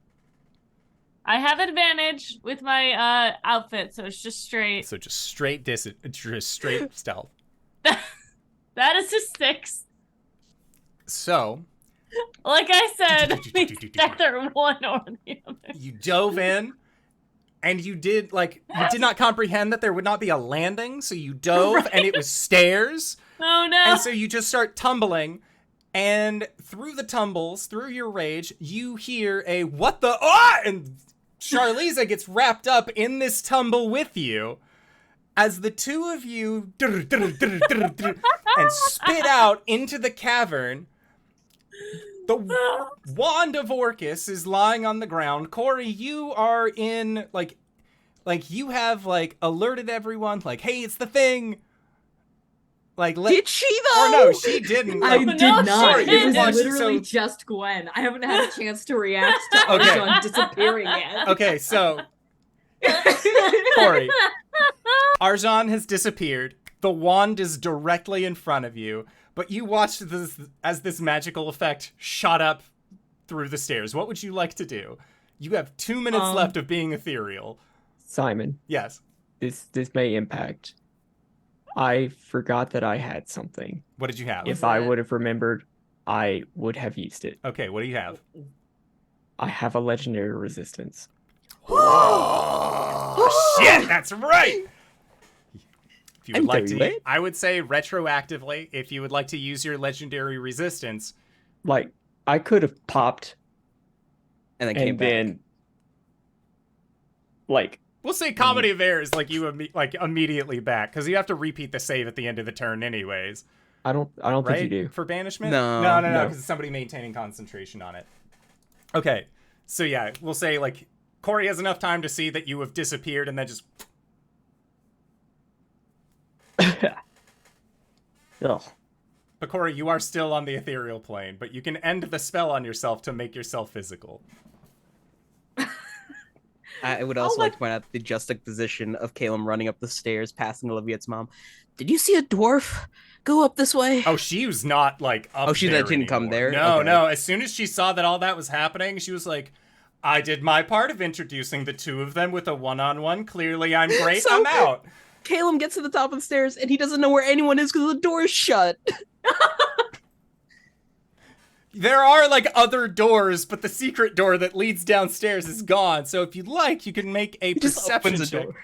Speaker 3: I have advantage with my outfit, so it's just straight.
Speaker 1: So just straight straight stealth.
Speaker 3: That is a 6.
Speaker 1: So,
Speaker 3: like I said, it's either one or the other.
Speaker 1: you dove in, and you did not comprehend that there would not be a landing, so you dove, and it was stairs.
Speaker 3: Oh no!
Speaker 1: And so you just start tumbling, and through the tumbles, through your rage, you hear a "what the ah!" and Charliza gets wrapped up in this tumble with you, as the two of you and spit out into the cavern. The Wand of Orcus is lying on the ground. Cori, you are in, like you have, like, alerted everyone, like, hey, it's the thing. Like,
Speaker 2: Did she, though?
Speaker 1: Or no, she didn't.
Speaker 5: I
Speaker 1: Like,
Speaker 5: did
Speaker 3: no,
Speaker 5: not.
Speaker 3: she
Speaker 5: It was
Speaker 1: didn't.
Speaker 5: literally
Speaker 1: So-
Speaker 5: just Gwen. I haven't had a chance to react to
Speaker 1: Okay.
Speaker 5: Arjhan disappearing yet.
Speaker 1: Okay, so, Cori, Arjhan has disappeared. The wand is directly in front of you, but you watched this as this magical effect shot up through the stairs. What would you like to do? You have 2 minutes left of being ethereal.
Speaker 4: Simon,
Speaker 1: Yes.
Speaker 4: this may impact. I forgot that I had something.
Speaker 1: What did you have?
Speaker 4: If I would have remembered, I would have used it.
Speaker 1: Okay, what do you have?
Speaker 4: I have a legendary resistance.
Speaker 1: Oh, shit, that's right! If you would
Speaker 2: I'm
Speaker 1: like
Speaker 2: doing
Speaker 1: to,
Speaker 2: it.
Speaker 1: I would say retroactively, if you would like to use your legendary resistance.
Speaker 4: Like, I could have popped
Speaker 2: And then came
Speaker 4: and
Speaker 2: back.
Speaker 4: then, like,
Speaker 1: We'll say comedy of errors, like you immediately back, because you have to repeat the save at the end of the turn anyways.
Speaker 4: I don't
Speaker 1: Right?
Speaker 4: think you do.
Speaker 1: For banishment?
Speaker 2: No.
Speaker 1: No,
Speaker 4: No.
Speaker 1: because it's somebody maintaining concentration on it. Okay, so yeah, we'll say, like, Cori has enough time to see that you have disappeared, and then just...
Speaker 4: Ugh.
Speaker 1: But Cori, you are still on the ethereal plane, but you can end the spell on yourself to make yourself physical.
Speaker 2: I would also like to point out the juxtaposition of Caelum running up the stairs, passing Olivia's mom. Did you see a dwarf go up this way?
Speaker 1: Oh, she was not, like, up
Speaker 2: Oh, she
Speaker 1: there
Speaker 2: didn't come
Speaker 1: anymore.
Speaker 2: there?
Speaker 1: No,
Speaker 2: Okay.
Speaker 1: no. As soon as she saw that all that was happening, she was like, I did my part of introducing the two of them with a one-on-one. Clearly I'm great.
Speaker 2: So
Speaker 1: I'm out.
Speaker 2: Caelum gets to the top of the stairs, and he doesn't know where anyone is because the door is shut.
Speaker 1: There are, like, other doors, but the secret door that leads downstairs is gone. So if you'd like, you can make a
Speaker 2: He just
Speaker 1: perception
Speaker 2: opens a
Speaker 1: check.
Speaker 2: door.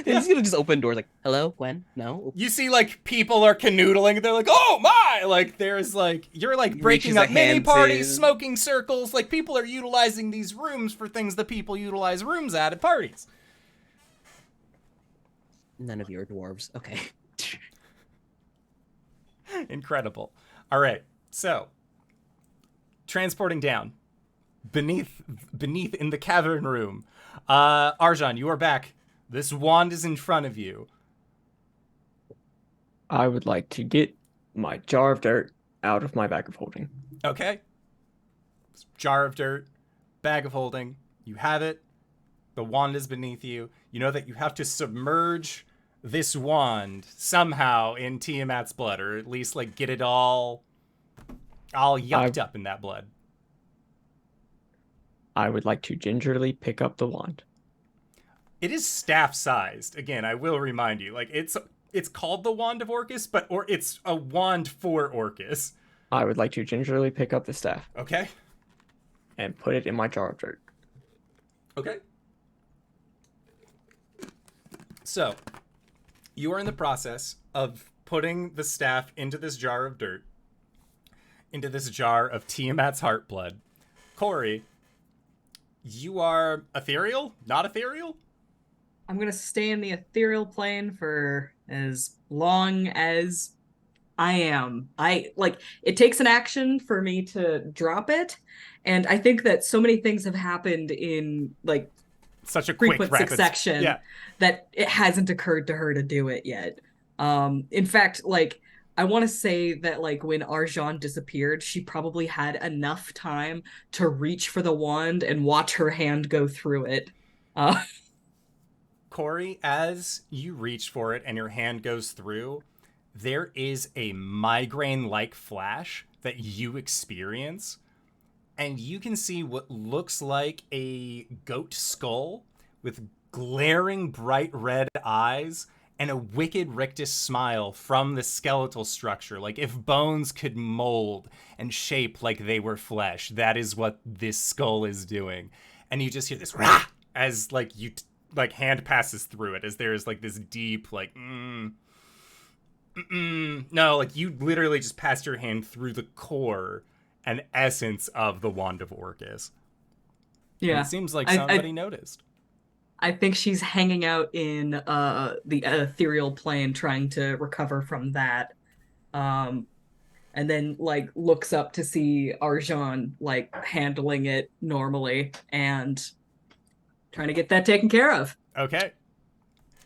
Speaker 2: He's gonna just open doors like, hello, Gwen? No?
Speaker 1: You see, like, people are canoodling. They're like, oh, my! Like, there's, like, you're, like, breaking
Speaker 2: Reaches
Speaker 1: up
Speaker 2: a
Speaker 1: mini
Speaker 2: hand
Speaker 1: parties,
Speaker 2: to-
Speaker 1: smoking circles. Like, people are utilizing these rooms for things that people utilize rooms at parties.
Speaker 2: None of you are dwarves. Okay.
Speaker 1: Incredible. All right, so transporting down beneath in the cavern room. Arjhan, you are back. This wand is in front of you.
Speaker 4: I would like to get my jar of dirt out of my bag of holding.
Speaker 1: Okay. Jar of dirt, bag of holding. You have it. The wand is beneath you. You know that you have to submerge this wand somehow in Tiamat's blood, or at least like get it all yucked up in that blood.
Speaker 4: I would like to gingerly pick up the wand.
Speaker 1: It is staff-sized. Again, I will remind you, like it's called the Wand of Orcus, or it's a wand for Orcus.
Speaker 4: I would like to gingerly pick up the staff.
Speaker 1: Okay.
Speaker 4: And put it in my jar of dirt.
Speaker 1: Okay. So, you are in the process of putting the staff into this jar of dirt, into this jar of Tiamat's heart blood. Cori, you are ethereal? Not ethereal?
Speaker 5: I'm gonna stay in the ethereal plane for as long as I am. It takes an action for me to drop it, and I think that so many things have happened in like
Speaker 1: such a quick
Speaker 5: frequent succession that it hasn't occurred to her to do it yet. In fact, like I want to say that like when Arjhan disappeared, she probably had enough time to reach for the wand and watch her hand go through it.
Speaker 1: Cori, as you reach for it and your hand goes through, there is a migraine-like flash that you experience, and you can see what looks like a goat skull with glaring bright red eyes and a wicked rictus smile from the skeletal structure. Like if bones could mold and shape like they were flesh, that is what this skull is doing. And you just hear this rah as like you like hand passes through it, as there's like this deep like no, like you literally just passed your hand through the core and essence of the Wand of Orcus.
Speaker 5: Yeah,
Speaker 1: and it seems like somebody noticed.
Speaker 5: I think she's hanging out in the ethereal plane trying to recover from that. And then like looks up to see Arjhan like handling it normally and trying to get that taken care of.
Speaker 1: Okay.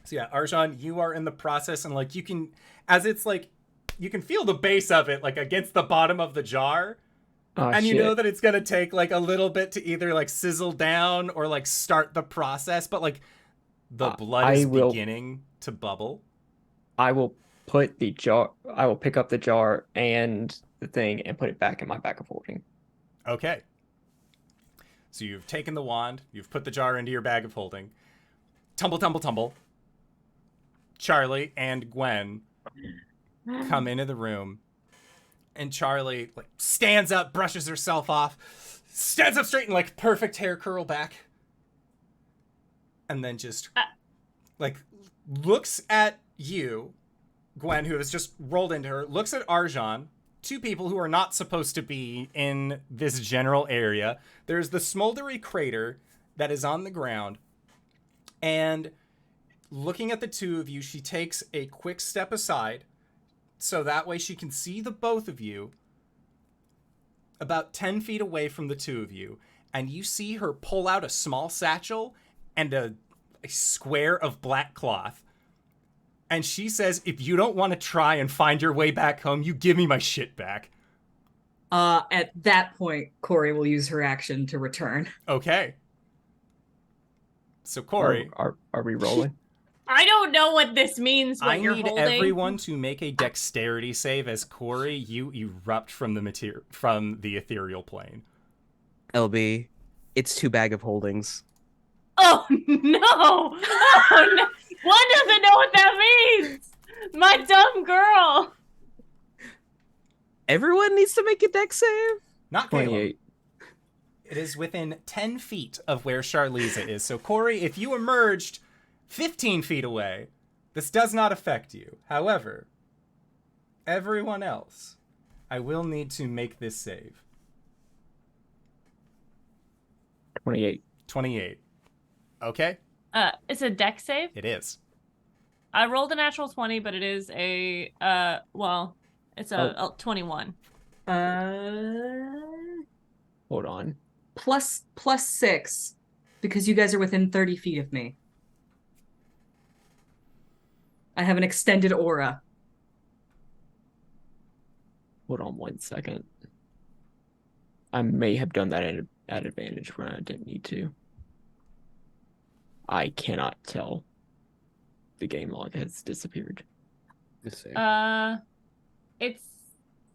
Speaker 1: So yeah, Arjhan, you are in the process, and like you can, as it's like, you can feel the base of it like against the bottom of the jar. And you know that it's going to take like a little bit to either like sizzle down or like start the process, but like the blood is beginning to bubble.
Speaker 4: I will put the jar, I will pick up the jar and the thing and put it back in my bag of holding.
Speaker 1: Okay. So you've taken the wand, you've put the jar into your bag of holding. Tumble, tumble, tumble. Charlie and Gwen come into the room. And Charlie like stands up, brushes herself off, stands up straight and like perfect hair curl back. And then just like looks at you, Gwen, who has just rolled into her, looks at Arjhan, two people who are not supposed to be in this general area. There's the smoldery crater that is on the ground. And looking at the two of you, she takes a quick step aside, so that way she can see the both of you about 10 feet away from the two of you. And you see her pull out a small satchel and a square of black cloth. And she says, if you don't want to try and find your way back home, you give me my shit back.
Speaker 5: At that point, Cori will use her action to return.
Speaker 1: Okay. So Cori.
Speaker 4: Are we rolling?
Speaker 6: I don't know what this means. What you're holding.
Speaker 1: I need everyone to make a dexterity save as Cori, you erupt from the ethereal plane.
Speaker 2: LB, it's 2 bag of holdings.
Speaker 6: Oh no! Oh no! One doesn't know what that means. My dumb girl.
Speaker 2: Everyone needs to make a dex save.
Speaker 1: Not
Speaker 4: 28.
Speaker 1: It is within 10 feet of where Charliza is. So Cori, if you emerged 15 feet away, this does not affect you. However, everyone else, I will need to make this save.
Speaker 4: 28.
Speaker 1: 28. Okay?
Speaker 6: It's a dex save?
Speaker 1: It is.
Speaker 6: I rolled a natural 20, but it is a, it's a 21.
Speaker 4: Hold on.
Speaker 5: Plus 6, because you guys are within 30 feet of me. I have an extended aura.
Speaker 4: Hold on 1 second. I may have done that at advantage when I didn't need to. I cannot tell. The game log has disappeared.
Speaker 2: Let's see.
Speaker 6: It's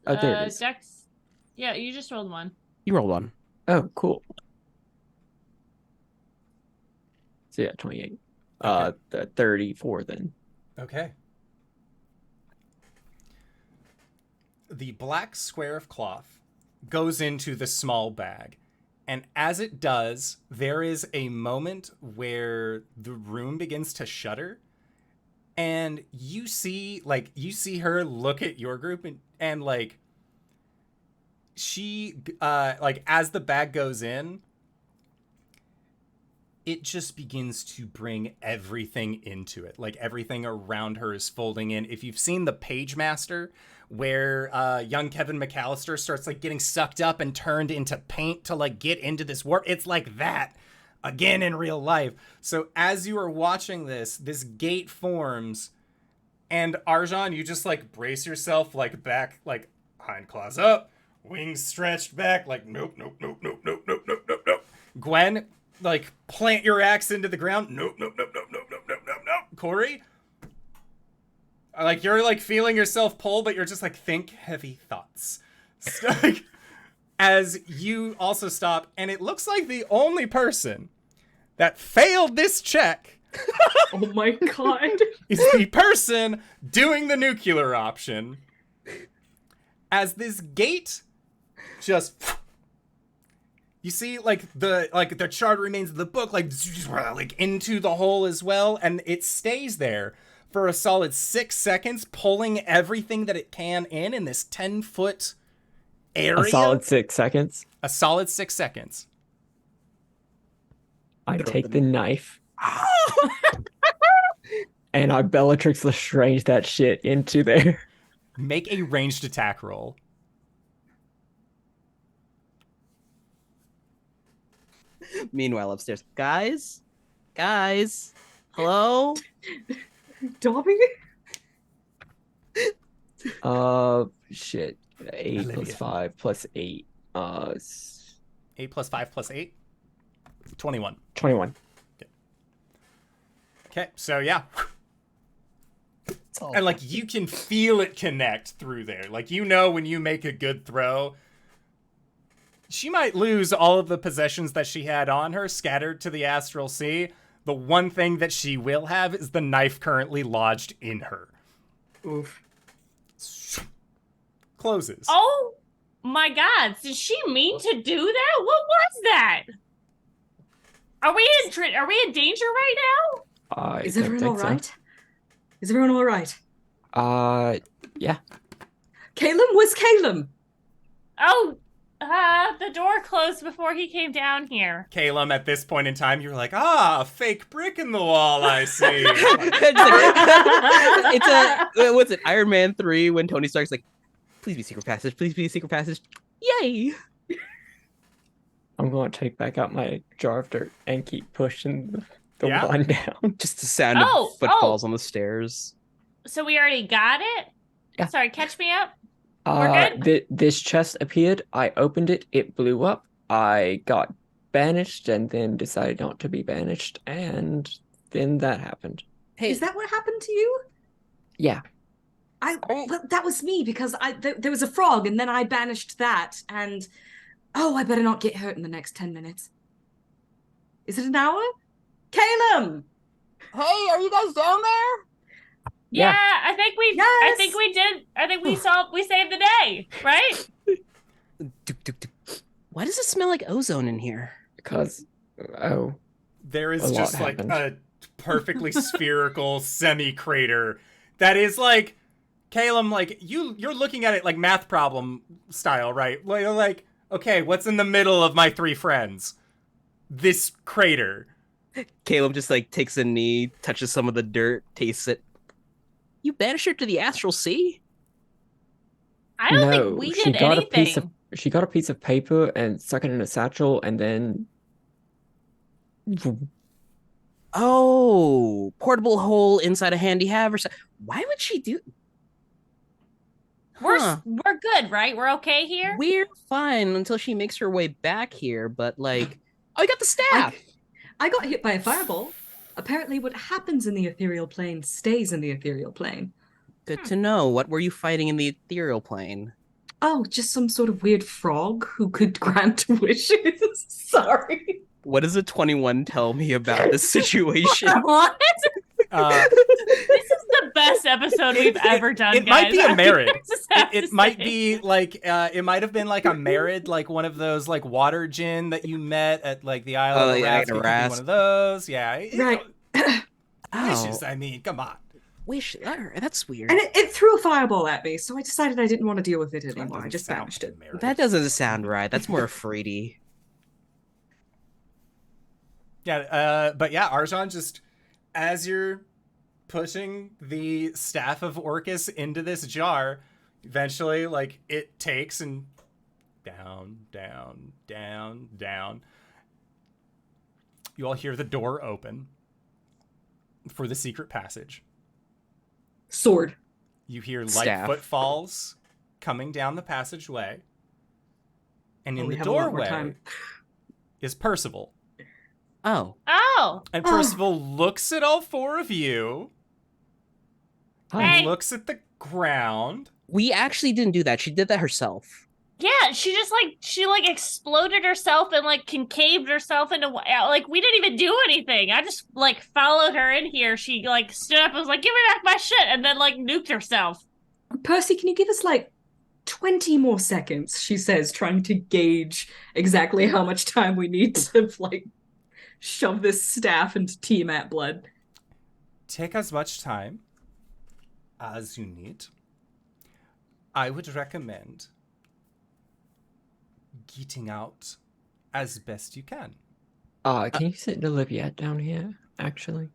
Speaker 4: Oh, there it is.
Speaker 6: Dex. Yeah, you just rolled one.
Speaker 2: You rolled one.
Speaker 4: Oh, cool. So yeah, 28.
Speaker 1: Okay.
Speaker 4: 34 then.
Speaker 1: Okay. The black square of cloth goes into the small bag. And as it does, there is a moment where the room begins to shudder. And you see her look at your group and like, she, like, as the bag goes in, it just begins to bring everything into it. Like, everything around her is folding in. If you've seen The Page Master, where young Kevin McAllister starts, like, getting sucked up and turned into paint to, like, get into this warp, it's like that, again in real life. So as you are watching this gate forms, and Arjhan, you just, like, brace yourself, like, back, like, hind claws up, wings stretched back, like, nope. Gwen, like, plant your axe into the ground. Nope. Cori, like, you're, like, feeling yourself pull, but you're just like, think heavy thoughts. Like, as you also stop, and it looks like the only person that failed this check
Speaker 5: Oh my god.
Speaker 1: is the person doing the nuclear option. As this gate just... You see, like the charred remains of the book, like into the hole as well, and it stays there for a solid 6 seconds, pulling everything that it can in this 10-foot area.
Speaker 4: A solid 6 seconds.
Speaker 1: A solid 6 seconds.
Speaker 4: I take the knife. And I Bellatrix Lestrange that shit into there.
Speaker 1: Make a ranged attack roll.
Speaker 2: Meanwhile, upstairs, guys, hello.
Speaker 5: Dobby?
Speaker 4: Shit. 8 plus 5 plus 8.
Speaker 1: 8 plus 5 plus 8? 21.
Speaker 4: 21.
Speaker 1: Okay, so yeah. And like you can feel it connect through there. Like, you know, when you make a good throw, she might lose all of the possessions that she had on her scattered to the astral sea. The one thing that she will have is the knife currently lodged in her.
Speaker 5: Oof.
Speaker 1: Closes.
Speaker 6: Oh my god, did she mean to do that? What was that? Are we in danger right now?
Speaker 5: Is everyone all right? Is everyone all right?
Speaker 4: Yeah.
Speaker 5: Caelum? Where's Caelum?
Speaker 6: Oh, the door closed before he came down here.
Speaker 1: Caelum, at this point in time, you're like, a fake brick in the wall, I see.
Speaker 2: It's a what's it? Iron Man 3 when Tony Stark's like, please be secret passage, please be secret passage. Yay!
Speaker 4: I'm going to take back out my jar of dirt and keep pushing the
Speaker 1: Yeah?
Speaker 4: wand down.
Speaker 2: Just the sound of footfalls on the stairs.
Speaker 6: So we already got it?
Speaker 4: Yeah.
Speaker 6: Sorry, catch me up. We're good?
Speaker 4: This chest appeared. I opened it. It blew up. I got banished and then decided not to be banished. And then that happened.
Speaker 2: Hey,
Speaker 5: Is that what happened to you?
Speaker 4: Yeah.
Speaker 5: Well, that was me because there was a frog and then I banished that and I better not get hurt in the next 10 minutes. Is it an hour? Caelum!
Speaker 7: Hey, are you guys down there?
Speaker 6: Yeah, I think we did. I think we saved the day, right?
Speaker 2: why does it smell like ozone in here?
Speaker 4: Because,
Speaker 1: There is
Speaker 4: A lot
Speaker 1: just like
Speaker 4: happened.
Speaker 1: a perfectly spherical semi-crater that is like, Caelum, like you're looking at it like math problem style, right? Like, okay, what's in the middle of my three friends? This crater.
Speaker 2: Caelum just like takes a knee, touches some of the dirt, tastes it. You banished her to the astral sea?
Speaker 6: I don't think we did anything.
Speaker 4: She got a piece of paper and stuck it in a satchel and then...
Speaker 2: Oh, portable hole inside a handy haver. Why would she do?
Speaker 3: We're good, right? We're okay here.
Speaker 2: We're fine until she makes her way back here, but like, oh, you got the staff.
Speaker 5: I got hit by a fireball. Apparently, what happens in the ethereal plane stays in the ethereal plane.
Speaker 2: Good to know. What were you fighting in the ethereal plane?
Speaker 5: Oh, just some sort of weird frog who could grant wishes. Sorry.
Speaker 2: What does a 21 tell me about this situation?
Speaker 3: What? This is the best episode we've ever done.
Speaker 1: It
Speaker 3: guys.
Speaker 1: might be a merid. It
Speaker 3: to
Speaker 1: might
Speaker 3: say.
Speaker 1: be like it might have been like a merid, like one of those like water gin that you met at like the Isle of the Rats. It could be one of those. Yeah.
Speaker 5: Right.
Speaker 1: Wishes. I mean, come on.
Speaker 2: Wish. That's weird.
Speaker 5: And it threw a fireball at me, so I decided I didn't want to deal with it anymore. I just banished it.
Speaker 1: Merid.
Speaker 2: That doesn't sound right. That's more Freedy.
Speaker 1: Yeah. But yeah, Arjhan, just as you're pushing the staff of Orcus into this jar, eventually, like, it takes and down, down, down, down. You all hear the door open for the secret passage.
Speaker 5: Sword.
Speaker 1: You hear light
Speaker 2: Staff.
Speaker 1: footfalls coming down the passageway. And in
Speaker 5: we
Speaker 1: the
Speaker 5: have a lot more
Speaker 1: doorway
Speaker 5: time.
Speaker 1: is Percival.
Speaker 2: Oh.
Speaker 3: Oh.
Speaker 1: And Percival looks at all four of you.
Speaker 3: Hey.
Speaker 1: And looks at the ground.
Speaker 2: We actually didn't do that. She did that herself.
Speaker 3: Yeah, she exploded herself and like concaved herself into like we didn't even do anything. I just like followed her in here. She like stood up and was like, "Give me back my shit," and then like nuked herself.
Speaker 5: Percy, can you give us like 20 more seconds? She says, trying to gauge exactly how much time we need to like shove this staff into Tiamat blood.
Speaker 1: Take as much time as you need. I would recommend getting out as best you can.
Speaker 4: Can you sit Olivia down here, actually?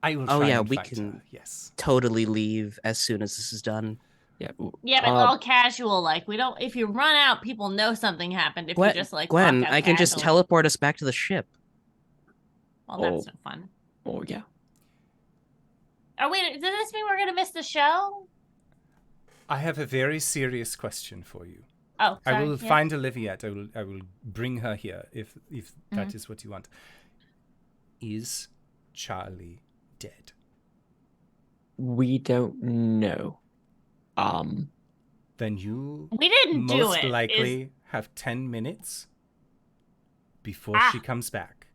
Speaker 1: I will
Speaker 2: Oh,
Speaker 1: try
Speaker 2: yeah,
Speaker 1: and
Speaker 2: we
Speaker 1: find
Speaker 2: can-
Speaker 1: her, yes.
Speaker 2: Totally leave as soon as this is done.
Speaker 4: Yeah.
Speaker 3: Yeah, but all casual. Like we don't. If you run out, people know something happened. If you just like
Speaker 2: Gwen,
Speaker 3: walk out
Speaker 2: I can just
Speaker 3: casually.
Speaker 2: teleport us back to the ship.
Speaker 3: Well, that's no fun.
Speaker 4: Oh, yeah.
Speaker 3: Are we? Does this mean we're gonna miss the show?
Speaker 1: I have a very serious question for you.
Speaker 3: Oh, sorry.
Speaker 1: I will
Speaker 3: yeah.
Speaker 1: find Olivia. I will bring her here if that is what you want. Is Charlie dead?
Speaker 4: We don't know.
Speaker 1: Then you
Speaker 3: We didn't do
Speaker 1: most
Speaker 3: it.
Speaker 1: likely have 10 minutes before she comes back.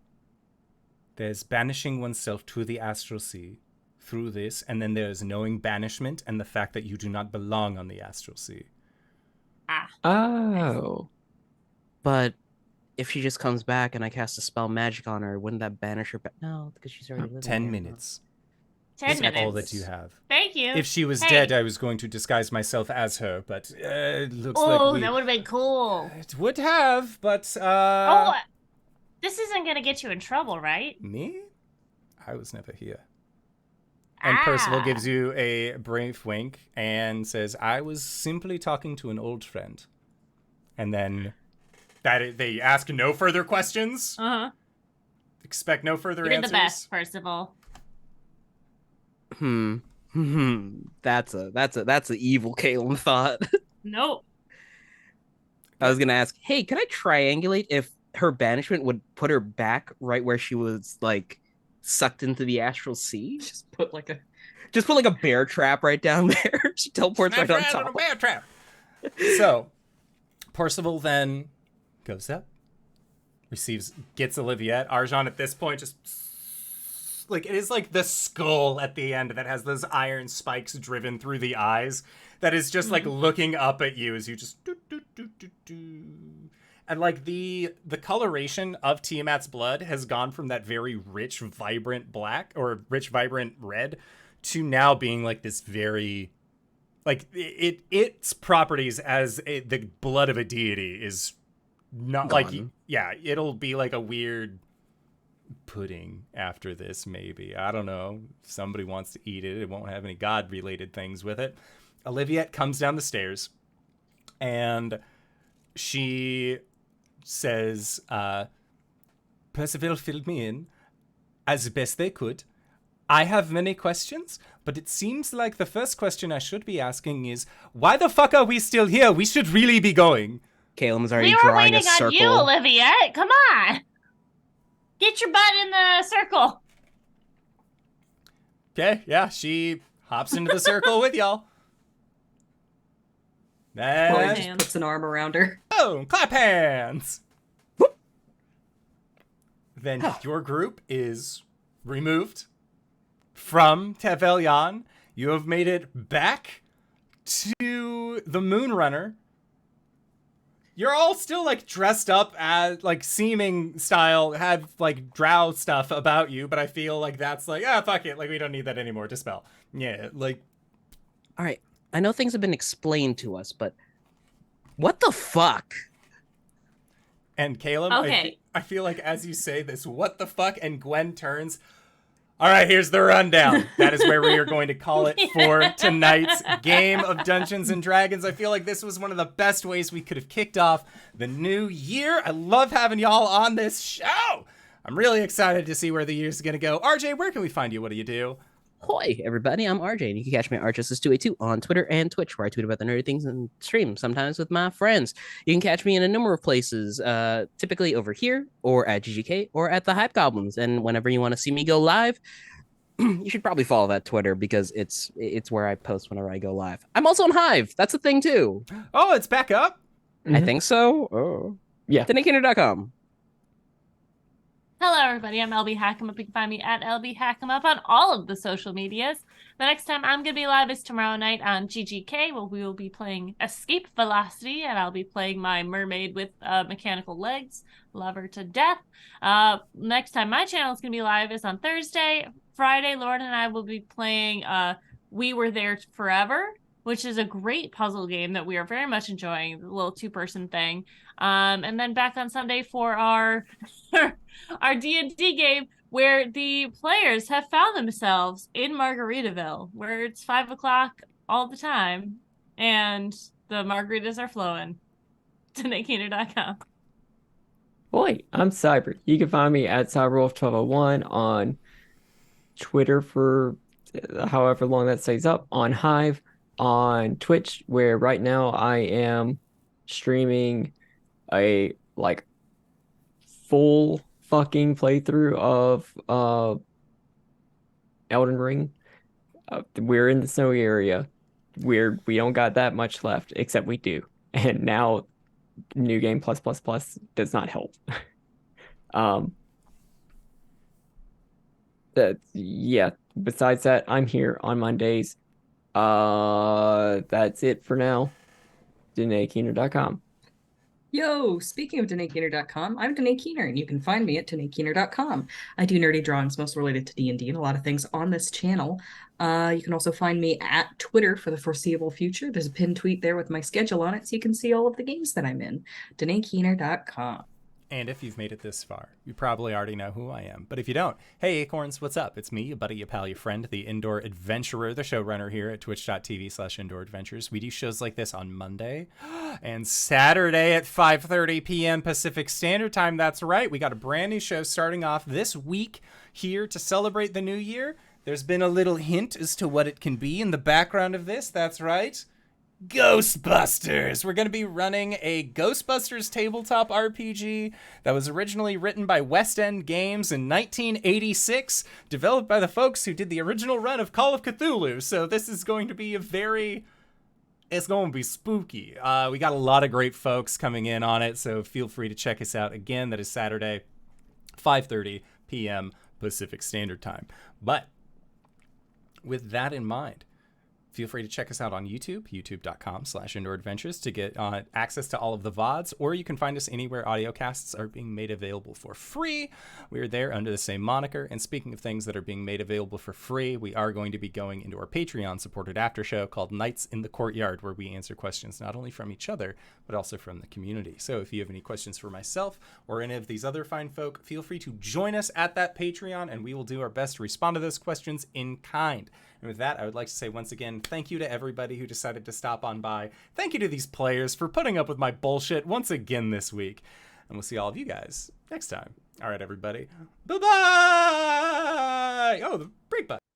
Speaker 1: There's banishing oneself to the astral sea through this, and then there's knowing banishment and the fact that you do not belong on the astral sea.
Speaker 4: Oh.
Speaker 2: But if she just comes back and I cast a spell magic on her, wouldn't that banish her back? No, because she's already living
Speaker 1: 10
Speaker 2: here.
Speaker 1: minutes.
Speaker 3: 10
Speaker 1: is
Speaker 3: minutes.
Speaker 1: all that you have.
Speaker 3: Thank you.
Speaker 1: If she was
Speaker 3: Hey.
Speaker 1: dead, I was going to disguise myself as her, but it looks
Speaker 3: Oh,
Speaker 1: like
Speaker 3: that would have been cool.
Speaker 1: it would have, but
Speaker 3: This isn't gonna get you in trouble, right?
Speaker 1: me? I was never here. And Percival gives you a brief wink and says, "I was simply talking to an old friend." And then they ask no further questions.
Speaker 3: Uh huh.
Speaker 1: Expect no further
Speaker 3: You did
Speaker 1: answers.
Speaker 3: the best, Percival.
Speaker 2: That's a evil Caelum thought.
Speaker 3: Nope.
Speaker 2: I was gonna ask, hey, can I triangulate if her banishment would put her back right where she was like sucked into the astral sea?
Speaker 5: Just put like
Speaker 2: a bear trap right down there. She teleports right on top.
Speaker 1: Bear trap. So, Percival then goes up, gets Oliviette. Arjhan at this point just like it is like the skull at the end that has those iron spikes driven through the eyes that is just like looking up at you as you just and like the coloration of Tiamat's blood has gone from that very rich vibrant black or rich vibrant red to now being like this very like its properties as the blood of a deity is not
Speaker 2: Gone.
Speaker 1: like yeah, it'll be like a weird pudding after this, maybe. I don't know. If somebody wants to eat it, it won't have any god related things with it. Oliviette comes down the stairs and she says, Percival filled me in as best they could. I have many questions, but it seems like the first question I should be asking is, why the fuck are we still here? We should really be going.
Speaker 2: Caelum's already
Speaker 6: We were
Speaker 2: drawing a
Speaker 6: waiting on
Speaker 2: circle.
Speaker 6: you, Olivia. Come on. Get your butt in the circle.
Speaker 1: Okay, yeah, she hops into the circle with y'all.
Speaker 5: Cori
Speaker 1: Then,
Speaker 5: just puts an arm around her.
Speaker 1: boom, clap hands. Then your group is removed from Tevelion. You have made it back to the Moonrunner. You're all still, like, dressed up as, like, seeming style, have, like, drow stuff about you, but I feel like that's like, fuck it. Like, we don't need that anymore. Dispel. Yeah, like...
Speaker 2: All right. I know things have been explained to us, but what the fuck?
Speaker 1: And Caelum,
Speaker 3: Okay.
Speaker 1: I feel like as you say this, what the fuck, and Gwen turns... All right, here's the rundown. That is where we are going to call it for tonight's game of Dungeons and Dragons. I feel like this was one of the best ways we could have kicked off the new year. I love having y'all on this show. I'm really excited to see where the year's going to go. RJ, where can we find you? What do you do?
Speaker 2: Hoi, everybody, I'm RJ, and you can catch me at RJustice282 on Twitter and Twitch, where I tweet about the nerdy things and stream, sometimes with my friends. You can catch me in a number of places, typically over here, or at GGK, or at the Hype Goblins, and whenever you want to see me go live, you should probably follow that Twitter, because it's where I post whenever I go live. I'm also on Hive, that's a thing too.
Speaker 1: Oh, it's back up?
Speaker 2: I think so. Oh.
Speaker 4: Yeah.
Speaker 2: TheNakeHunter.com.
Speaker 6: Hello, everybody. I'm LBHackEmUp. You can find me at LBHackEmUp on all of the social medias. The next time I'm going to be live is tomorrow night on GGK, where we will be playing Escape Velocity, and I'll be playing my mermaid with mechanical legs. Love her to death. Next time my channel is going to be live is on Thursday. Friday, Lauren and I will be playing We Were There Forever, which is a great puzzle game that we are very much enjoying, the little two-person thing. And then back on Sunday for our our D&D game, where the players have found themselves in Margaritaville, where it's 5 o'clock all the time, and the margaritas are flowing. TheNakeHunter.com.
Speaker 4: Boy, I'm Cyber. You can find me at CyberWolf1201 on Twitter for however long that stays up, on Hive, on Twitch, where right now I am streaming a like full fucking playthrough of Elden Ring. We're in the snowy area where we don't got that much left, except we do. And now New Game plus does not help. Yeah, besides that, I'm here on Mondays. That's it for now. DanaeKeener.com.
Speaker 5: Yo, speaking of DanaeKeener.com, I'm Danae Keener, and you can find me at DanaeKeener.com. I do nerdy drawings, most related to D&D and a lot of things on this channel. You can also find me at Twitter for the foreseeable future. There's a pinned tweet there with my schedule on it, so you can see all of the games that I'm in. DanaeKeener.com.
Speaker 1: And if you've made it this far, you probably already know who I am. But if you don't, hey Acorns, what's up? It's me, your buddy, your pal, your friend, the Indoor Adventurer, the showrunner here at twitch.tv/Indoor Adventures. We do shows like this on Monday and Saturday at 5:30 p.m. Pacific Standard Time. That's right. We got a brand new show starting off this week here to celebrate the new year. There's been a little hint as to what it can be in the background of this. That's right. Ghostbusters! We're going to be running a Ghostbusters tabletop RPG that was originally written by West End Games in 1986, developed by the folks who did the original run of Call of Cthulhu. So this is going to be it's going to be spooky. We got a lot of great folks coming in on it, so feel free to check us out. Again, that is Saturday, 5:30 p.m. Pacific Standard Time. But with that in mind, feel free to check us out on YouTube, youtube.com/Indoor Adventures, to get access to all of the VODs, or you can find us anywhere audio casts are being made available for free. We are there under the same moniker. And speaking of things that are being made available for free, we are going to be going into our Patreon-supported after show called Nights in the Courtyard, where we answer questions not only from each other, but also from the community. So if you have any questions for myself or any of these other fine folk, feel free to join us at that Patreon, and we will do our best to respond to those questions in kind. And with that, I would like to say once again, thank you to everybody who decided to stop on by. Thank you to these players for putting up with my bullshit once again this week. And we'll see all of you guys next time. All right, everybody. Bye-bye! Oh, the break button.